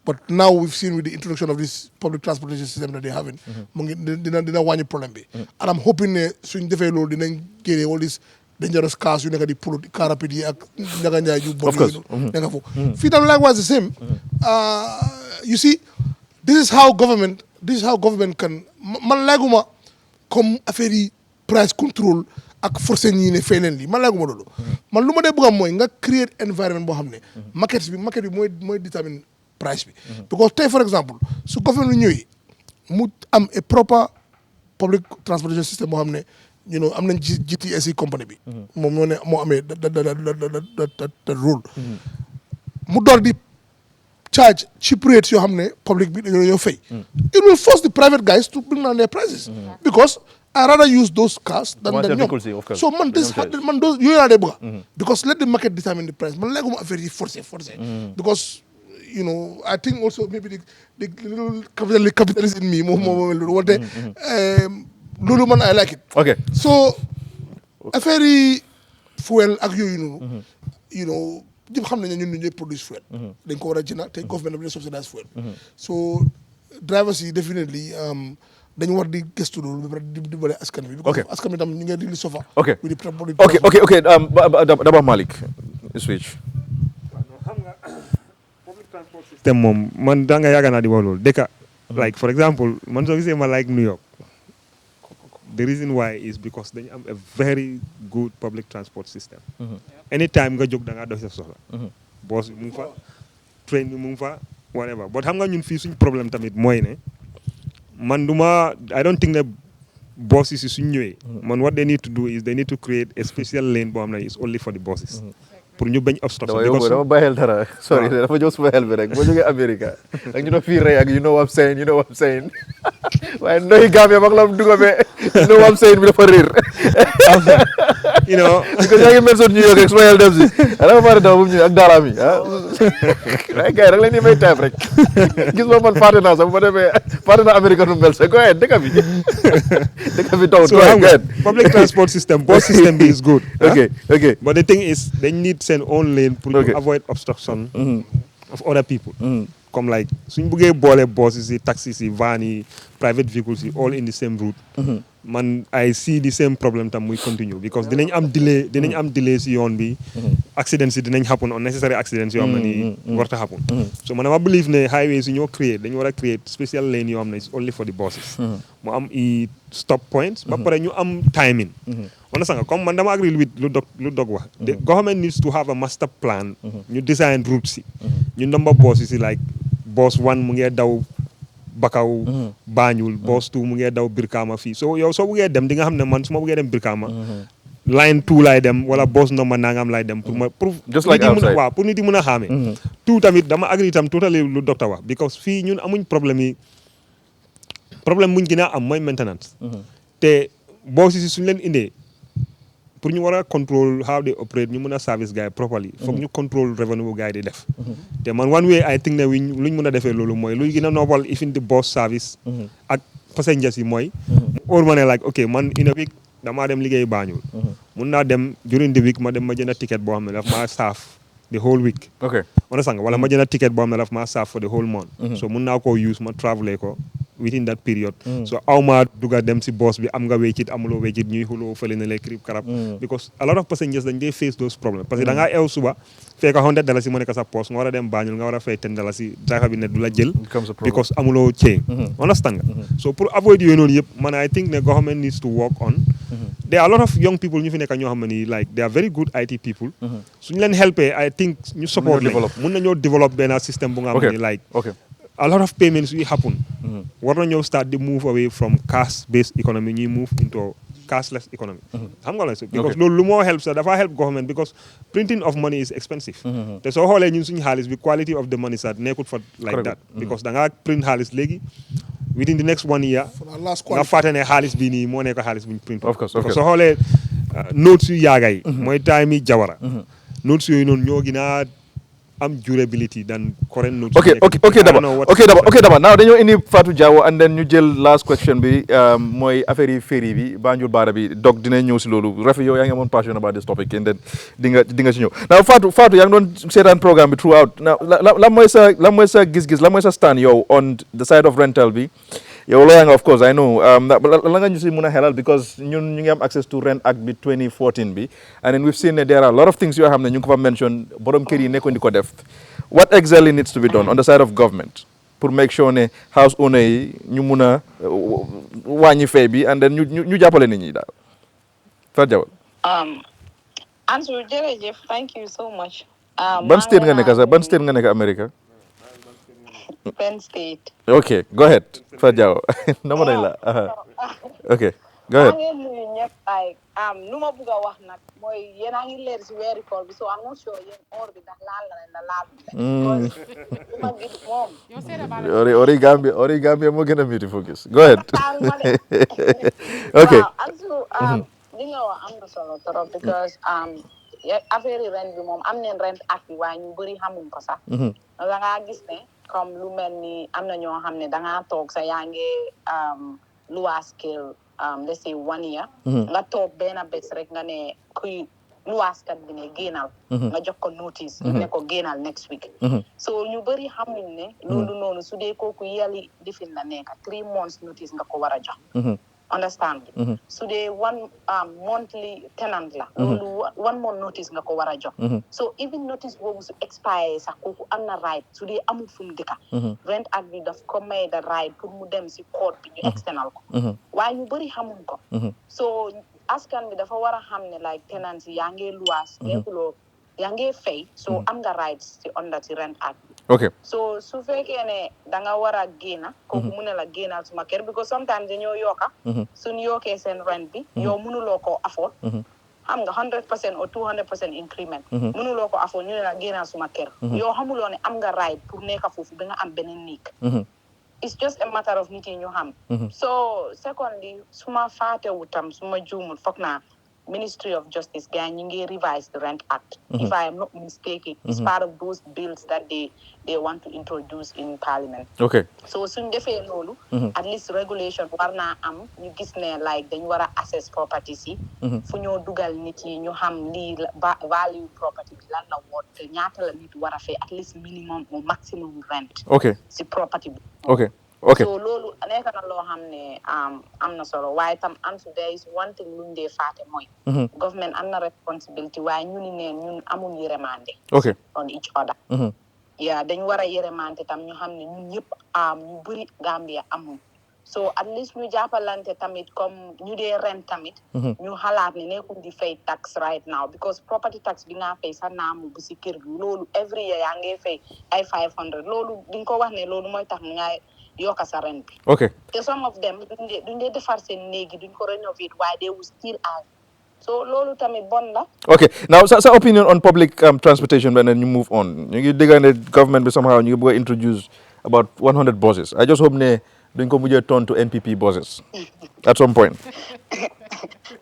but now we've seen with the introduction of this public transportation system that they having mu ngi dina wàññi problème bi and I'm hoping ne suñ defee loolu dinañ génne all this dangerous cars yu nekk di pull car rapide yi ak njaga njaay yu bon yooyu nekk foofu fii tam likewise the same you see this is how government can man laaguma comme affaire yi price control ak forcé ñii ne fay leen lii man laaguma loolu man lu ma dee bëggam mooy nga create environment boo xam ne market bi mooy determine price bi because tey for example su government bi ñëwee mu am a proper public transportation system boo xam ne am nañ GTSE company bi moom moo amee da rule mu door di charge cheap rates yoo xam ne public bi dañoo fay it will force the private guys to bring down their prices because I rather use those cars than ñoom so man those yooyu laa dee bëgga because let the market determine the price man léeguma affaire yi forcé because I think also maybe the little capitalist in me moom loolu wante loolu man I like it okay so affaire yi fuel ak yooyu noonu ñëpp xam nañ ne ñun ñooy produce fuel dañ ko war a jënd te government bi ne subsidize fuel so drivers yi definitely dañu war di gëstu loolu ba pare di dimbale askan bi because askan bi tam ñu ngi really suffer okay Daba Malick switch xam nga public transport system moom man da nga yàgg naa di wax loolu dëkk like for example man soo gisee ma like New York the reason why is because dañu am a very good public transport system anytime nga jóg da ngaa dox sa soxla bus bi mu ngi fa train bi mu ngi fa whatever but xam nga ñun fii suñ problème tamit mooy ne man I don't think that buses yi suñ ñëwee man what they need to do is they need to create a special lane boo xam ne is only for the buses pour ñu bañ obstruction dama bàyyil dara sorry dafa jox suma xel bi rek boo jógee America ak ñu fii rey ak you know what I'm saying waaye ndoy Gambia mag la dugabe you know what I'm saying bi dafa réer because yaa ngi mel soon New York rek suma xel dem si dafa fàtte daw bu mu ñëw ak daaraam yi waaye gars yi rek la ñuy may time rek gis ma man fàtte naa sax bu ma demee fàtte naa America nu mel sax go ahead dëkk bi taw public transport system bus system bi is good okay but the thing is they need seen own lane pour to avoid obstruction of other people comme like suñ buggee boole buses yi taxis yi van yi private vehicles yi all in the same route man I see the same problem tam muy continue because dinañ am delay si yoon bi accidents yi dinañ happen unnecessary accidents yoo xam ne ni warta happen so man dama believe ne highways yi ñoo dañu war a create special lane yoo xam ne is only for the buses mu am i stop points ba pare ñu am timing understand nga comme man dama agree with lu dog wax the government needs to have a master plan ñu design routes yi ñu number buses yi like bus 1 mu ngi daw Bakaw Banjul bus 2 mu ngi daw Brikama fii so yow soo buggee dem di nga xam ne man su ma buggee dem Brikama line 2 laay dem wala bus number nangam laay dem pour just like outside waaw pour nit yi mën a xaamee tout tamit dama agree tam totally lu docteur wax because fii ñun amuñ problème buñ gën a am mooy maintenance te boo si suñ leen indee pour ñu war a control how they operate ñu mën a service gars yi properly foog ñu control revenue gars yi di def te man one way I think ne luñ mën a defee loolu mooy luy gën a noobal even the bus service ak passengers yi mooy or ma ne like ok man in a week damaa dem liggéey Banjul mun naa dem during the week ma dem ma jënd ticket boo xam ne daf maa saaf the whole week. Okay. Understand nga wala ma jënd ticket boo xam ne daf ma serve for the whole month. So mun naa koo use ma travelé ko within that period. So aw ma dugga dem si boss bi am nga weccit amuloo weccit ñuy xuloo fële ne lay krib karab. Because a lot of passengers dañ dee face those problems parce que da ngaa eew suba fekk $100 mu nekk sa poche nga war a dem Banjul nga war a fay $10 driver bi ne du la jël. Because amuloo change. Understand nga. So pour avoid yooyu noonu yëpp man I think the government needs to work on. There are a lot of young people ñu fi nekk ñoo xam ne like they are very good IT people. suñu leen helpé I think ñu support leen mun nañoo develop benn système bu nga xam ne like a lot of payments will happen. War nañoo start to move away from cash based economy ñuy move into cashless economy. xam nga la because loolu lu moo help sax dafa help government because printing of money is expensive. te soo xoolee ñun suñu xaalis bi quality of the money sax nekkut fa like that. because da ngaa print xaalis léegi within the next 1 year nga fàtte ne xaalis bi nii moo nekk xaalis buñ print. Of course soo xoolee notes yu yaaga yi mooy time yi Jawara notes yooyu noonu ñoo gën a am durability than current notes. Okay, Daba. Now dañoo indi Fatou Jawo and then ñu jël last question bi mooy affaire yi ferry bi Banjul Baara bi donc dinañ ñëw si loolu Rafi yow yaa ngi amoon passion about this topic and then di nga si ñëw. Now Fatou yaa ngi doon seetaan programme bi throughout. Now lan mooy sa gis-gis lan mooy sa stand yow on the side of rental bi. yow lawyer nga of course I know la nga ñu si mën a xelal because ñun ñu ngi am access to Rent Act bi 2014 bi and then we've seen that there are a lot of things yoo xam ne ñu ngi ko fa mention borom kër yi nekkoon di ko def what exactly needs to be done on the side of government pour make sure ne house owner yi ñu mun a wàññi fay bi and then ñu jàppale nit ñi daal Fatou Jawo Ansu jërëjëf thank you so much ban state nga nekk America Penn State. Okay, go ahead. Fatou Jawo. Okay, go ahead. maa ngi nuyu ñëpp like lu ma bëgg a wax nag mooy yéen a ngi leer si weeri koor bi so I'm not sure yéen or bi ndax laal na laal lu ma gis moom ori Gambia moo gën a beautiful gis go ahead. Okay. Ansu li nga wax am na solo trop because affaire yi rent bi moom am neen Rent Act bi waaye ñu bëri xamuñ ko sax da ngaa gis ne comme lu mel ni am na ñoo xam ne da ngaa toog sa yaa ngi luwaas kër let's say 1 year nga toog benn bés rek nga ne kuy luwaaskat bi ne génnal nga jox ko notice ne ko génnal next week so ñu bëri xamuñ ne loolu noonu su dee kooku yali difin la nekk 3 months notice nga ko war a jox understand su dee one monthly tenant la loolu 1 month notice nga ko war a jox so even notice boobu su expire sax kooku am na right su dee amul fu mu dëkka Rent Act bi daf ko may the right pour mu dem si court bi ñu external ko waaye ñu bëri xamuñ ko so askan bi dafa war a xam ne like tenants yi yaa ngi luwaas nekkuloo yaa ngi fay so am nga rights si under si Rent Act okay so su fekkee ne da nga war a génna kooku mu ne la génnal suma kër because sometimes dañoo yokka suñ yokkee seen rent bi yow mënuloo ko afford xam nga 100% or 200% increment mënuloo ko afford ñu ne la génnal suma kër yow xamuloo ne am nga right pour nekka foofu ba nga am beneen néeg it's just a matter of nit yi ñu xam so secondly suma faatewu tam suma juumul foog naa Ministry of Justice gars ñu ngi revise the Rent Act if I am not mistaken it's part of those bills that they want to introduce in Parliament okay so suñ defee loolu at least regulation war naa am ñu gis ne like dañu war a assess properties yi fu ñoo dugal nit yi ñu xam lii value property bi lan la woot te ñaata la nit war a fay at least minimum or maximum rent okay si property bi okay so loolu nekk na loo xam ne am na solo waaye tam Ansu there is one thing luñ dee faate mooy government am na responsibility waaye ñu ni neen ñun amul yëremande on each other dañ war a yëremante tam ñu xam ne ñun ñëpp ñu bëri Gambia amul so at least ñu jàppalante tamit comme ñu dee rent tamit ñu xalaat ne nekkul di fay tax right now because property tax bi nga fay sa naamu bu si kër gi loolu every year yaa ngi fay ay 500 loolu di nga ko wax ne loolu mooy tax nga yokka sa rent bi okay te some of them duñ dee defar seen néegi duñ ko renovate waaye they will still add so loolu tamit bon la okay now sa opinion on public transportation and then you move on ñu ngi dégg ne government bi somehow ñu ngi bëgg a introduce about 100 buses I just hope ne duñ ko mujjee tontu NPP bosses at some point.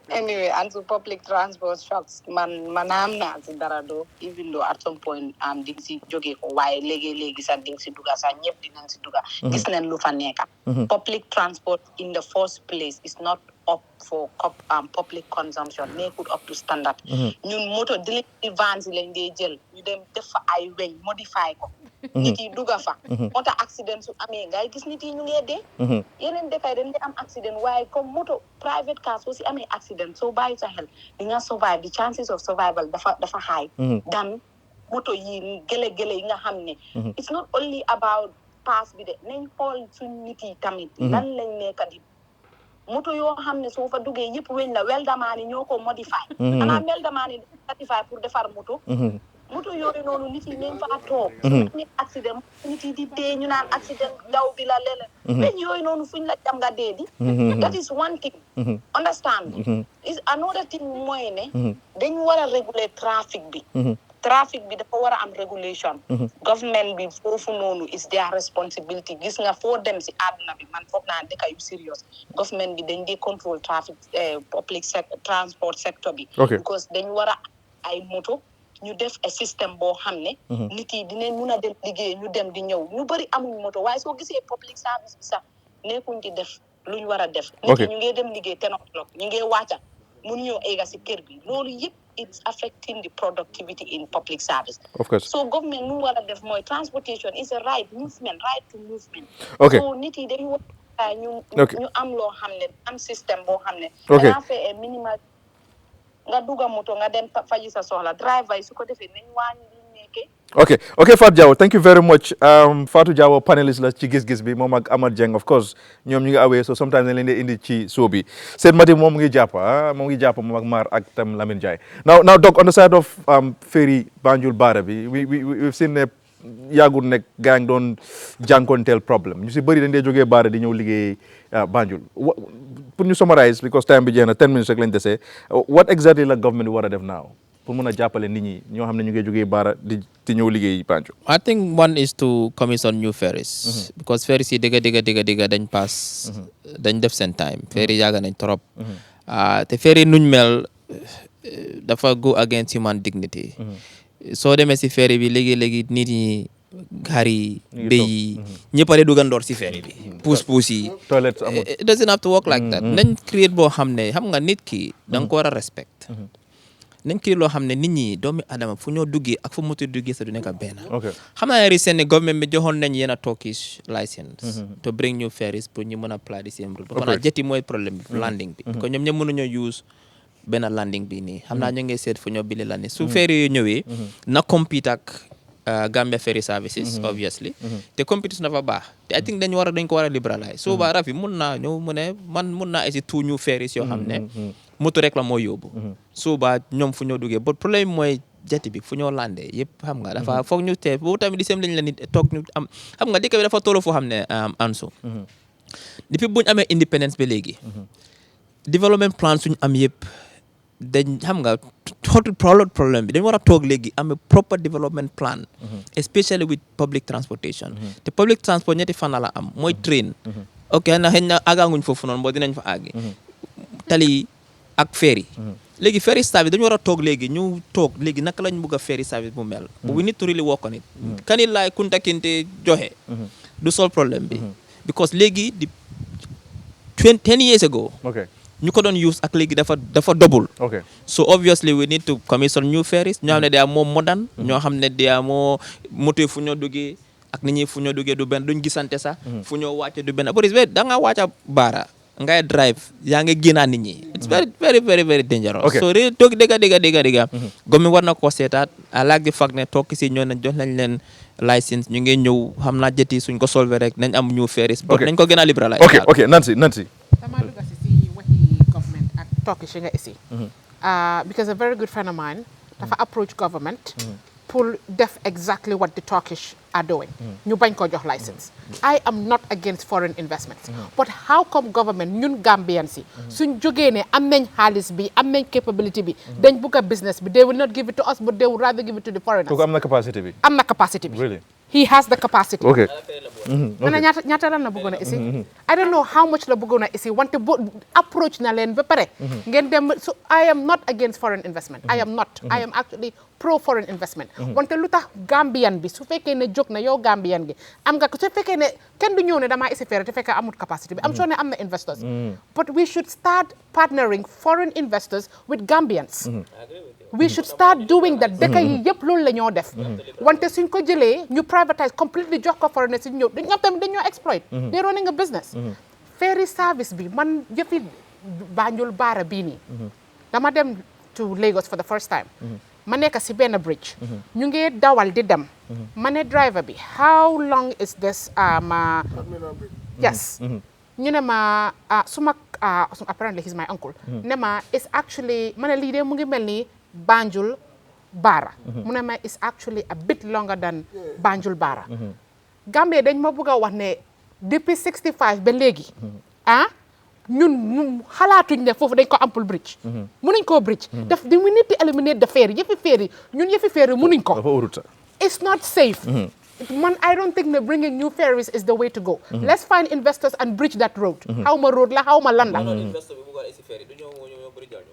Anyway, and so public transport shocks man am na si dara do even though at some point ding si joge ko waaye léegi sa ding si duga sa ñëpp dinañ si duga gis nañ lu fa nekk public transport in the first place is not up for public consumption nekkul up to standard ñun moto delivery vans lañ dee jël ñu dem def fa ay weñ modify ko nit yi duga fa moto accident su amee ngay gis nit yi ñu ngee dee yeneen dëkk dañ dee am accident waaye comme moto private car soo si amee accident soo bàyyi sa xel di nga survive the chances of survival dafa high dan moto yi gële yi nga xam ne it's not only about pass bi de nañ xool suñ nit yi tamit lan lañ nekk di moto yoo xam ne soo fa duggee yëpp weñ la weldamaan yi ñoo ko modify xanaa weldamaan yi certify pour defar moto moto yooyu noonu nit yi nañ fa toog nit accident nit yi di dee ñu naan accident daw bi la lele weñ yooyu noonu fuñ la jam nga dee di that is one thing understand is another thing mooy ne dañ war a réguler trafic bi dafa war a am regulation government bi foofu noonu is their responsibility gis nga foo dem si àdduna bi man foog naa dëkk yu serious government bi dañ di control traffic public transport sector bi because dañ war a ay moto ñu def a système boo xam ne nit yi dinañ mun a dem liggéey ñu dem di ñëw ñu bëri amuñ moto waaye soo gisee public service bi sax nekkuñ di def luñ war a def nit yi ñu ngi dem liggéey 10 o'clock ñu ngi wàcca mun ñëw egga si kër bi loolu yëpp it's affecting the productivity in public service. Of course. So government nu wara def moy transportation is a right to movement. Okay. So nit yi dañu ñu am lo xamne am système bo xamne da fait minimal nga duga moto nga dem faji sa soxla driver su ko defé nañ wañi li nekké. Okay Fatou Diawo, thank you very much. Fatou Diawo panelist la ci gis-gis bi moom ak Amad Jeng of course ñoom ñu ngi awee so sometimes dañ leen di indi ci show bi seen mati moom mu ngi jàpp moom ak Mar ak tam Lamine Ndiaye. Now Doc, on the side of ferry Banjul Barra bi we've seen ne yàggul nekk gaa ngi doon jànkonteel problème ñu si bëri dañ dee jógee Barra di ñëw liggéey Banjul pour ñu summarize because time bi jeex na 10 minutes rek lañ desee what exactly la government war a def now pour mën a jàppale nit ñi ñoo xam ne ñu ngi jógee Barra di ñëw liggéey Banjul. I think one is to commission new ferries because ferries yi dëgga dañ pass dañ def seen time ferry yàgg nañ trop te ferry nuñ mel dafa go against human dignity soo demee si ferry bi léegi nit ñi xar yi béy yi ñëpp a dugandoor si ferry bi puus yi toilets amul it doesn't have to work like that nañ create boo xam ne xam nga nit ki da nga ko war a respect nañ kii loo xam ne nit ñi doomi adama fu ñoo duggee ak fu moto duggee sa du nekk benn xam naa recent ne government bi joxoon nañ yéen a Turkish license to bring new ferries pour ñu mën a apply the same rule ba xanaa jeti mooy problème bi landing bi ko ñoom ñëpp mënuñoo use benn landing bi nii xam naa ñu ngi seet fu ñoo bili landing su ferry yu ñëwee na compete ak Gambia ferry services obviously te competition dafa baax te I think dañ ko war a liberalize so ba rafi mun naa ñëw mu ne man mun naa essayer two new ferries yoo xam ne moto rek la moo yóbbu suba ñoom fu ñoo duggee but problème mooy jati bi fu ñoo landee yëpp xam nga dafa foog ñu te boobu tamit di sem lañ la nit toog ñu am xam nga dëkk bi dafa toll foo xam ne Ansu depuis buñ amee independence ba léegi development plan suñu am yëpp dañ xam nga problème bi dañ war a toog léegi amee proper development plan especially with public transportation te public transport ñetti fan la am mooy train ok na xëy na àggaanguñ foofu noonu boo dinañ fa àggi tali ak ferry léegi ferry service dañu war a toog léegi ñu toog léegi naka lañ bëgg a ferry service bu mel we need to really work on it kanit laay kunta kinte joxe du solve problème bi because léegi di 10 years ago ñu ko doon use ak léegi dafa double so obviously we need to commission new ferries ñoo xam ne they are more modern ñoo xam ne they are more moto fu ñoo duggee ak nit ñi fu ñoo duggee du benn duñ gisante sax fu ñoo wàcce du benn boris da nga wàcca Barra ngay drive yaa ngi génnaa nit ñi it's very dangerous so réel toog dégga gomi war na koo seetaat I like the fact ne toog si ñoo nañ jox nañ leen license ñu ngi ñëw xam naa jëti suñ ko solver rek nañ am new ferries but nañ ko gën a liberalize ok Nancy dama dugg si waxi government ak Turkish yi nga isi because a very good friend of mine dafa approach government pour def exactly what the Turkish are doing ñu bañ ko jox license I am not against foreign investments but how come government ñun Gambians si suñ jógee ne am nañ xaalis bi am nañ capability bi dañ bugg a business bi they will not give it to us but they would rather give it to the foreigners am na capacity bi really he has the capacity ma ne ñaata lan la bëggoon a isi I don't know how much la bëggoon a isi wante approach na leen ba pare ngeen dem so I am not against foreign investment I am not I am actually pro foreign investment wante lu tax Gambian bi su fekkee ne jóg na yow Gambian gi am nga su fekkee ne kenn du ñëw ne damaa isi feere te fekkee amul capacity bi am sure ne am na investors but we should start partnering foreign investors with Gambians we should start doing that dëkk yi yëpp loolu la ñoo def wante suñ ko jëlee ñu privatise completely jox ko foreigners si ñëw ñoom tamit dañoo exploit they running a business ferry service bi man yëfi Banjul Barra bii nii dama dem to Lagos for the first time ma nekk si benn bridge ñu ngi dawal di dem ma ne driver bi how long is this yes ñu ne ma suma apparently he's my uncle ne ma it's actually ma ne lii de mu ngi mel ni Banjul Barra mu ne ma is actually a bit longer than Banjul Barra Gambia dañ ma bëgg a wax ne depuis 65 ba léegi ñun xalaatuñ ne foofu dañ ko ampul bridge mënuñ koo bridge daf we need to eliminate the ferry yëfi ferry ñun yëfi ferry mënuñ ko it's not safe man I don't think that bringing new ferries is the way to go let's find investors and bridge that road xaw ma road la xaw ma lan la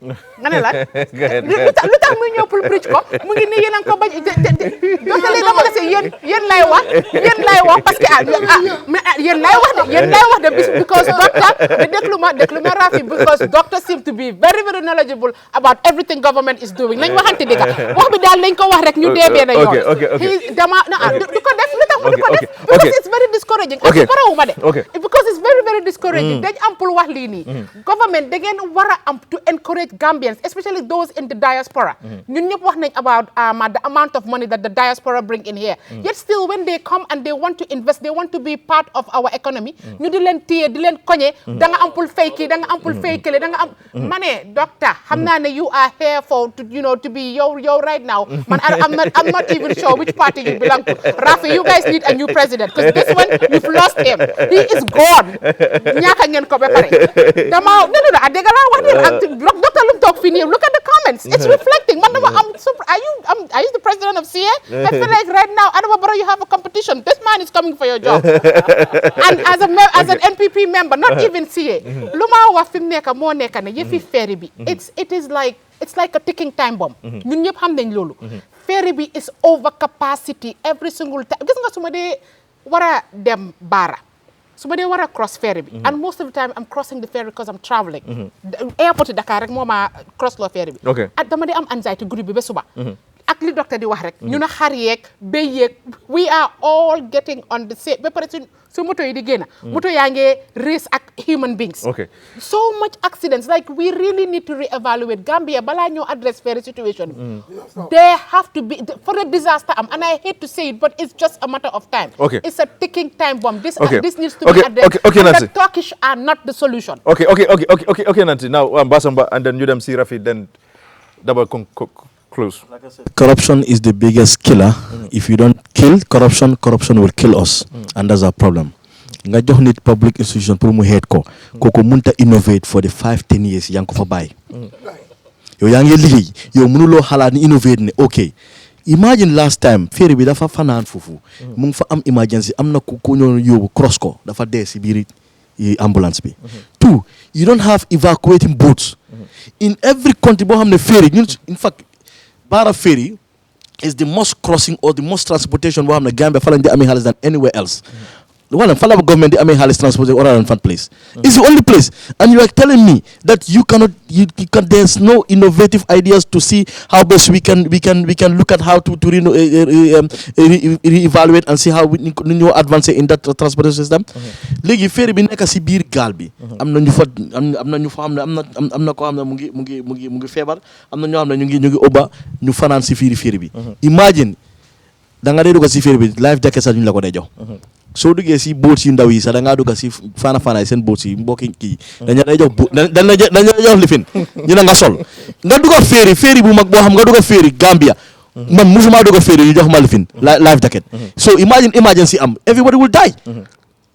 nga ne lan lu tax muy ñëw pour bridge ko mu ngi nii yéen a ngi ko bañ donc léegi dama la si yéen lay wax parce que yéen lay wax de because doctor de déglu ma Rafi because doctor seem to be very very knowledgeable about everything government is doing nañ waxante dëgg wax bi daal lañ ko wax rek ñu deebee na yoon dama du ko def lu tax mu du ko def because it's very discouraging parawuma de because it's very very discouraging dañ am pour wax lii nii government da ngeen war a am to encourage Gambians, especially those in the diaspora. ñun ñëpp wax nañ about the amount of money that the diaspora bring in here. Yet still when they come and they want to invest, they want to be part of our economy. ñu di leen téye di leen koñe da nga am pour fay kii da nga am pour fay kële da nga am ma ne doctor xam naa ne you are here for to be yow right now man I'm not even sure which party you belong to. Rafi, you guys need a new president because this one you've lost him. He is gone. ñaaka ngeen ko ba pare dama no a dégg laa wax ne look at the comments. It's reflecting. Are you the president of CA? I feel like right now, Adama Barrow, you have a competition. This man is coming for your job. And as an NPP member, not even CA, luma wa fim neka mo neka ne yefi ferry bi. It's like a ticking time bomb. Ñun ñëpp xam nañ loolu. Ferry bi is over capacity every single time. Gis nga suma de wara dem Barra. So when they want to cross ferry, and most of the time I'm crossing the ferry because I'm traveling. Airport in Dakar, rek moma cross lo ferry. Okay. At dama de am anxiety guddi bi be suba. Ak li docteur di wax rek, ñu na xar yeek, béy yeek, we are all getting on the same. Ba pare su moto yi di génn. Moto yaa ngi race ak human beings. Okay. So much accidents. Like we really need to reevaluate Gambia bala ñu address ferry situation. There have to be for a disaster and I hate to say it but it's just a matter of time. Okay. It's a ticking time bomb. This needs to be addressed. Okay, Nancy. The Turkish are not the solution. Okay, Nancy. Now Basamba and then you them see Rafi then double close. Like I said, corruption is the biggest killer. If you don't kill corruption will kill us. And that's our problem. Nga jox nit public institution pour mu head ko. Koko munta innovate for the 5-10 years yang ko fa bay. Yow yaa ngi liggéey yow mënuloo xalaat ni innovate ne ok imagine last time ferry bi dafa fanaan foofu mu ngi fa am emergency am na ku ñoo yóbbu cross ko dafa dee si biir ambulance bi. Two, you don't have evacuating boats. In every country boo xam ne ferry in fact Barra ferry is the most crossing or the most transportation boo xam ne Gambia fa lañ di amee xaalis than anywhere else. Well, Falaba government, I mean, Halis transported or a fun place. It's the only place. And you are telling me that you cannot, there's no innovative ideas to see how best we can look at how to reevaluate and see how we new advance in that transportation system. Legi ferry bi nekk ci biir gaal bi. Am na ñu fa xam ne am na ko xam ne mu ngi feebar. Am na ñoo xam ne ñu ngi oba ñu fanaan ci ferry bi. Imagine da nga dee dugg ci ferry bi life jacket sax ñu la ko dee jox. soo duggee si boat yu ndaw yi sax da ngaa dugg si faana yi seen boat yi mbokki kii dañ la jox lifin ñu ne nga sol nga dugg ferry bu mag boo xam nga dugg ferry Gambia man musuma dugg ferry ñu jox ma lifin life jacket so imagine emergency am everybody will die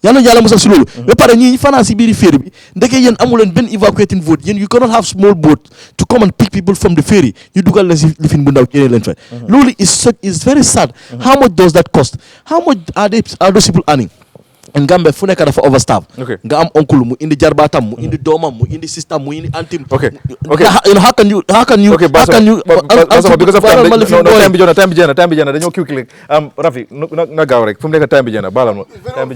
yàlla musal si loolu ba pare ñi fanaan si biir ferry bi ndeke yéen amu leen benn evacuating boat yéen you cannot have small boat to come and pick people from the ferry ñu dugal leen si lifin bu ndaw jëlee leen fa loolu is very sad how much does that cost how much are those people earning in Gambia fu nekk dafa overstaff nga am oncle mu indi jarbaatam mu indi doomam mu indi system mu indi antim how can you because of time bi jeena dañoo quickly Rafi na gaaw rek fu mu nekk time bi jeena balal ma time bi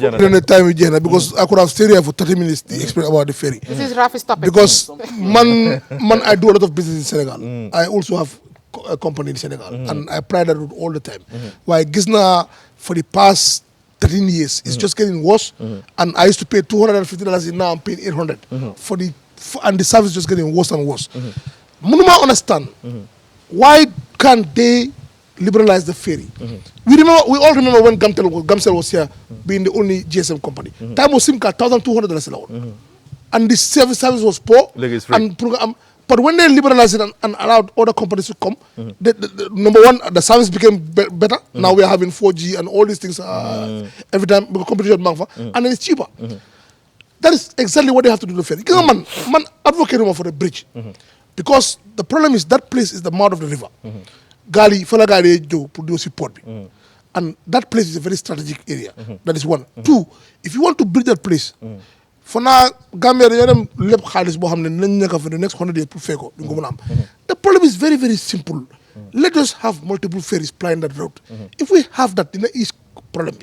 jeena because I could have stayed here for 30 minutes to explain about the ferry. This is Rafi's topic. Because man I do a lot of business in Senegal. I also have a company in Senegal and I pride that all the time. Why gis na for the past 13 years, it's just getting worse. And I used to pay $250 and now I'm paying $800 and the service is just getting worse and worse. Munuma understand why can't they liberalize the ferry? We all remember when Gamcel was here, being the only GSM company. Time was SIM card $1,200 and the service was poor. And but when they liberalized it and allowed other companies to come, the number one, the service became better. Now we are having 4G and all these things every time because competition and then it's cheaper. That is exactly what they have to do to the ferry. Man advocate for the bridge because the problem is that place is the mouth of the river. Gali, fala gali do produce support. And that place is a very strategic area. That is one. Two, if you want to build that place, for now, Gambia, for the next 100 years. The problem is very, very simple. Let us have multiple ferries plying that route. If we have that, then is problem.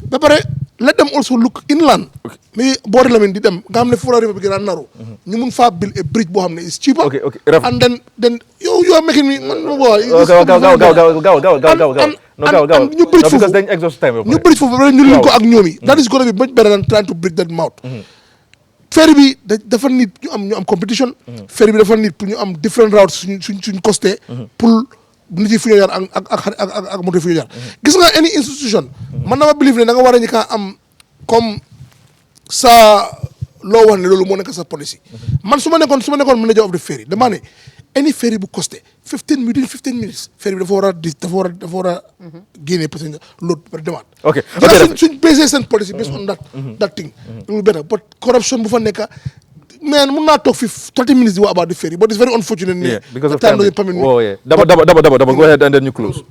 But let them also look inland. Me borderline did them. Gamle Fura River begin narrow. You mun fa build a bridge bohamne is cheaper. And then you are making me go. Because then exhaust time. New bridge for very new link ak ñomi. That is going to be much better than trying to break that mouth. Ferry bi dafa need ñu am competition. Ferry bi dafa need pour ñu am different routes suñ costé pour nit yi fu ñu jaar ak moto fu ñu jaar. Gis nga any institution man dama believe ne da nga war a ñu ka am comme ça loo wax ne loolu moo nekk sa policy. Man su ma nekkoon manager of the ferry dama ne any ferry bu costé 15 minutes ferry bi dafa war a génne passenger load par demande. Suñ basé seen policy based on that thing it will be better but corruption bu fa nekk man mun naa toog fi 30 minutes di wax about the ferry but it's very unfortunate because of time daba go ahead and then you close.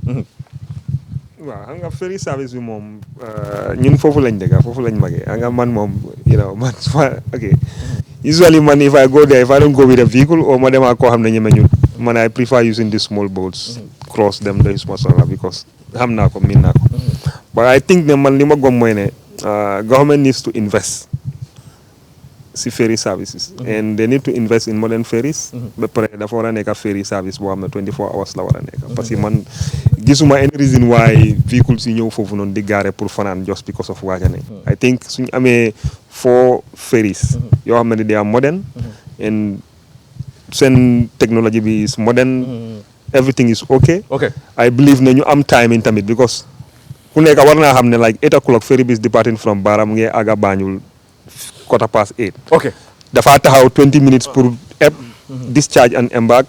waaw xam nga ferry service bi moom ñun foofu lañ dëkk foofu lañ magee xam nga man moom man usually man if I go there if I don't go with a vehicle or ma dem ak koo xam ne ñeme ñun man I prefer using these small boats cross them doy suma soxla because xam naa ko miin naa ko but I think ne man li ma gom mooy ne government needs to invest si ferry services and they need to invest in modern ferries ba pare dafa war a nekk ferry service boo xam ne 24 hours la war a nekk parce que man gisuma any reason why vehicles yi ñëw foofu noonu di gaare pour fanaan just because of waajane I think suñu amee 4 ferries yoo xam ne they are modern and seen technology bi is modern everything is okay I believe ne ñu am timing tamit because ku nekk war naa xam ne like 8 o'clock ferry bi is departing from Barra mu ngi àgga Banjul 8:15. dafa taxaw 20 minutes pour discharge and embark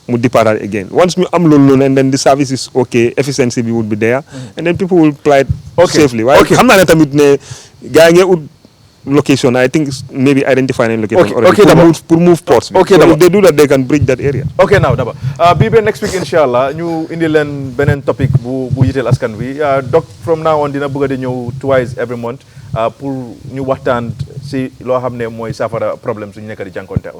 mu depart again once ñu am loolu noonu and then the service is okay efficiency bi would be there and then people will fly safely waaye xam naa ne tamit ne gars yi ut location I think maybe identify nañ location already pour move ports bi so if they do that they can bridge that area now Daba bii ba next week inshallah ñu indi leen beneen topic bu yitteel askan wi doc from now on dina bëgg a di ñëw twice every month pour ñu waxtaan si loo xam ne mooy saafara problème suñu nekk di jànkonteel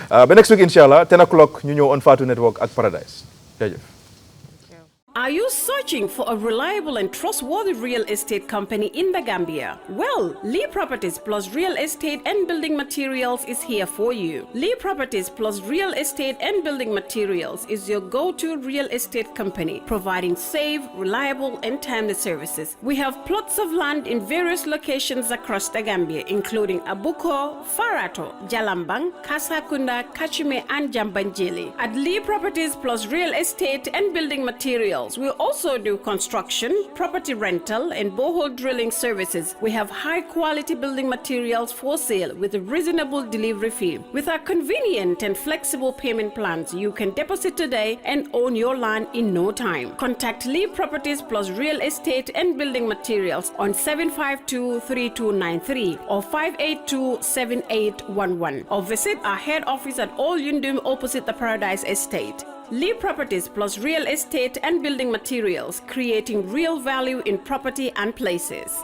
ba next week inshallah 10 o'clock ñu ñëw on Fatu Network ak Paradise jërëjëf. Are you searching for a reliable and trustworthy real estate company in the Gambia? Well, Lee Properties Plus Real Estate and Building Materials is here for you. Lee Properties Plus Real Estate and Building Materials is your go-to real estate company, providing safe, reliable, and timely services. We have plots of land in various locations across the Gambia, including Abuko, Farato, Jalambang, Kasakunda, Kachime, and Jambanjeli. At Lee Properties Plus Real Estate and Building Materials, we also do construction, property rental, and borehole drilling services. We have high-quality building materials for sale with a reasonable delivery fee. With our convenient and flexible payment plans, you can deposit today and own your land in no time. Contact Lee Properties Plus Real Estate and Building Materials on 752-3293 or 582-7811 or visit our head office at Old Yundum opposite the Paradise Estate. Lee Properties Plus Real Estate and Building Materials, creating real value in property and places.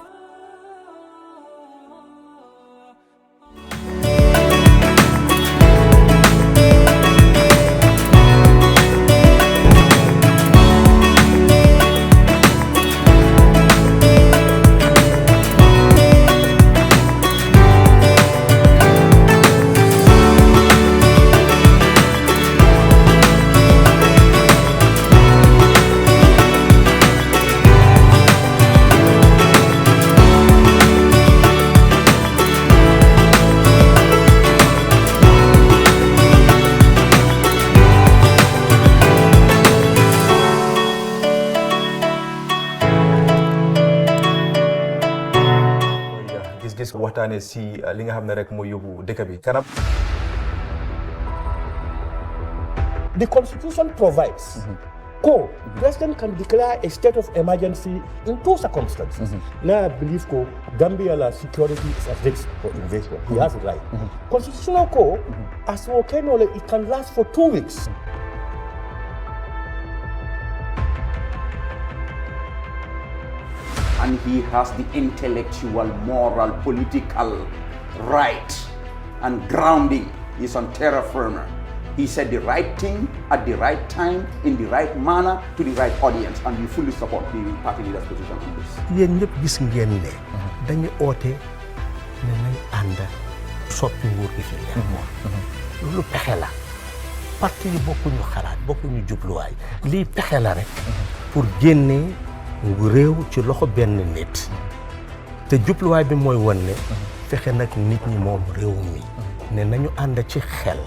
waxtaanee si li nga xam ne rek mooy yóbbu dëkk bi kanam. The Constitution provides President can declare a state of emergency in 2 circumstances. Now I believe Gambia la security is at risk for invasion. He has it right. Constitutional as volcano, it can last for 2 weeks. And he has the intellectual, moral, political right and grounding is on terra firma. He said the right thing at the right time, in the right manner, to the right audience, and we fully support the party leader's position on this. yéen ñëpp gis ngeen ne dañu oote ne nañ ànd soppi nguur gi fi nekkoon loolu pexe la parti yi bokkuñu xalaat bokkuñu jubluwaay lii pexe la rek pour génnee ngu réew ci loxo benn nit te jubluwaay bi mooy won ne fexe nag nit ñi moom réew mi ne nañu ànd ci xel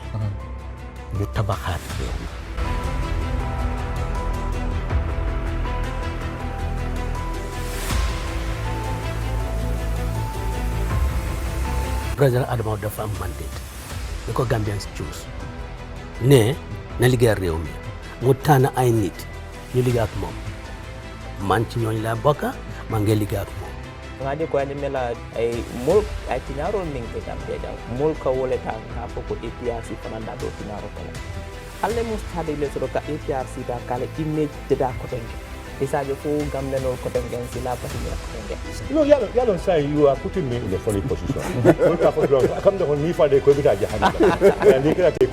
ñu tabaxaat réew mi. président Adama dafa am mandate ni ko Gambians choose ne na liggéeyal réew mi mu tànn ay nit ñu liggéey ak moom man ci ñooñu laa bokka maa ngi liggéey ak moom. ngaje ko mela ay mul ay tinaro ninke Gambia jang mul ka wole tan ka foko APRC fananda do tinaro ko alle mo stade le so ka APRC da kala image de da ko tenge isaje fo gamne no ko tenge si la pati ni ko tenge No, yalon say you are putting me in a funny position. I come down, me for the Kobita Jahani. And they can take